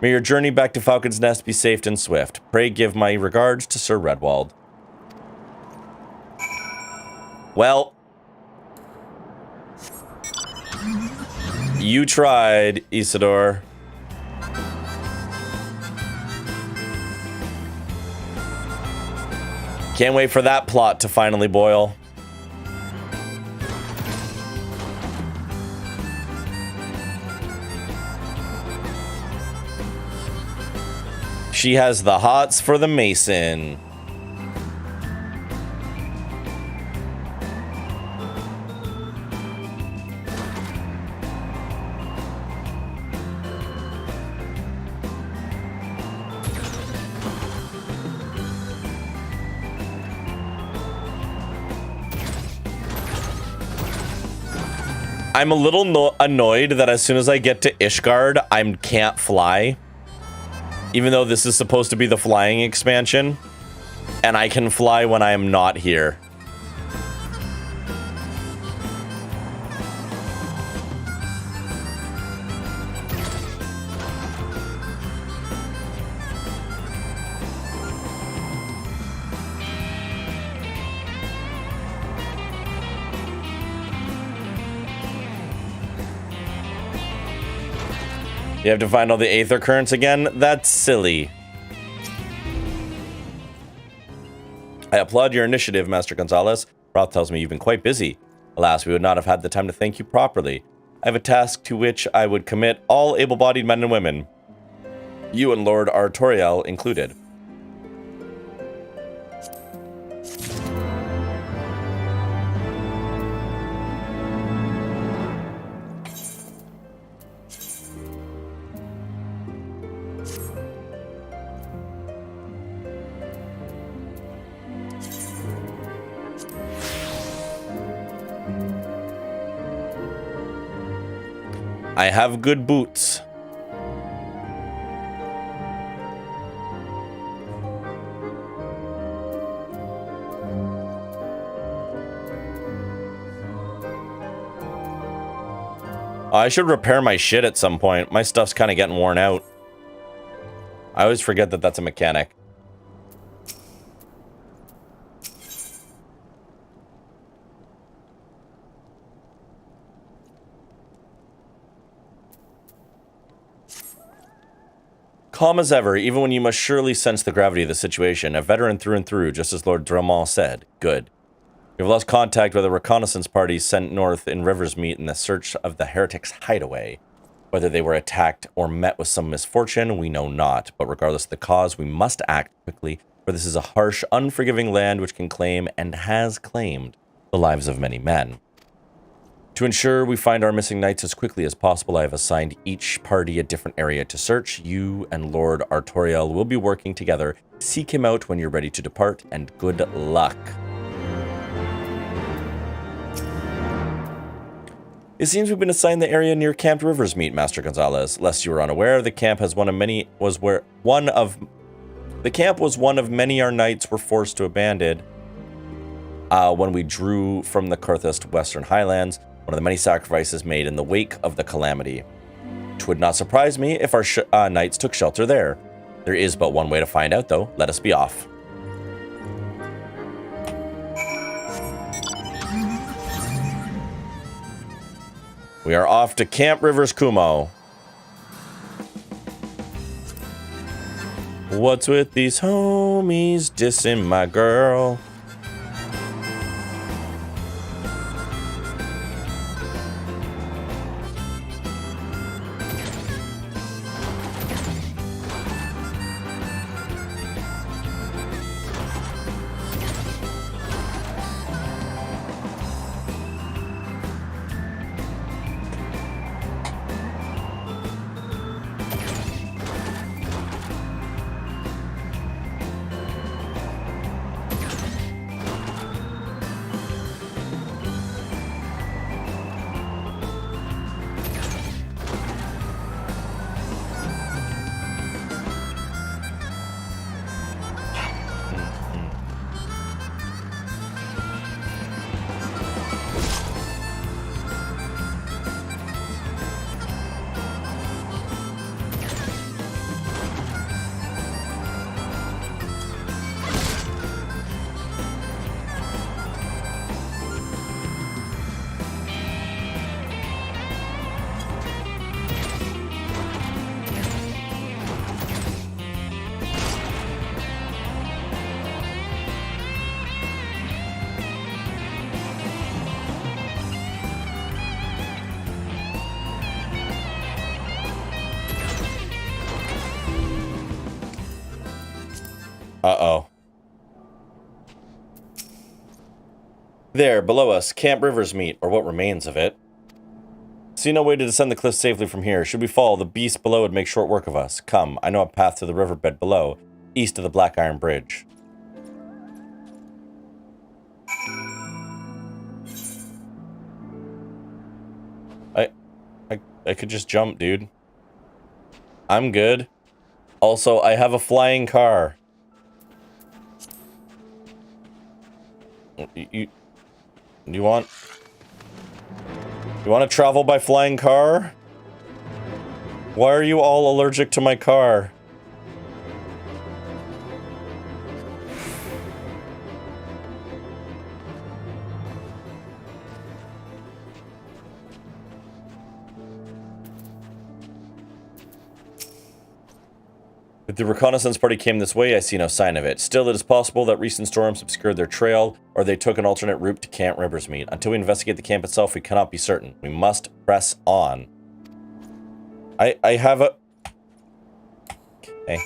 May your journey back to Falcon's Nest be safe and swift. Pray give my regards to Sir Redwald. Well, you tried, Isidore. Can't wait for that plot to finally boil. She has the hots for the Mason. I'm a little annoyed that as soon as I get to Ishgard, I can't fly. Even though this is supposed to be the flying expansion. And I can fly when I am not here. You have to find all the Aether Currents again? That's silly. I applaud your initiative, Master Gonzalez. Roth tells me you've been quite busy. Alas, we would not have had the time to thank you properly. I have a task to which I would commit all able-bodied men and women. You and Lord Artoriel included. I have good boots. I should repair my shit at some point. My stuff's kind of getting worn out. I always forget that that's a mechanic. Calm as ever, even when you must surely sense the gravity of the situation. A veteran through and through, just as Lord Drummond said. Good. We've lost contact with a reconnaissance party sent north in Riversmeet in the search of the heretics' hideaway. Whether they were attacked or met with some misfortune, we know not. But regardless of the cause, we must act quickly, for this is a harsh, unforgiving land which can claim, and has claimed, the lives of many men. To ensure we find our missing knights as quickly as possible, I have assigned each party a different area to search. You and Lord Artoriel will be working together. Seek him out when you're ready to depart, and good luck. It seems we've been assigned the area near Camp Riversmeet, Master Gonzalez. Lest you were unaware, the camp was one of many our knights were forced to abandon when we drew from the Karthist Western Highlands. One of the many sacrifices made in the wake of the calamity. 'Twould not surprise me if our knights took shelter there. There is but one way to find out, though. Let us be off. We are off to Camp Rivers Kumo. What's with these homies dissing my girl? Uh-oh. There, below us, Camp Rivers meet, or what remains of it. See no way to descend the cliff safely from here. Should we fall, the beast below would make short work of us. Come, I know a path to the riverbed below, east of the Black Iron Bridge. I could just jump, dude. I'm good. Also, I have a flying car. You want to travel by flying car? Why are you all allergic to my car? If the reconnaissance party came this way, I see no sign of it. Still, it is possible that recent storms obscured their trail, or they took an alternate route to Camp Rivers Meet. Until we investigate the camp itself, we cannot be certain. We must press on. I have a... Okay.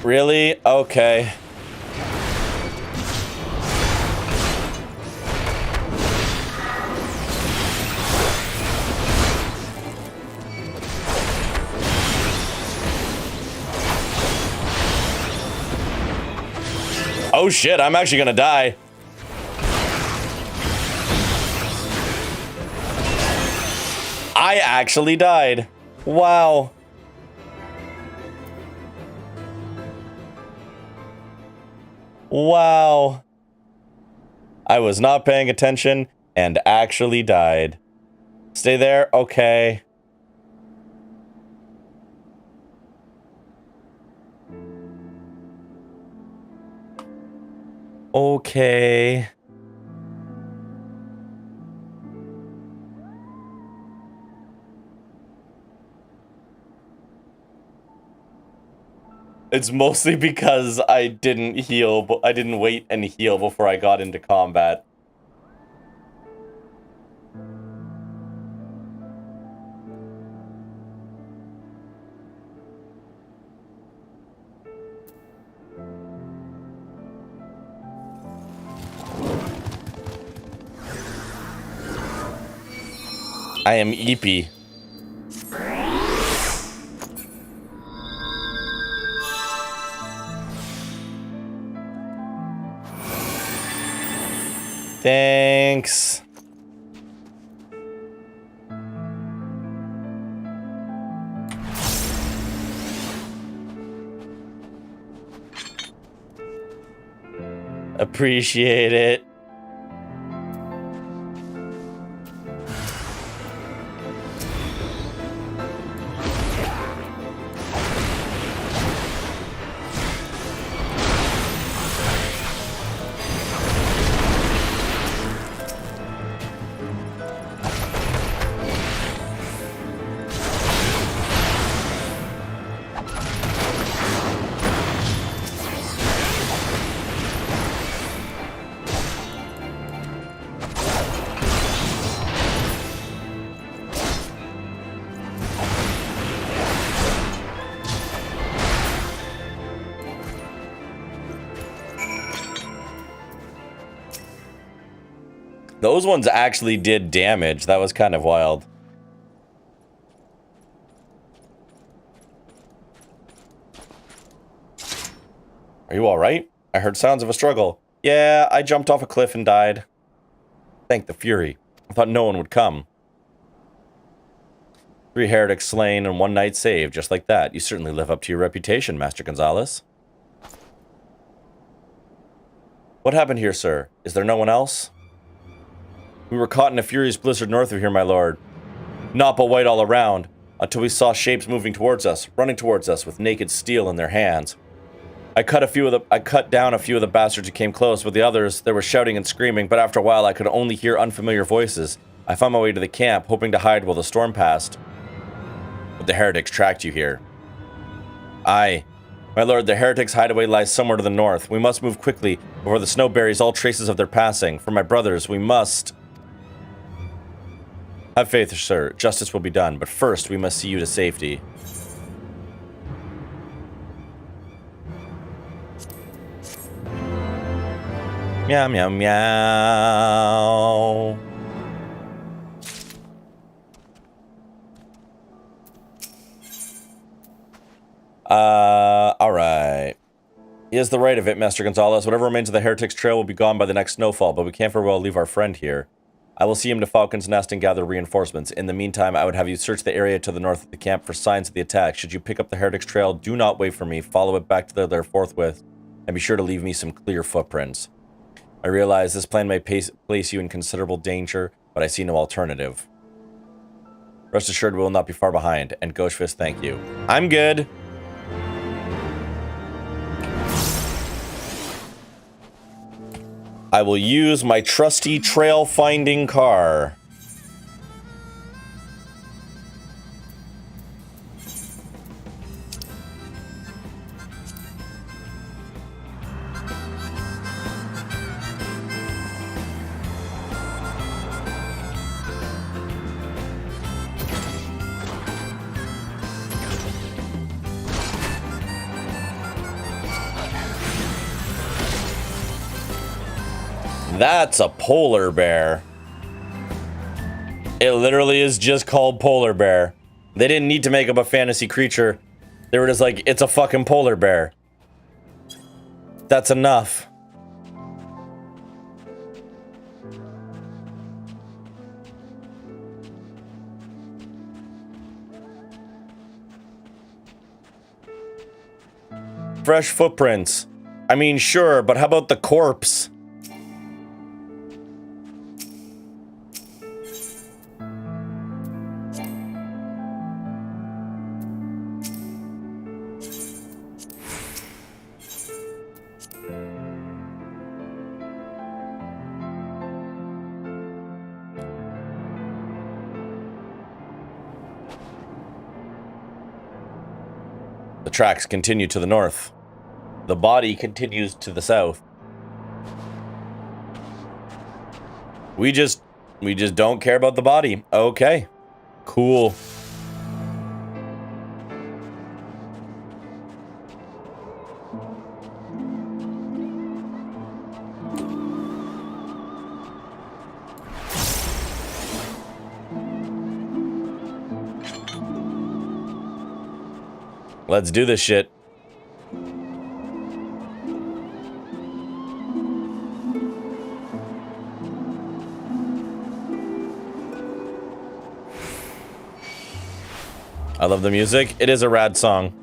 Really? Okay. Oh shit, I'm actually gonna die. I actually died. Wow. Wow. I was not paying attention and actually died. Stay there? Okay. Okay. It's mostly because I didn't heal, but I didn't wait and heal before I got into combat. I am Eepy. Thanks. Appreciate it. Those ones actually did damage. That was kind of wild. Are you alright? I heard sounds of a struggle. Yeah, I jumped off a cliff and died. Thank the Fury. I thought no one would come. 3 heretics slain and 1 knight saved, just like that. You certainly live up to your reputation, Master Gonzalez. What happened here, sir? Is there no one else? We were caught in a furious blizzard north of here, my lord. Not but white all around, until we saw shapes moving towards us, running towards us with naked steel in their hands. I cut down a few of the bastards who came close, but the others, they were shouting and screaming, but after a while I could only hear unfamiliar voices. I found my way to the camp, hoping to hide while the storm passed. But the heretics tracked you here. Aye. My lord, the heretics' hideaway lies somewhere to the north. We must move quickly, before the snow buries all traces of their passing. For my brothers, we must... Have faith, sir. Justice will be done, but first we must see you to safety. Meow, meow, meow. Alright. He has the right of it, Master Gonzalez. Whatever remains of the Heretics' trail will be gone by the next snowfall, but we can't very well leave our friend here. I will see him to Falcon's Nest and gather reinforcements. In the meantime, I would have you search the area to the north of the camp for signs of the attack. Should you pick up the Heretics' trail, do not wait for me. Follow it back to there forthwith, and be sure to leave me some clear footprints. I realize this plan may place you in considerable danger, but I see no alternative. Rest assured we will not be far behind, and Ghostfist, thank you. I'm good. I will use my trusty trail-finding car. That's a polar bear. It literally is just called polar bear. They didn't need to make up a fantasy creature. They were just like, it's a fucking polar bear. That's enough. Fresh footprints. I mean, sure, but how about the corpse? The tracks continue to the north. The body continues to the south. We just don't care about the body. Okay. Cool. Let's do this shit. I love the music. It is a rad song.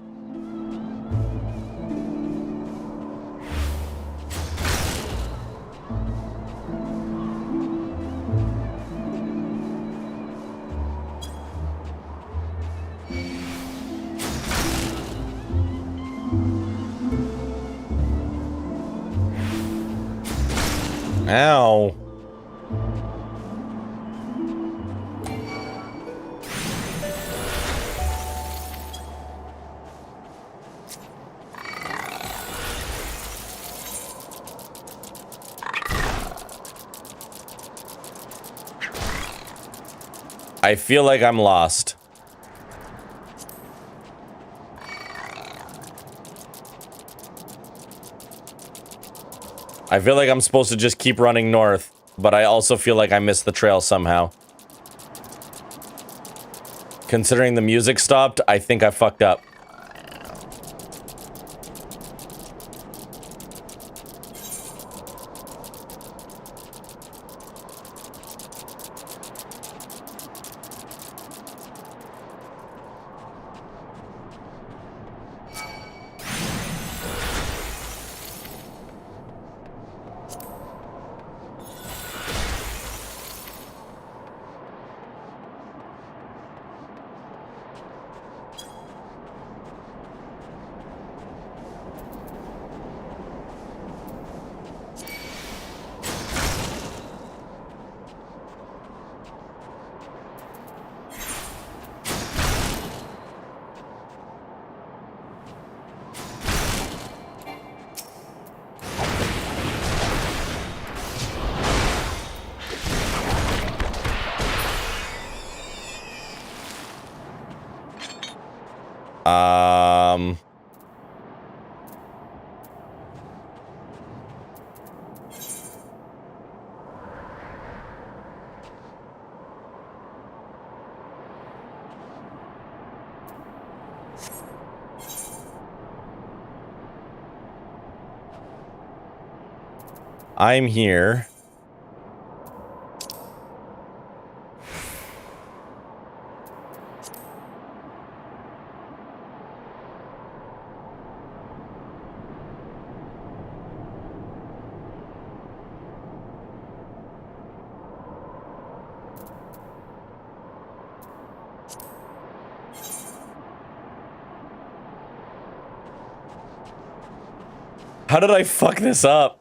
Ow. I feel like I'm lost. I feel like I'm supposed to just keep running north, but I also feel like I missed the trail somehow. Considering the music stopped, I think I fucked up. I'm here. How did I fuck this up?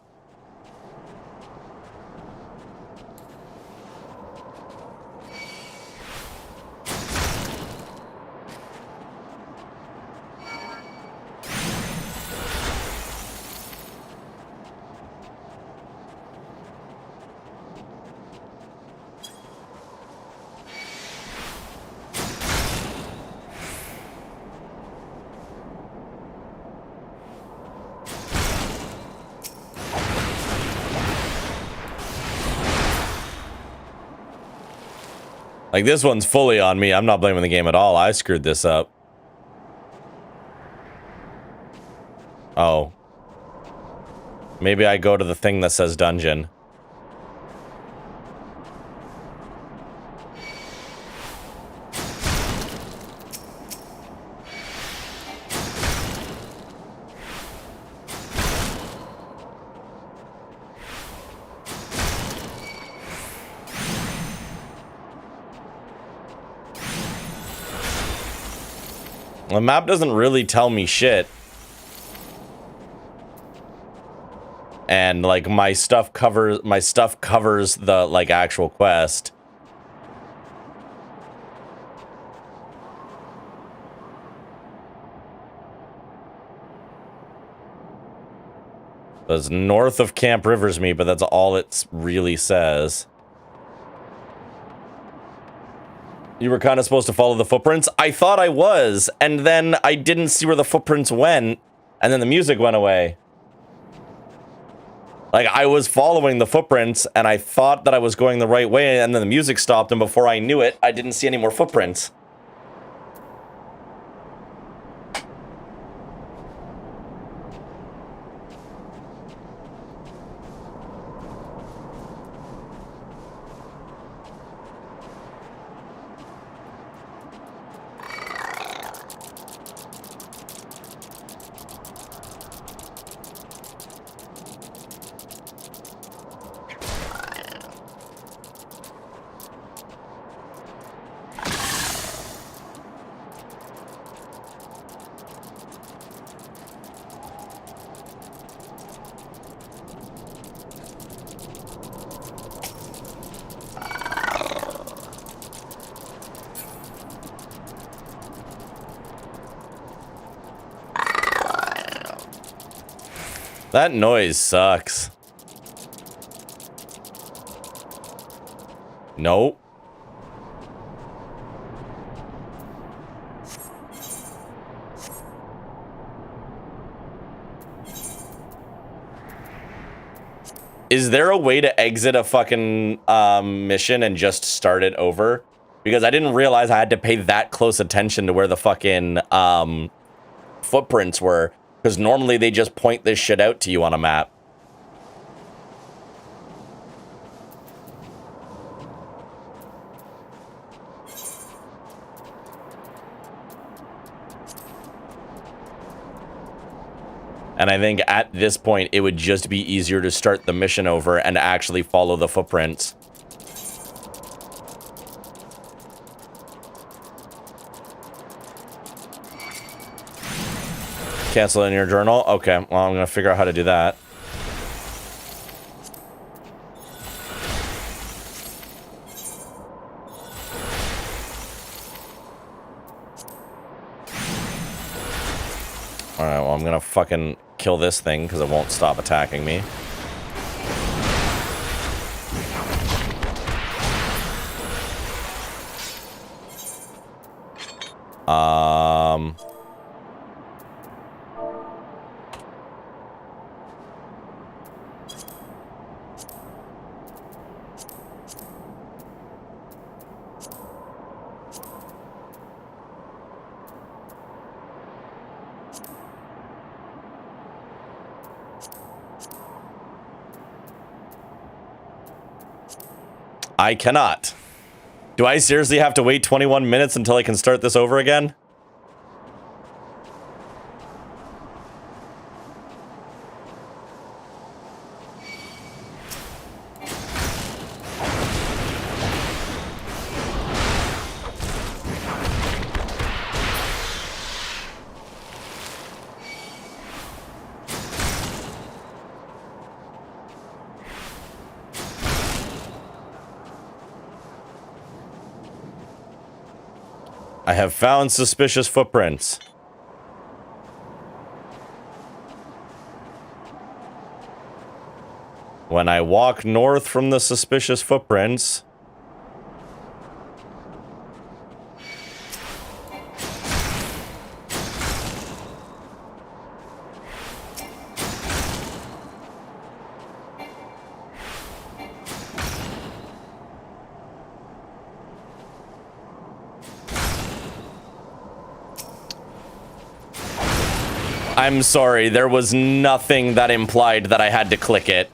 Like, this one's fully on me. I'm not blaming the game at all. I screwed this up. Oh. Maybe I go to the thing that says dungeon. The map doesn't really tell me shit. And like my stuff covers the like actual quest. It's north of Camp Riversmeet, but that's all it really says. You were kind of supposed to follow the footprints? I thought I was, and then I didn't see where the footprints went, and then the music went away. Like, I was following the footprints, and I thought that I was going the right way, and then the music stopped, and before I knew it, I didn't see any more footprints. That noise sucks. Nope. Is there a way to exit a fucking mission and just start it over? Because I didn't realize I had to pay that close attention to where the fucking footprints were. Because normally they just point this shit out to you on a map. And I think at this point, it would just be easier to start the mission over and actually follow the footprints. Cancel in your journal? Okay, well, I'm going to figure out how to do that. Alright, well, I'm going to fucking kill this thing because it won't stop attacking me. I cannot. Do I seriously have to wait 21 minutes until I can start this over again? I have found suspicious footprints. When I walk north from the suspicious footprints, I'm sorry, there was nothing that implied that I had to click it.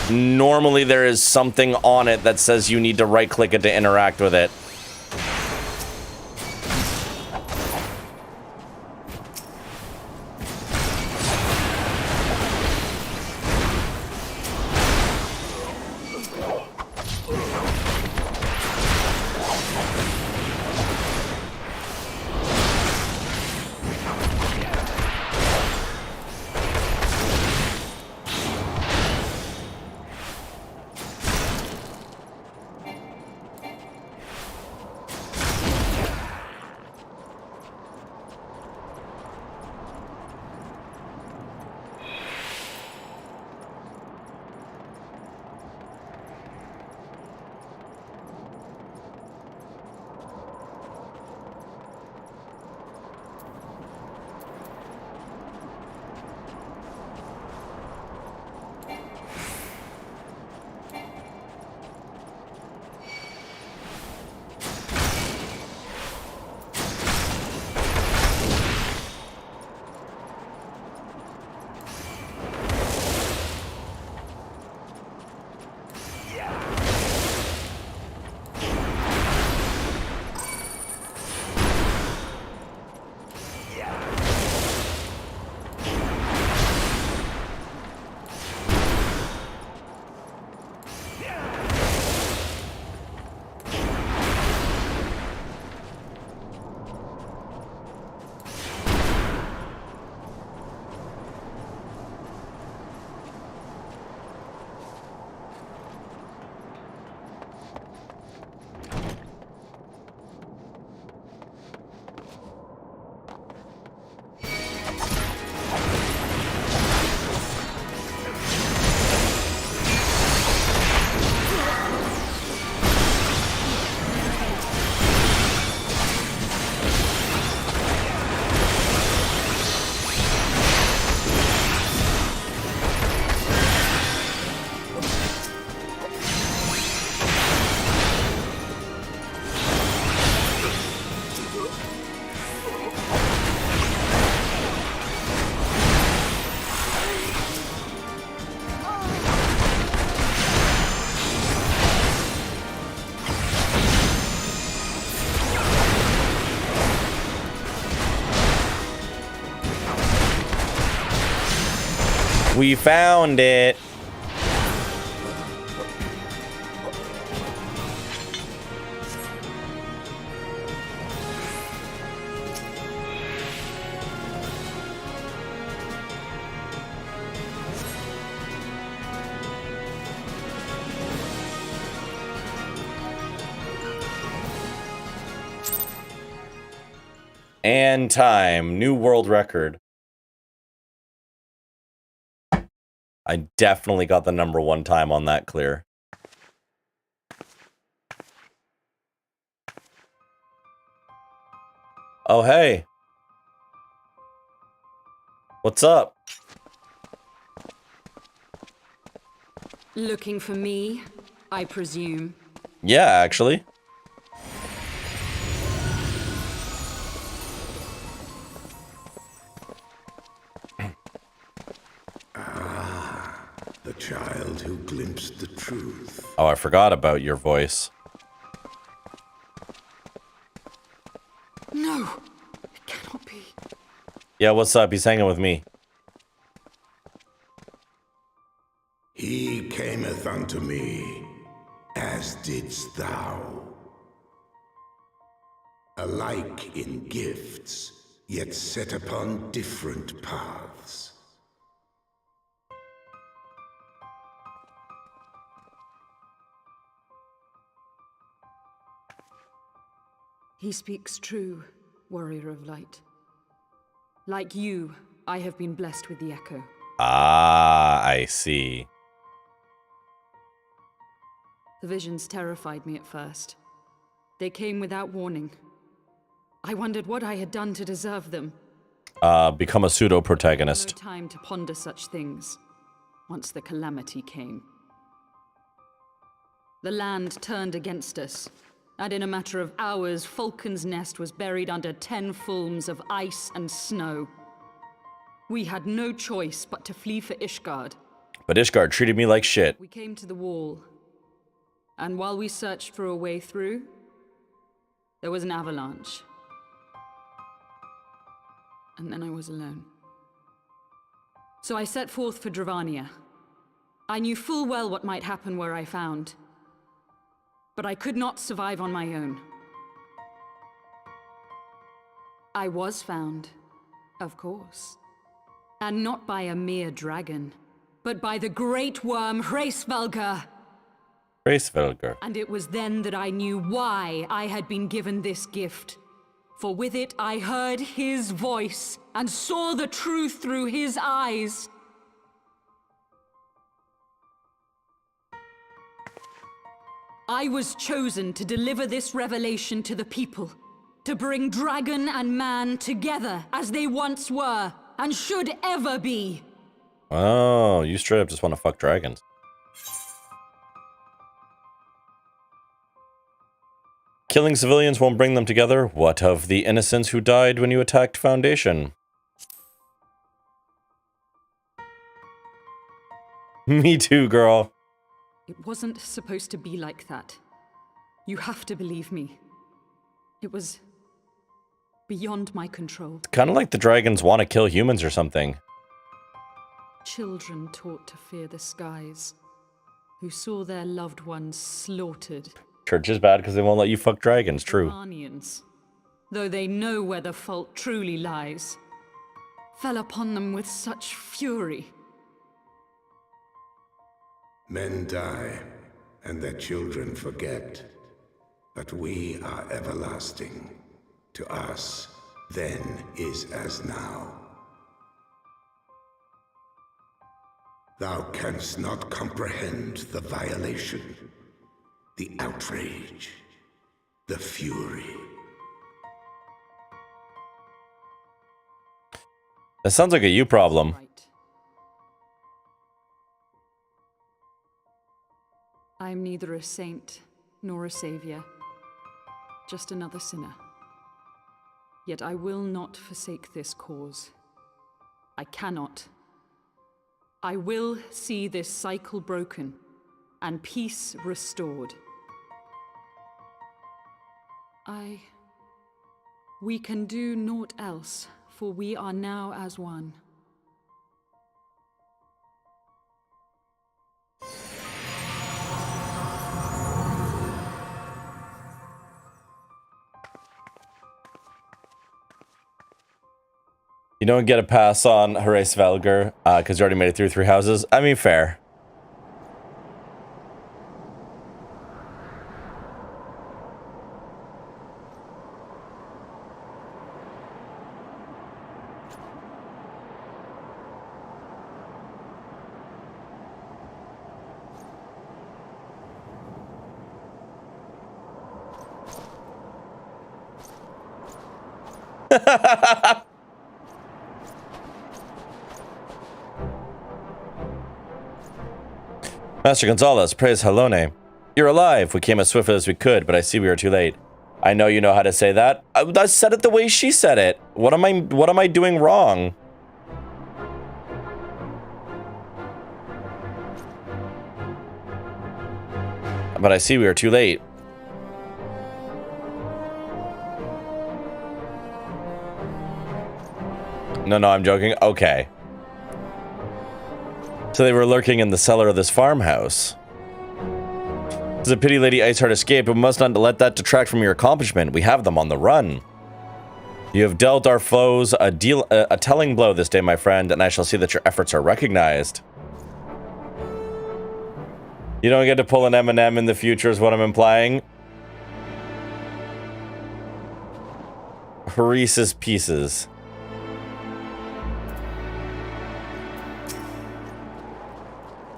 Normally there is something on it that says you need to right-click it to interact with it. We found it. And time. New world record. I definitely got the #1 time on that clear. Oh, hey. What's up? Looking for me, I presume. Yeah, actually. The child who glimpsed the truth. Oh, I forgot about your voice. No, it cannot be. Yeah, what's up? He's hanging with me. He cameth unto me, as didst thou. Alike in gifts, yet set upon different paths. He speaks true, warrior of light. Like you, I have been blessed with the echo. Ah, I see. The visions terrified me at first. They came without warning. I wondered what I had done to deserve them. Become a pseudo-protagonist. No time to ponder such things, once the calamity came. The land turned against us, and in a matter of hours, Falcon's Nest was buried under 10 fulms of ice and snow. We had no choice but to flee for Ishgard. But Ishgard treated me like shit. We came to the wall, and while we searched for a way through, there was an avalanche. And then I was alone. So I set forth for Dravania. I knew full well what might happen where I found. But I could not survive on my own. I was found, of course. And not by a mere dragon, but by the great worm Hraesvelgr. Hraesvelgr. And it was then that I knew why I had been given this gift. For with it I heard his voice and saw the truth through his eyes. I was chosen to deliver this revelation to the people, to bring dragon and man together as they once were and should ever be. Oh, you straight up just want to fuck dragons. Killing civilians won't bring them together. What of the innocents who died when you attacked Foundation? Me too, girl. It wasn't supposed to be like that. You have to believe me. It was beyond my control. Kind of like the dragons want to kill humans or something. Children taught to fear the skies, who saw their loved ones slaughtered. Church is bad because they won't let you fuck dragons, true. Arnians, though they know where the fault truly lies, fell upon them with such fury. Men die, and their children forget. But we are everlasting. To us, then is as now. Thou canst not comprehend the violation, the outrage, the fury. That sounds like a you problem. Right. I'm neither a saint nor a savior, just another sinner. Yet I will not forsake this cause. I cannot. I will see this cycle broken and peace restored. We can do naught else, for we are now as one. You don't get a pass on Horace Velger, because you already made it through 3 houses. I mean, fair. Master Gonzalez, praise Halone. You're alive. We came as swiftly as we could, but I see we are too late. I know you know how to say that. I said it the way she said it. What am I doing wrong? But I see we are too late. No, I'm joking. Okay. So they were lurking in the cellar of this farmhouse. It's a pity Lady Iceheart escaped, but we must not let that detract from your accomplishment. We have them on the run. You have dealt our foes a telling blow this day, my friend, and I shall see that your efforts are recognized. You don't get to pull an M&M in the future is what I'm implying. Reese's Pieces.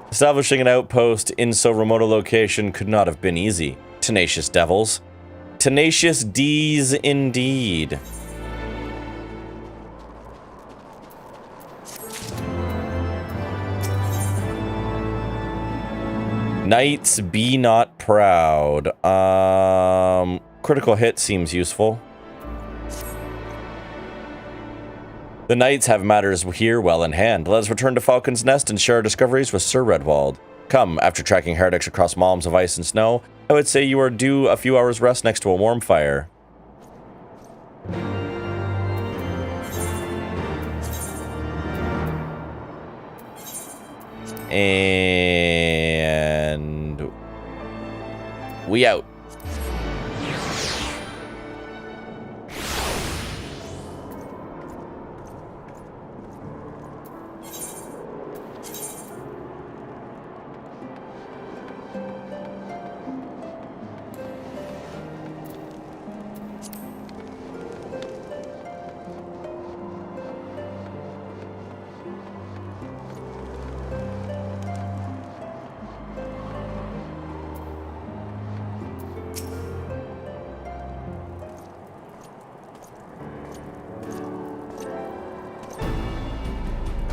Establishing an outpost in so remote a location could not have been easy. Tenacious devils. Tenacious D's indeed. Knights, be not proud. Critical hit seems useful. The knights have matters here well in hand. Let us return to Falcon's Nest and share our discoveries with Sir Redwald. Come, after tracking heretics across malms of ice and snow, I would say you are due a few hours rest next to a warm fire. And we out.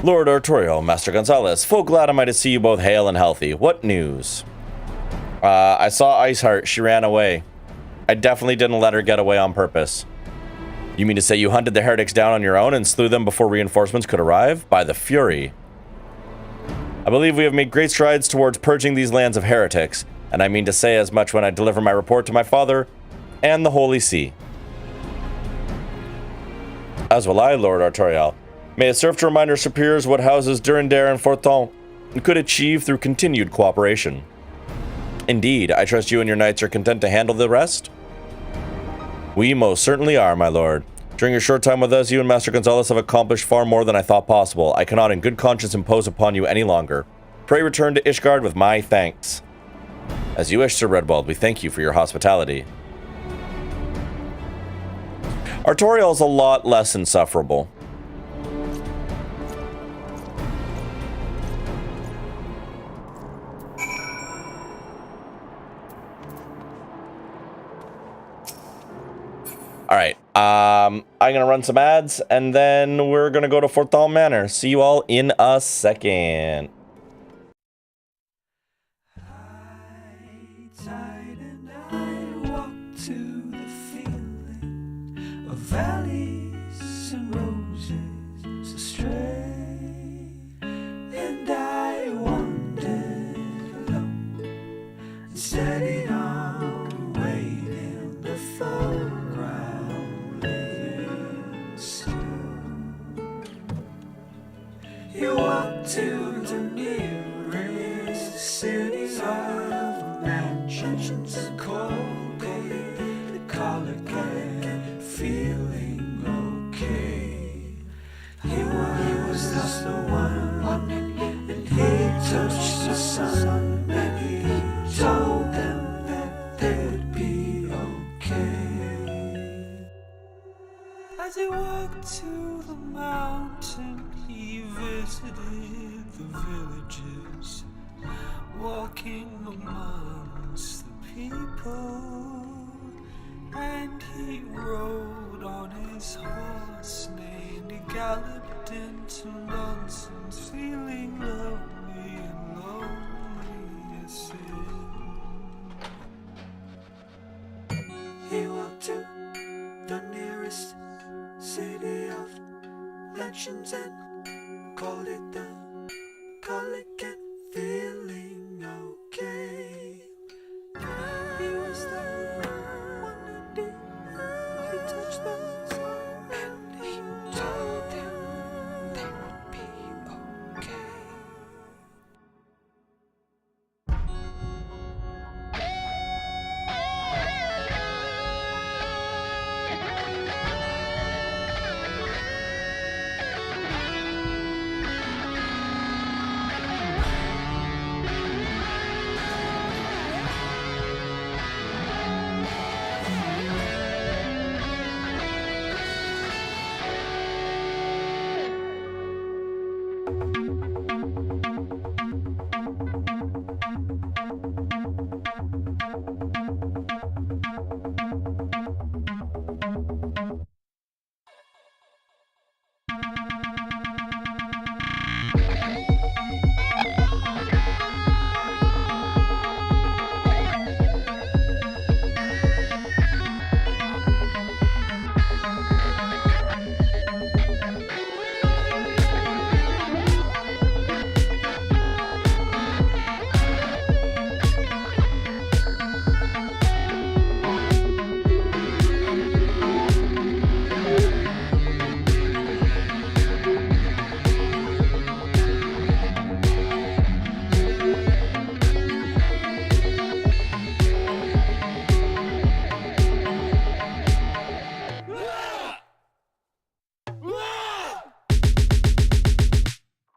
Lord Artorial, Master Gonzalez, full glad am I to see you both hale and healthy. What news? I saw Iceheart. She ran away. I definitely didn't let her get away on purpose. You mean to say you hunted the heretics down on your own and slew them before reinforcements could arrive? By the Fury. I believe we have made great strides towards purging these lands of heretics, and I mean to say as much when I deliver my report to my father and the Holy See. As will I, Lord Artorial. May it serve to remind our superiors what houses Durandare and Forton could achieve through continued cooperation. Indeed, I trust you and your knights are content to handle the rest? We most certainly are, my lord. During your short time with us, you and Master Gonzalez have accomplished far more than I thought possible. I cannot in good conscience impose upon you any longer. Pray return to Ishgard with my thanks. As you wish, Sir Redwald, we thank you for your hospitality. Artorial's a lot less insufferable. All right, I'm gonna run some ads, and then we're gonna go to Forton Manor. See you all in a second. Valleys and roses astray, and I wandered alone and studied on waiting the foreground living still. You walk to the nearest cities of mansions and cold bay, the color can feeling okay. visited the villages, walking amongst the people, and he rode on his horse, and he galloped into nonsense, feeling lonely and lonely as sin. He walked to the nearest city of legends and called it the Colic, feeling okay. He was the one who did. He touched the soul and he told them they would be okay.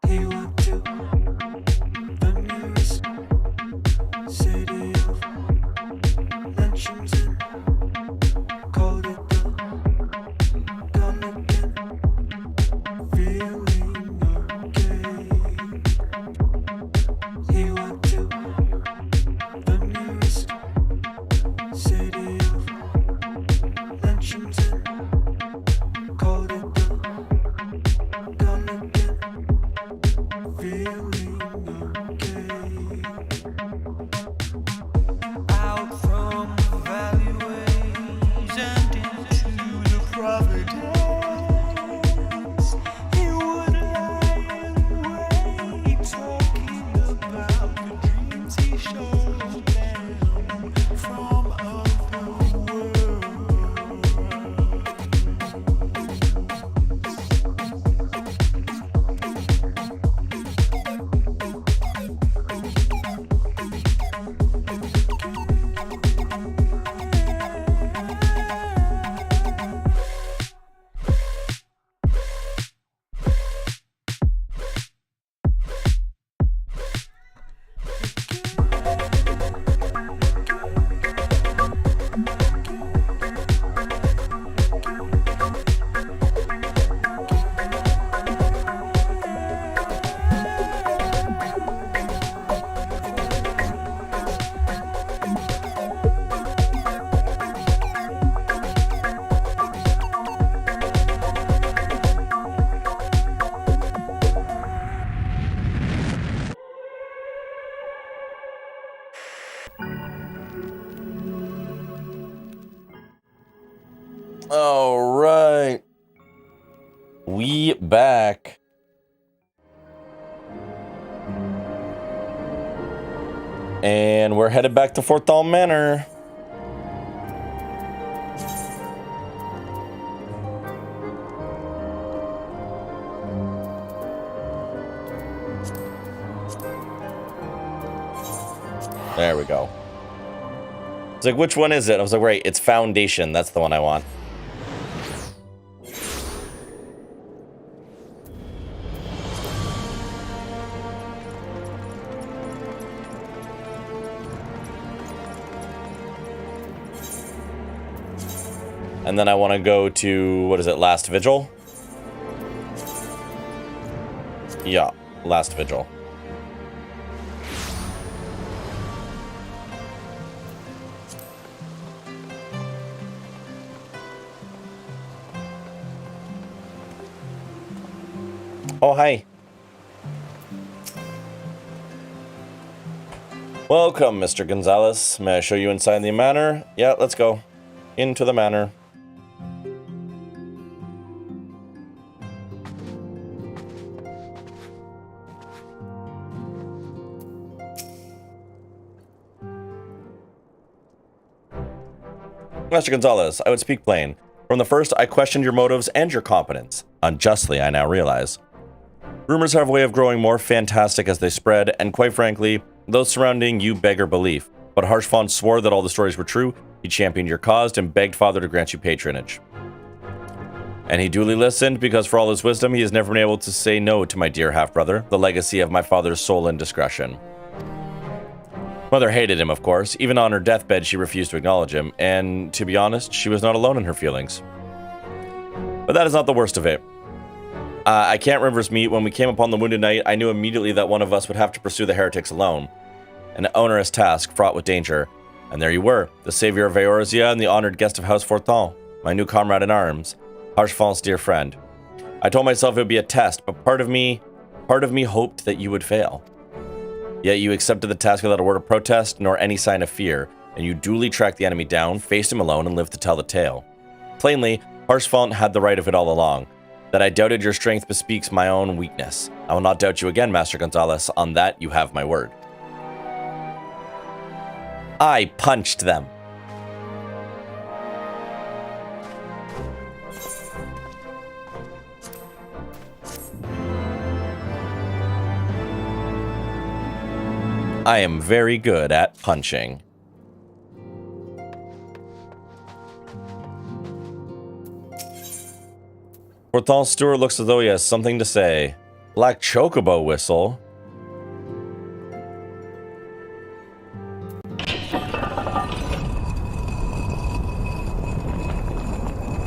He went to the nearest city of legends and called it the Colic, feeling okay. He went to the nearest city of legends and called it the Colic, feeling okay. Out from the valleyways and into the Providence, he would lie and wait, talking about the dreams he showed them from other worlds. All right. We back. And we're headed back to Forthal Manor. There we go. It's like, which one is it? I was like, right, it's Foundation. That's the one I want. And then I want to go to, what is it, Last Vigil? Yeah, last vigil. Oh, hi. Welcome, Mr. Gonzalez. May I show you inside the manor? Yeah, let's go. Into the manor. Master Gonzalez, I would speak plain. From the first, I questioned your motives and your competence. Unjustly, I now realize. Rumors have a way of growing more fantastic as they spread, and quite frankly, those surrounding you beggar belief. But Harshfont swore that all the stories were true, he championed your cause, and begged Father to grant you patronage. And he duly listened, because for all his wisdom, he has never been able to say no to my dear half-brother, the legacy of my father's soul and discretion. Mother hated him, of course. Even on her deathbed, she refused to acknowledge him, and to be honest, she was not alone in her feelings. But that is not the worst of it. I can't remember's meet. When we came upon the wounded knight, I knew immediately that one of us would have to pursue the heretics alone. An onerous task, fraught with danger. And there you were, the savior of Eorzea and the honored guest of House Fortin, my new comrade in arms, Harshfont's dear friend. I told myself it would be a test, but part of me hoped that you would fail. Yet you accepted the task without a word of protest, nor any sign of fear, and you duly tracked the enemy down, faced him alone, and lived to tell the tale. Plainly, Harshfont had the right of it all along. That I doubted your strength bespeaks my own weakness. I will not doubt you again, Master Gonzalez. On that, you have my word. I punched them. I am very good at punching. Fortin's steward looks as though he has something to say. Black chocobo whistle.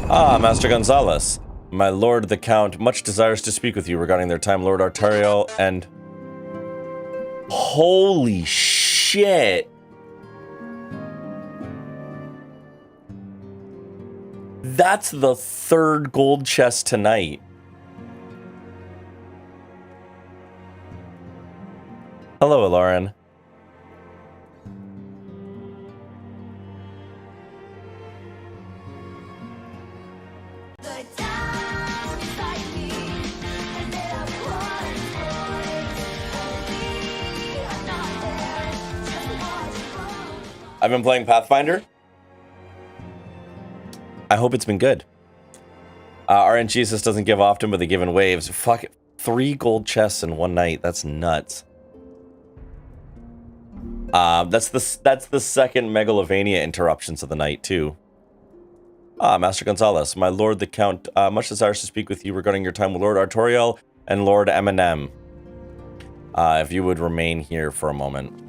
Ah, Master Gonzalez. My lord the Count much desires to speak with you regarding their time Lord Artariel and... Holy shit! That's the third gold chest tonight. Hello, Lauren. I've been playing Pathfinder. I hope it's been good. RNG doesn't give often, but they give in waves. Fuck it. 3 gold chests in one night. That's nuts. That's the second Megalovania interruptions of the night too. Master Gonzalez, my lord the Count, much desires to speak with you regarding your time with Lord Artoriel and Lord Eminem. If you would remain here for a moment.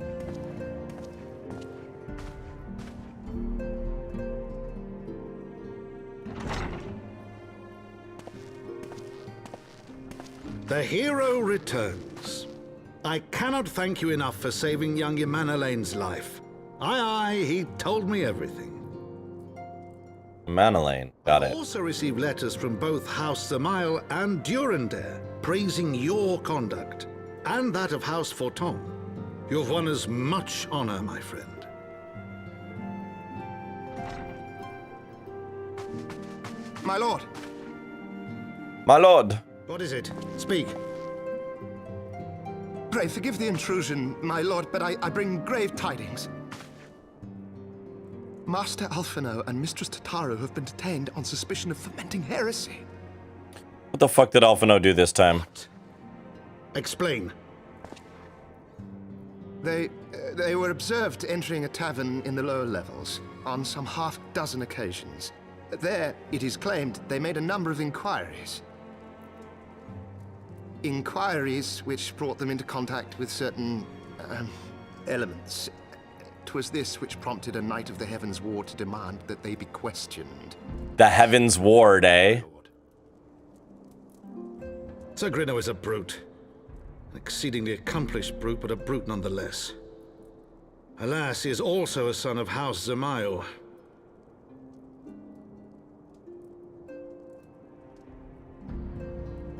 The hero returns. I cannot thank you enough for saving young Emanalane's life. Aye, he told me everything. Manolane, got I it. also received letters from both House Thamael and Durandare praising your conduct, and that of House Fortin. You've won us much honor, my friend. My lord. My lord. What is it? Speak. Pray forgive the intrusion, my lord, but I bring grave tidings. Master Alphino and Mistress Tataro have been detained on suspicion of fomenting heresy. What the fuck did Alphino do this time? Explain. They were observed entering a tavern in the lower levels on some half-dozen occasions. There, it is claimed, they made a number of inquiries. Inquiries which brought them into contact with certain elements. 'Twas this which prompted a Knight of the Heavens Ward to demand that they be questioned. The Heavens Ward, eh? Sir Grinno is a brute. An exceedingly accomplished brute, but a brute nonetheless. Alas, he is also a son of House Zamayo.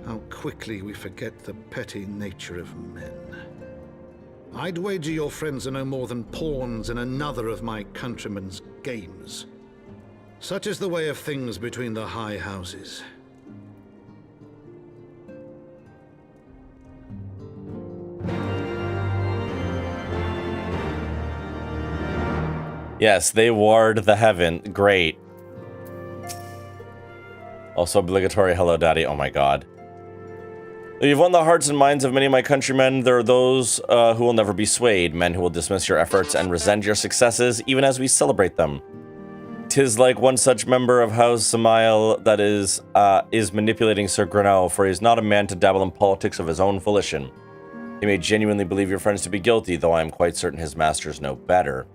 How quickly we forget the petty nature of men. I'd wager your friends are no more than pawns in another of my countrymen's games. Such is the way of things between the high houses. Yes, they ward the heaven. Great. Also obligatory hello, daddy. Oh my god. You've won the hearts and minds of many of my countrymen. There are those who will never be swayed, men who will dismiss your efforts and resent your successes, even as we celebrate them. 'Tis like one such member of House Samael that is manipulating Sir Grenell, for he is not a man to dabble in politics of his own volition. He may genuinely believe your friends to be guilty, though I am quite certain his masters know better.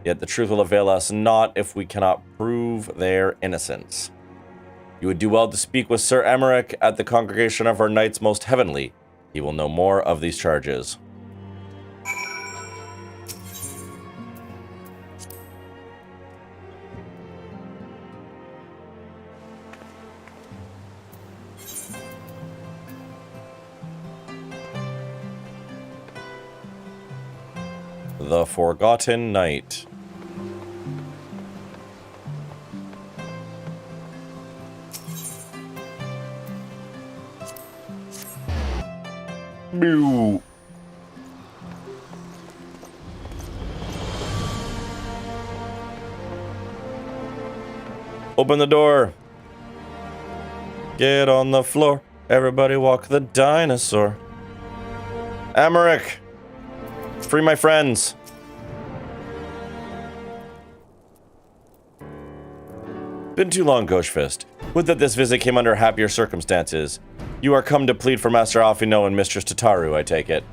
Yet the truth will avail us not if we cannot prove their innocence. You would do well to speak with Sir Emmerich at the Congregation of our Knights Most Heavenly. He will know more of these charges. The Forgotten Knight. Mew. Open the door. Get on the floor. Everybody walk the dinosaur. Emmerich. Free my friends. Been too long, Ghostfist. Would that this visit came under happier circumstances. You are come to plead for Master Alphino and Mistress Tataru, I take it.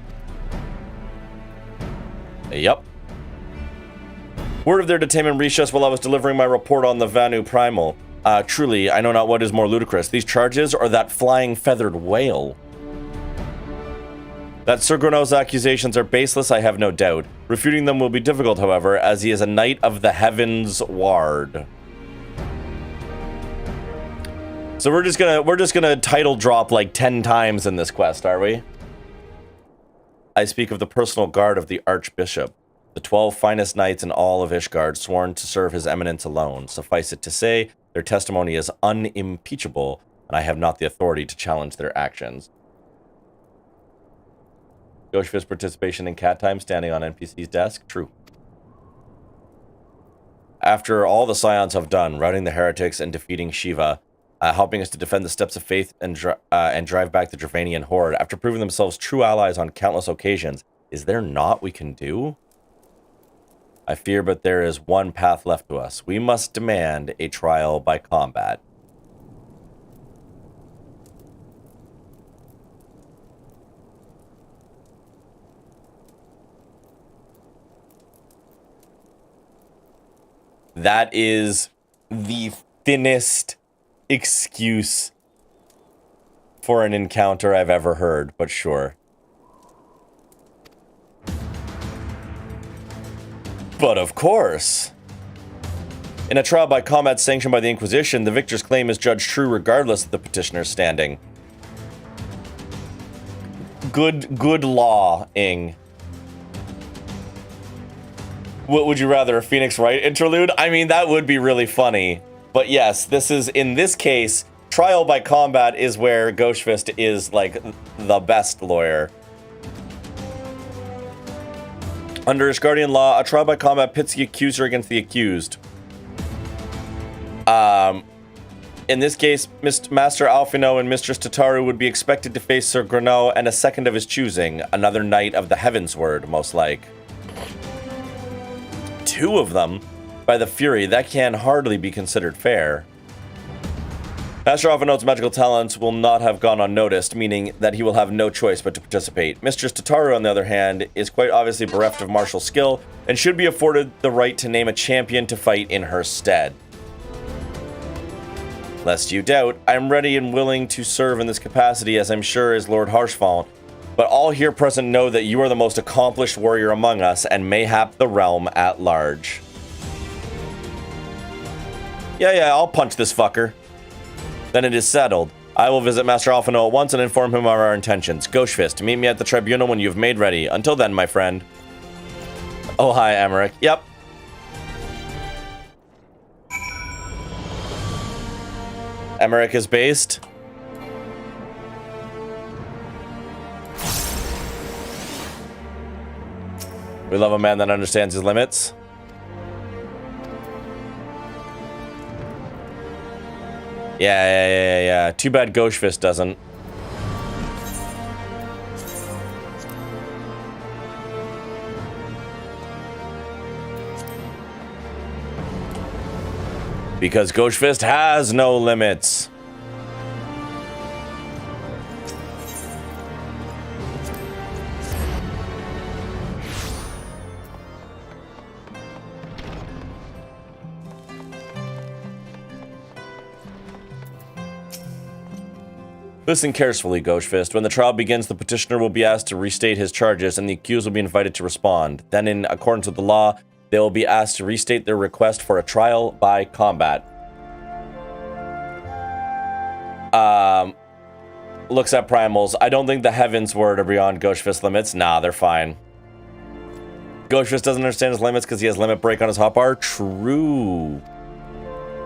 Yup. Word of their detainment reached us while I was delivering my report on the Vanu Primal. Truly, I know not what is more ludicrous, these charges or that flying feathered whale. That Sir Grenell's accusations are baseless, I have no doubt. Refuting them will be difficult, however, as he is a Knight of the Heavens Ward. So we're just gonna title drop like 10 times in this quest, are we? I speak of the personal guard of the Archbishop, the 12 finest knights in all of Ishgard, sworn to serve his eminence alone. Suffice it to say, their testimony is unimpeachable, and I have not the authority to challenge their actions. Ghostfist participation in cat time, standing on NPC's desk. True. After all the Scions have done, routing the heretics and defeating Shiva, helping us to defend the steps of faith and drive back the Dravanian horde, after proving themselves true allies on countless occasions, is there naught we can do? I fear, but there is one path left to us. We must demand a trial by combat. That is the thinnest excuse for an encounter I've ever heard, but sure. But of course. In a trial by combat sanctioned by the Inquisition, the victor's claim is judged true regardless of the petitioner's standing. Good law-ing. What would you rather, a Phoenix Wright interlude? I mean, that would be really funny. But yes, this is, in this case, trial by combat is where Ghostfist is, like, the best lawyer. Under Ishgardian law, a trial by combat pits the accuser against the accused. In this case, Master Alphino and Mistress Tataru would be expected to face Sir Grenell and a second of his choosing, another Knight of the Heavensward, most like. 2 of them? By the Fury, that can hardly be considered fair. Master Alphino's magical talents will not have gone unnoticed, meaning that he will have no choice but to participate. Mistress Tataru, on the other hand, is quite obviously bereft of martial skill, and should be afforded the right to name a champion to fight in her stead. Lest you doubt, I am ready and willing to serve in this capacity, as I'm sure is Lord Harshfall. but all here present know that you are the most accomplished warrior among us and mayhap the realm at large. Yeah, I'll punch this fucker. Then it is settled. I will visit Master Alphino at once and inform him of our intentions. Ghostfist, meet me at the tribunal when you've made ready. Until then, my friend. Oh, hi, Emmerich. Yep. Emmerich is based. We love a man that understands his limits. Yeah. Too bad Ghostfist doesn't. Because Ghostfist has no limits. Listen carefully, Ghostfist. When the trial begins, the petitioner will be asked to restate his charges, and the accused will be invited to respond. Then, in accordance with the law, they will be asked to restate their request for a trial by combat. Looks at primals. I don't think the heavens were beyond Ghostfist's limits. Nah, they're fine. Ghostfist doesn't understand his limits because he has limit break on his hotbar. True.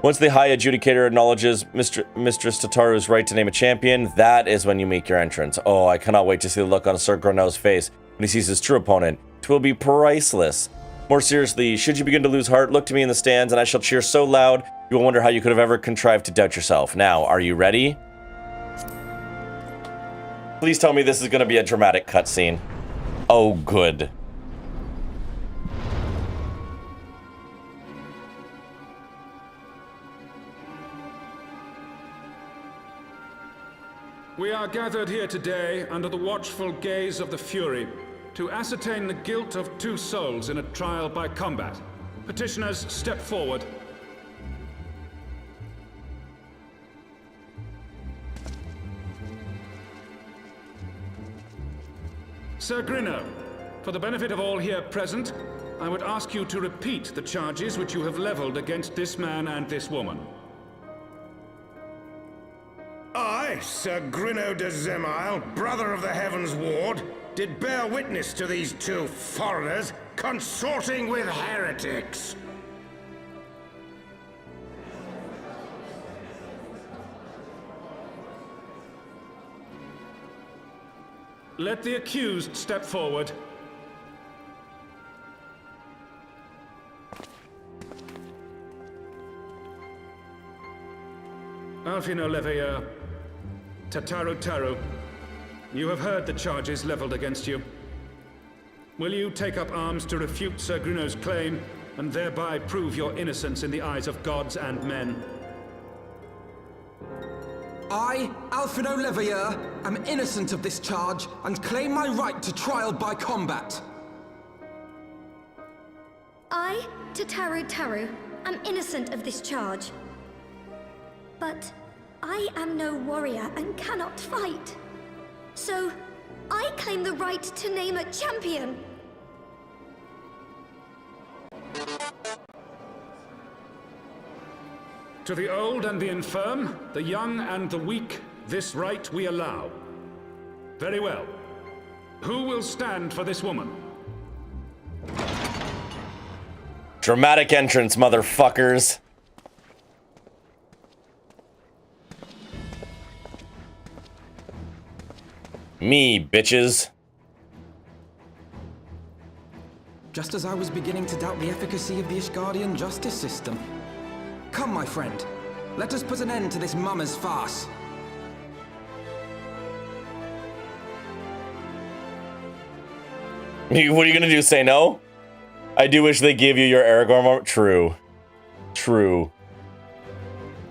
Once the High Adjudicator acknowledges Mistress Tataru's right to name a champion, that is when you make your entrance. Oh, I cannot wait to see the look on Sir Gronow's face when he sees his true opponent. It will be priceless. More seriously, should you begin to lose heart, look to me in the stands and I shall cheer so loud, you will wonder how you could have ever contrived to doubt yourself. Now, are you ready? Please tell me this is going to be a dramatic cutscene. Oh, good. We are gathered here today under the watchful gaze of the Fury to ascertain the guilt of 2 souls in a trial by combat. Petitioners, step forward. Sir Grinno, for the benefit of all here present, I would ask you to repeat the charges which you have leveled against this man and this woman. I, Sir Grinno de Zemile, brother of the Heavens Ward, did bear witness to these 2 foreigners consorting with heretics. Let the accused step forward. Alphino Leveilleur, Tataru, you have heard the charges leveled against you. Will you take up arms to refute Sir Grinno's claim and thereby prove your innocence in the eyes of gods and men? I, Alphino Leveilleur, am innocent of this charge and claim my right to trial by combat. I, Tataru, am innocent of this charge. But I am no warrior and cannot fight. So, I claim the right to name a champion. To the old and the infirm, the young and the weak, this right we allow. Very well. Who will stand for this woman? Dramatic entrance, motherfuckers. Me, bitches. Just as I was beginning to doubt the efficacy of the Ishgardian justice system. Come, my friend. Let us put an end to this mummer's farce. What are you gonna do, say no? I do wish they gave you your Aragorn moment. True. True.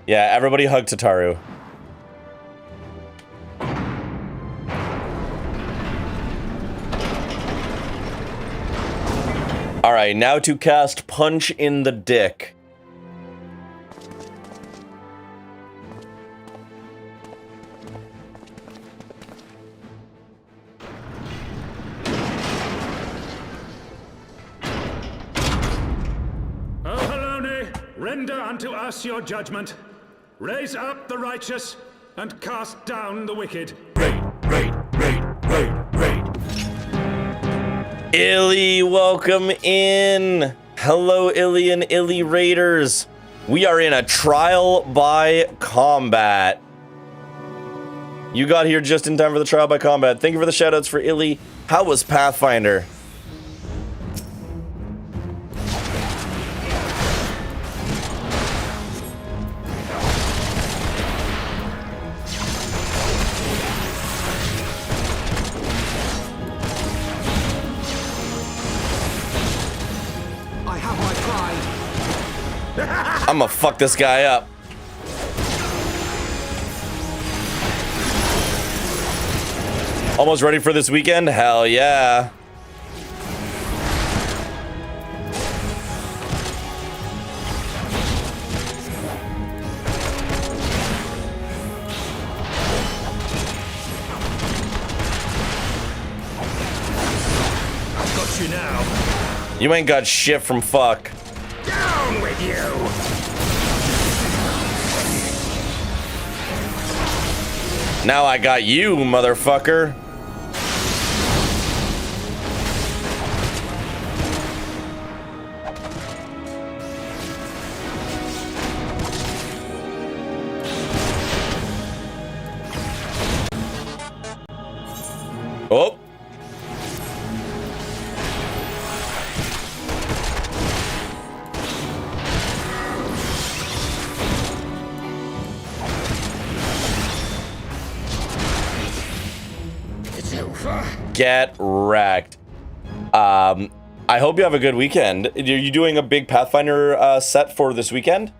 Yeah, everybody hug Tataru. Alright, now to cast Punch in the Dick. Render unto us your judgment. Raise up the righteous and cast down the wicked. Illy, welcome in. Hello, Illy and Illy Raiders. We are in a trial by combat. You got here just in time for the trial by combat. Thank you for the shoutouts for Illy. How was Pathfinder? I have my pride. I'm gonna fuck this guy up. Almost ready for this weekend? Hell yeah. I've got you now. You ain't got shit from fuck. Down with you! Now I got you, motherfucker. Oh. It's over. Get wrecked. I hope you have a good weekend. Are you doing a big Pathfinder set for this weekend?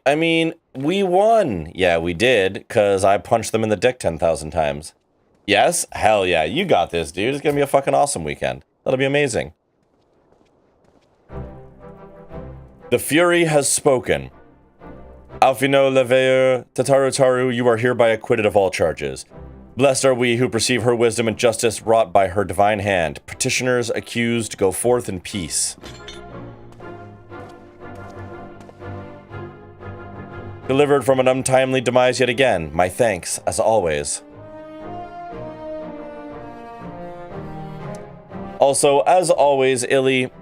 I mean, we won. Yeah, we did, because I punched them in the dick 10,000 times. Yes? Hell yeah, you got this, dude. It's gonna be a fucking awesome weekend. That'll be amazing. The Fury has spoken. Alfino Leveilleur, Tataru Taru, you are hereby acquitted of all charges. Blessed are we who perceive her wisdom and justice wrought by her divine hand. Petitioners accused, go forth in peace. Delivered from an untimely demise yet again. My thanks, as always. Also, as always, Illy,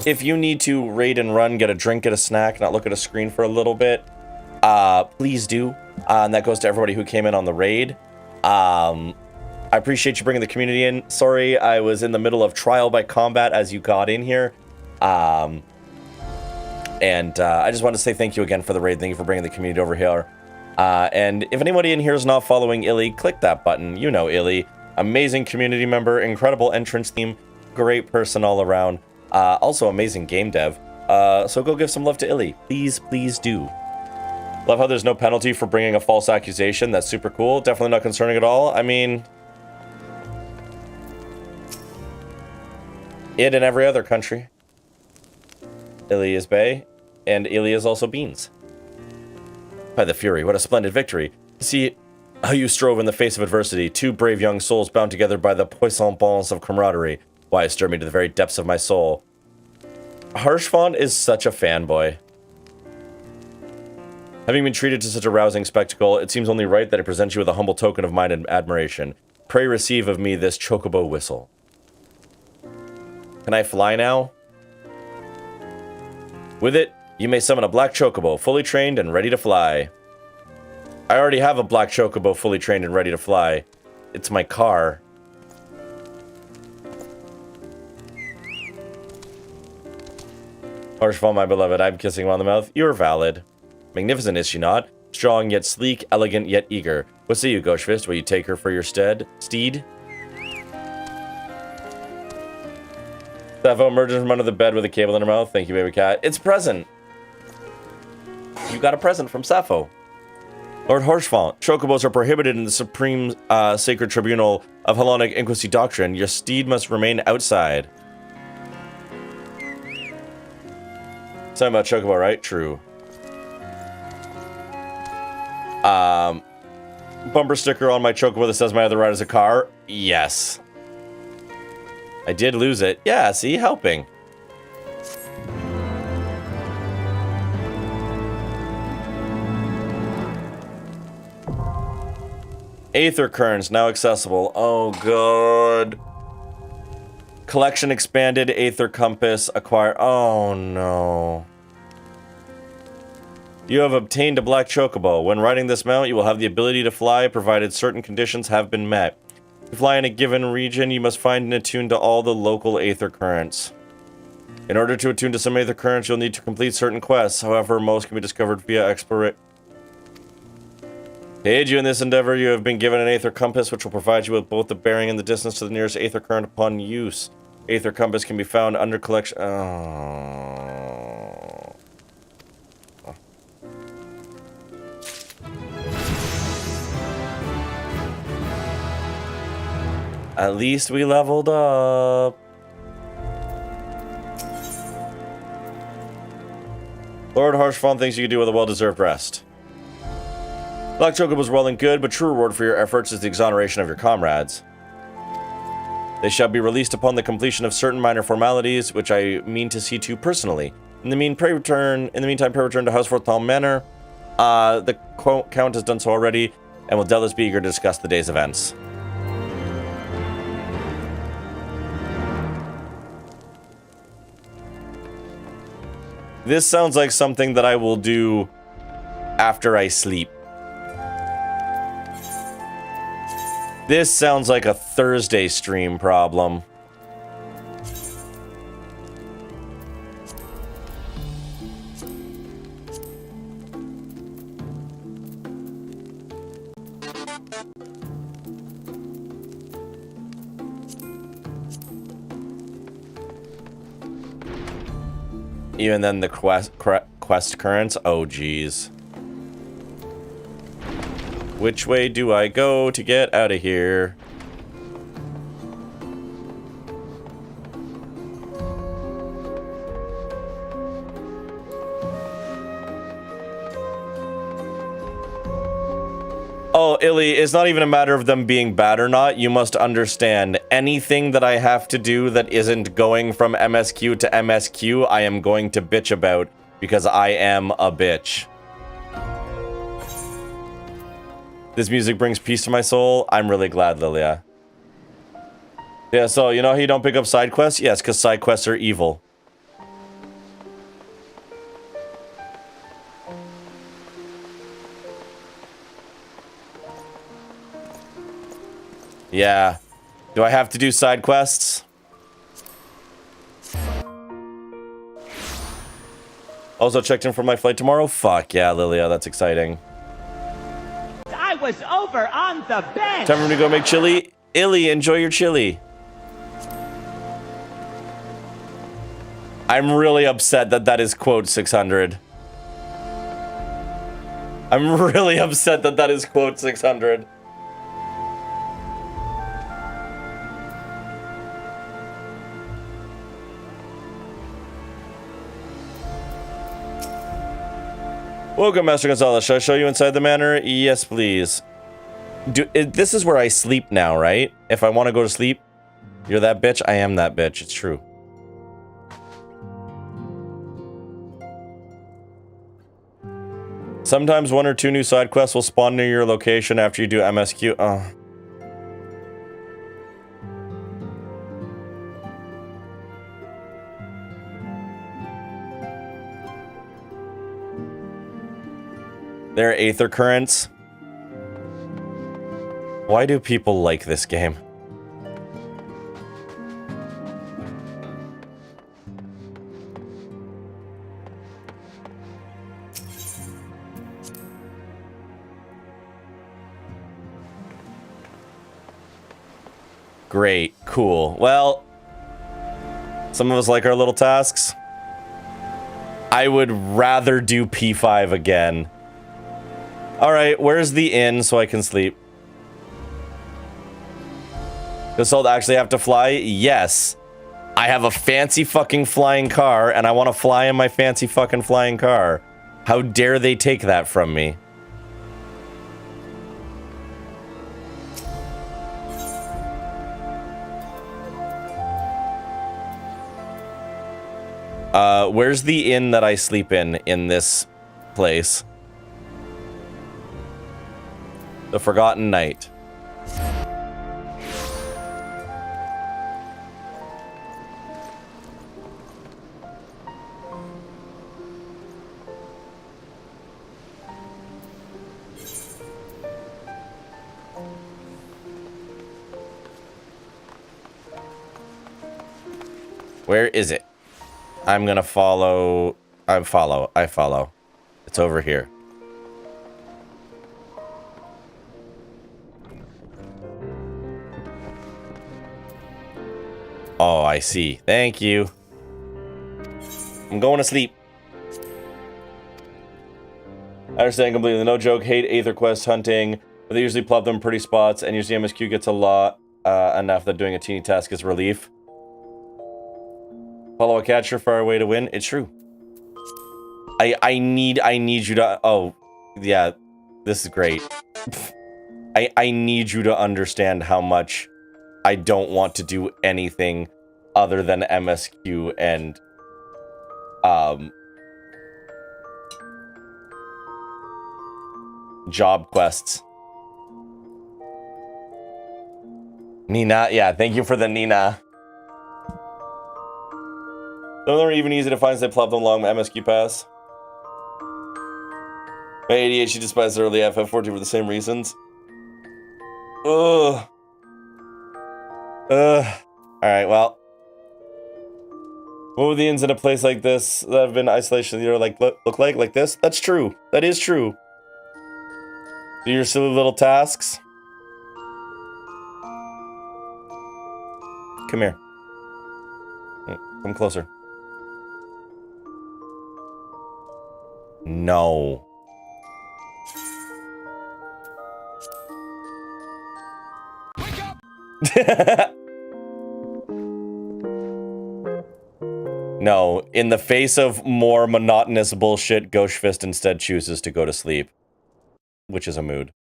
if you need to raid and run, get a drink, get a snack, not look at a screen for a little bit, please do. And that goes to everybody who came in on the raid. I appreciate you bringing the community in. Sorry, I was in the middle of trial by combat as you got in here. And I just wanted to say thank you again for the raid. Thank you for bringing the community over here. And if anybody in here is not following Illy, click that button. You know Illy. Amazing community member, incredible entrance theme, great person all around. Also amazing game dev. So go give some love to Illy. Please, please do. Love how there's no penalty for bringing a false accusation. That's super cool. Definitely not concerning at all. I mean, it in every other country. Illy is Bay, and Illy is also Beans. By the Fury, what a splendid victory. See how you strove in the face of adversity, two brave young souls bound together by the puissant bonds of camaraderie. Why, it stirred me to the very depths of my soul. Harshfont is such a fanboy. Having been treated to such a rousing spectacle, it seems only right that I present you with a humble token of mine and admiration. Pray receive of me this chocobo whistle. Can I fly now? With it, you may summon a black chocobo, fully trained and ready to fly. I already have a black chocobo fully trained and ready to fly. It's my car. Harshfall, my beloved, I'm kissing him on the mouth. You're valid. Magnificent, is she not? Strong yet sleek, elegant yet eager. What say you, Ghostfist? Will you take her for your steed? Sappho emerges from under the bed with a cable in her mouth. Thank you, baby cat. It's a present. You got a present from Sappho. Lord Harshfont, chocobos are prohibited in the Supreme Sacred Tribunal of Hellenic Inquisition Doctrine. Your steed must remain outside. Something about chocobo, right? True. Bumper sticker on my chocobo that says my other ride is a car. Yes. I did lose it. Yeah, see? Helping. Aether currents now accessible. Oh, God. Collection expanded. Aether compass acquired. Oh, no. You have obtained a black chocobo. When riding this mount, you will have the ability to fly, provided certain conditions have been met. To fly in a given region, you must find and attune to all the local Aether currents. In order to attune to some Aether currents, you'll need to complete certain quests. However, most can be discovered via exploration. To aid you in this endeavor, you have been given an Aether compass, which will provide you with both the bearing and the distance to the nearest Aether current upon use. Aether compass can be found under collection. Oh. At least we leveled up. Lord Harshfon thinks you could do with a well-deserved rest. Black Chocobo was well and good, but true reward for your efforts is the exoneration of your comrades. They shall be released upon the completion of certain minor formalities, which I mean to see to personally. In the meantime, pray return to Houseforthal Manor. The Count has done so already, and will doubtless be eager to discuss the day's events. This sounds like something that I will do after I sleep. This sounds like a Thursday stream problem. Even then the quest currents? Oh, geez. Which way do I go to get out of here? Oh, Illy, it's not even a matter of them being bad or not. You must understand, anything that I have to do that isn't going from MSQ to MSQ, I am going to bitch about, because I am a bitch. This music brings peace to my soul. I'm really glad, Lilia. Yeah, so, you know how you don't pick up side quests? Yes, because side quests are evil. Yeah. Do I have to do side quests? Also checked in for my flight tomorrow? Fuck yeah, Lilia, that's exciting. I was over on the bench. Time for me to go make chili. Illy, enjoy your chili. I'm really upset that that is quote 600. I'm really upset that that is quote 600. Welcome, Master Gonzalez. Shall I show you inside the manor? Yes, please. This is where I sleep now, right? If I want to go to sleep, you're that bitch? I am that bitch. It's true. Sometimes 1 or 2 new side quests will spawn near your location after you do MSQ. Oh. There are Aether currents. Why do people like this game? Great, cool. Well, some of us like our little tasks. I would rather do P5 again. Alright, where's the inn so I can sleep? Does Salt actually have to fly? Yes. I have a fancy fucking flying car, and I want to fly in my fancy fucking flying car. How dare they take that from me? Where's the inn that I sleep in this place? The Forgotten Knight. Where is it? I'm gonna follow. I follow. It's over here. Oh, I see. Thank you. I'm going to sleep. I understand completely. No joke. Hate Aether Quest hunting. But they usually plug them in pretty spots, and usually MSQ gets a lot enough that doing a teeny task is relief. Follow a catcher far away to win. It's true. I need you to. Oh, yeah. This is great. I need you to understand how much I don't want to do anything other than MSQ and job quests. Nina, yeah, thank you for the Nina. Some of them are even easy to find as they plop them along my MSQ pass. My ADHD despises early FF14 for the same reasons. Ugh. Alright, well. What would the inns in a place like this that have been isolation like look like this? That's true. That is true. Do your silly little tasks. Come here. Come closer. No. Wake up! No, in the face of more monotonous bullshit, Ghostfist instead chooses to go to sleep. Which is a mood.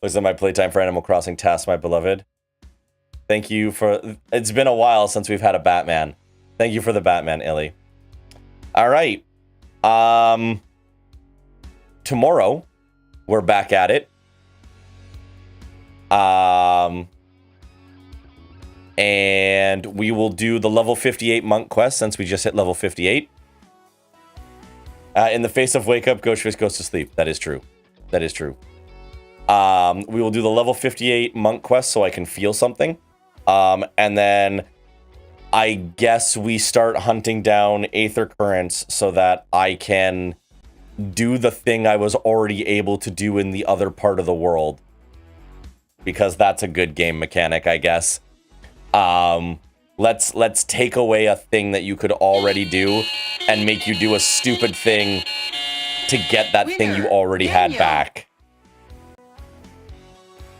Looks like my playtime for Animal Crossing tasks, my beloved. Thank you for... It's been a while since we've had a Batman. Thank you for the Batman, Illy. Alright. Tomorrow, we're back at it. And we will do the level 58 monk quest since we just hit level 58. In the face of wake up, Ghostface goes to sleep. That is true. That is true. We will do the level 58 monk quest so I can feel something. And then I guess we start hunting down Aether Currents so that I can do the thing I was already able to do in the other part of the world. Because that's a good game mechanic, I guess. Let's take away a thing that you could already do and make you do a stupid thing to get that thing you already had back.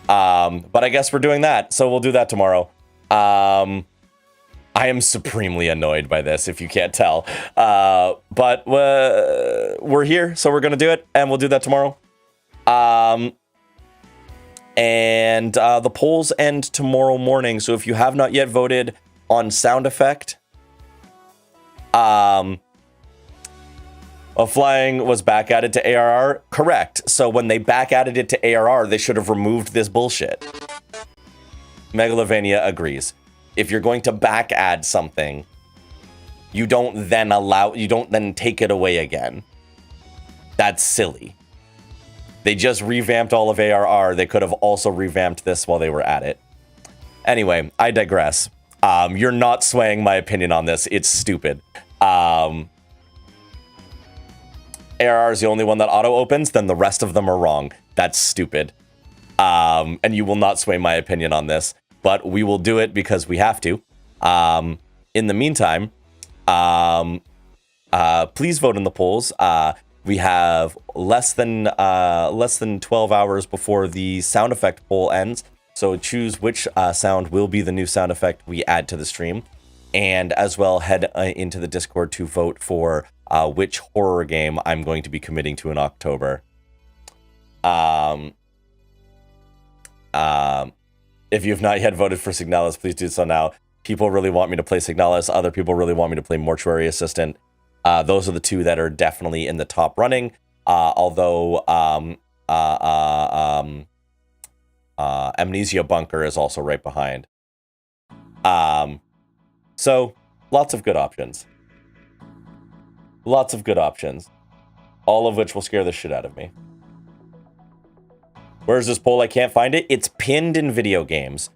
But I guess we're doing that, so we'll do that tomorrow. I am supremely annoyed by this, if you can't tell. But we're here, so we're gonna do it, and we'll do that tomorrow. And the polls end tomorrow morning, so if you have not yet voted on sound effect, flying was back added to ARR? Correct. So when they back added it to ARR, they should have removed this bullshit. Megalovania agrees. If you're going to back add something, you don't then take it away again. That's silly. They just revamped all of ARR. They could have also revamped this while they were at it. Anyway, I digress. You're not swaying my opinion on this. It's stupid. ARR is the only one that auto-opens, then the rest of them are wrong. That's stupid. And you will not sway my opinion on this. But we will do it because we have to. In the meantime, please vote in the polls. We have less than 12 hours before the sound effect poll ends. So choose which sound will be the new sound effect we add to the stream. And as well, head into the Discord to vote for which horror game I'm going to be committing to in October. If you have not yet voted for Signalis, please do so now. people really want me to play Signalis. Other people really want me to play Mortuary Assistant. Those are the two that are definitely in the top running. Although Amnesia Bunker is also right behind. So lots of good options. Lots of good options. All of which will scare the shit out of me. Where's this poll? I can't find it. It's pinned in video games.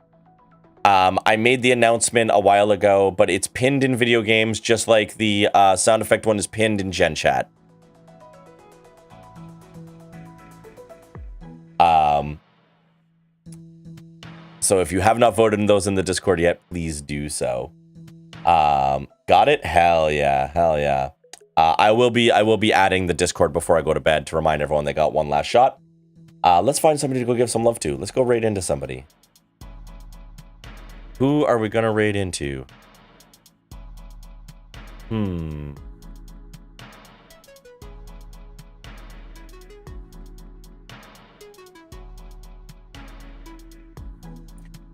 I made the announcement a while ago, but it's pinned in video games just like the sound effect one is pinned in Gen Chat. So if you have not voted in those in the Discord yet, please do so. Got it? Hell yeah. Hell yeah. I will be adding the Discord before I go to bed to remind everyone they got one last shot. Let's find somebody to go give some love to. Let's go raid into somebody. Who are we gonna raid into?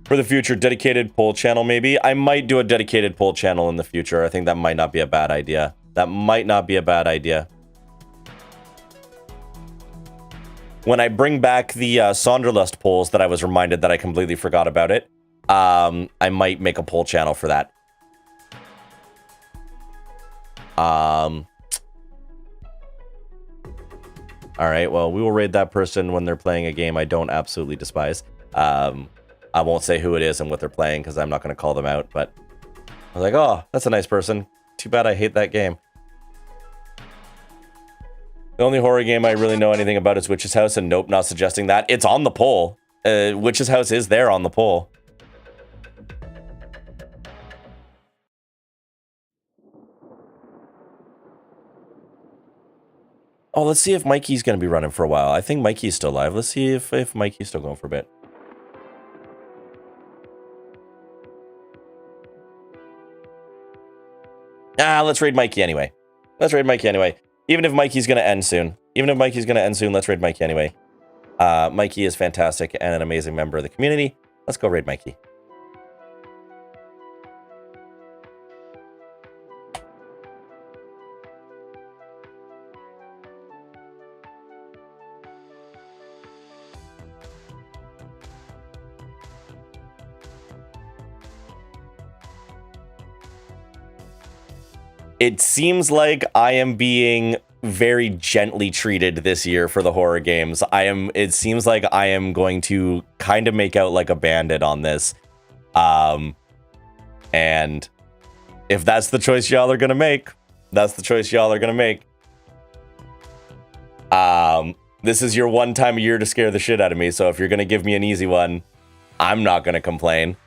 For the future, dedicated poll channel, maybe? I might do a dedicated poll channel in the future. I think that might not be a bad idea. That might not be a bad idea. When I bring back the Sonderlust polls that I was reminded that I completely forgot about it, I might make a poll channel for that. All right, well, we will raid that person when they're playing a game I don't absolutely despise. I won't say who it is and what they're playing because I'm not going to call them out, but I was like, oh, that's a nice person. Too bad I hate that game. The only horror game I really know anything about is Witch's House, and nope, not suggesting that. It's on the poll. Witch's House is there on the poll. Oh, let's see if Mikey's going to be running for a while. I think Mikey's still live. Let's see if Mikey's still going for a bit. Let's raid Mikey anyway. Let's raid Mikey anyway. Even if Mikey's going to end soon. Let's raid Mikey anyway. Mikey is fantastic and an amazing member of the community. Let's go raid Mikey. It seems like I am being very gently treated this year for the horror games. It seems like I am going to kind of make out like a bandit on this. And if that's the choice y'all are going to make, that's the choice y'all are going to make. This is your one time a year to scare the shit out of me. So if you're going to give me an easy one, I'm not going to complain.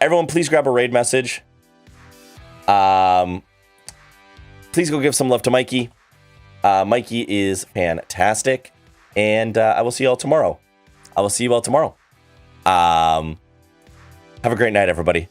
Everyone, please grab a raid message. Please go give some love to Mikey. Mikey is fantastic. And I will see you all tomorrow. Have a great night, everybody.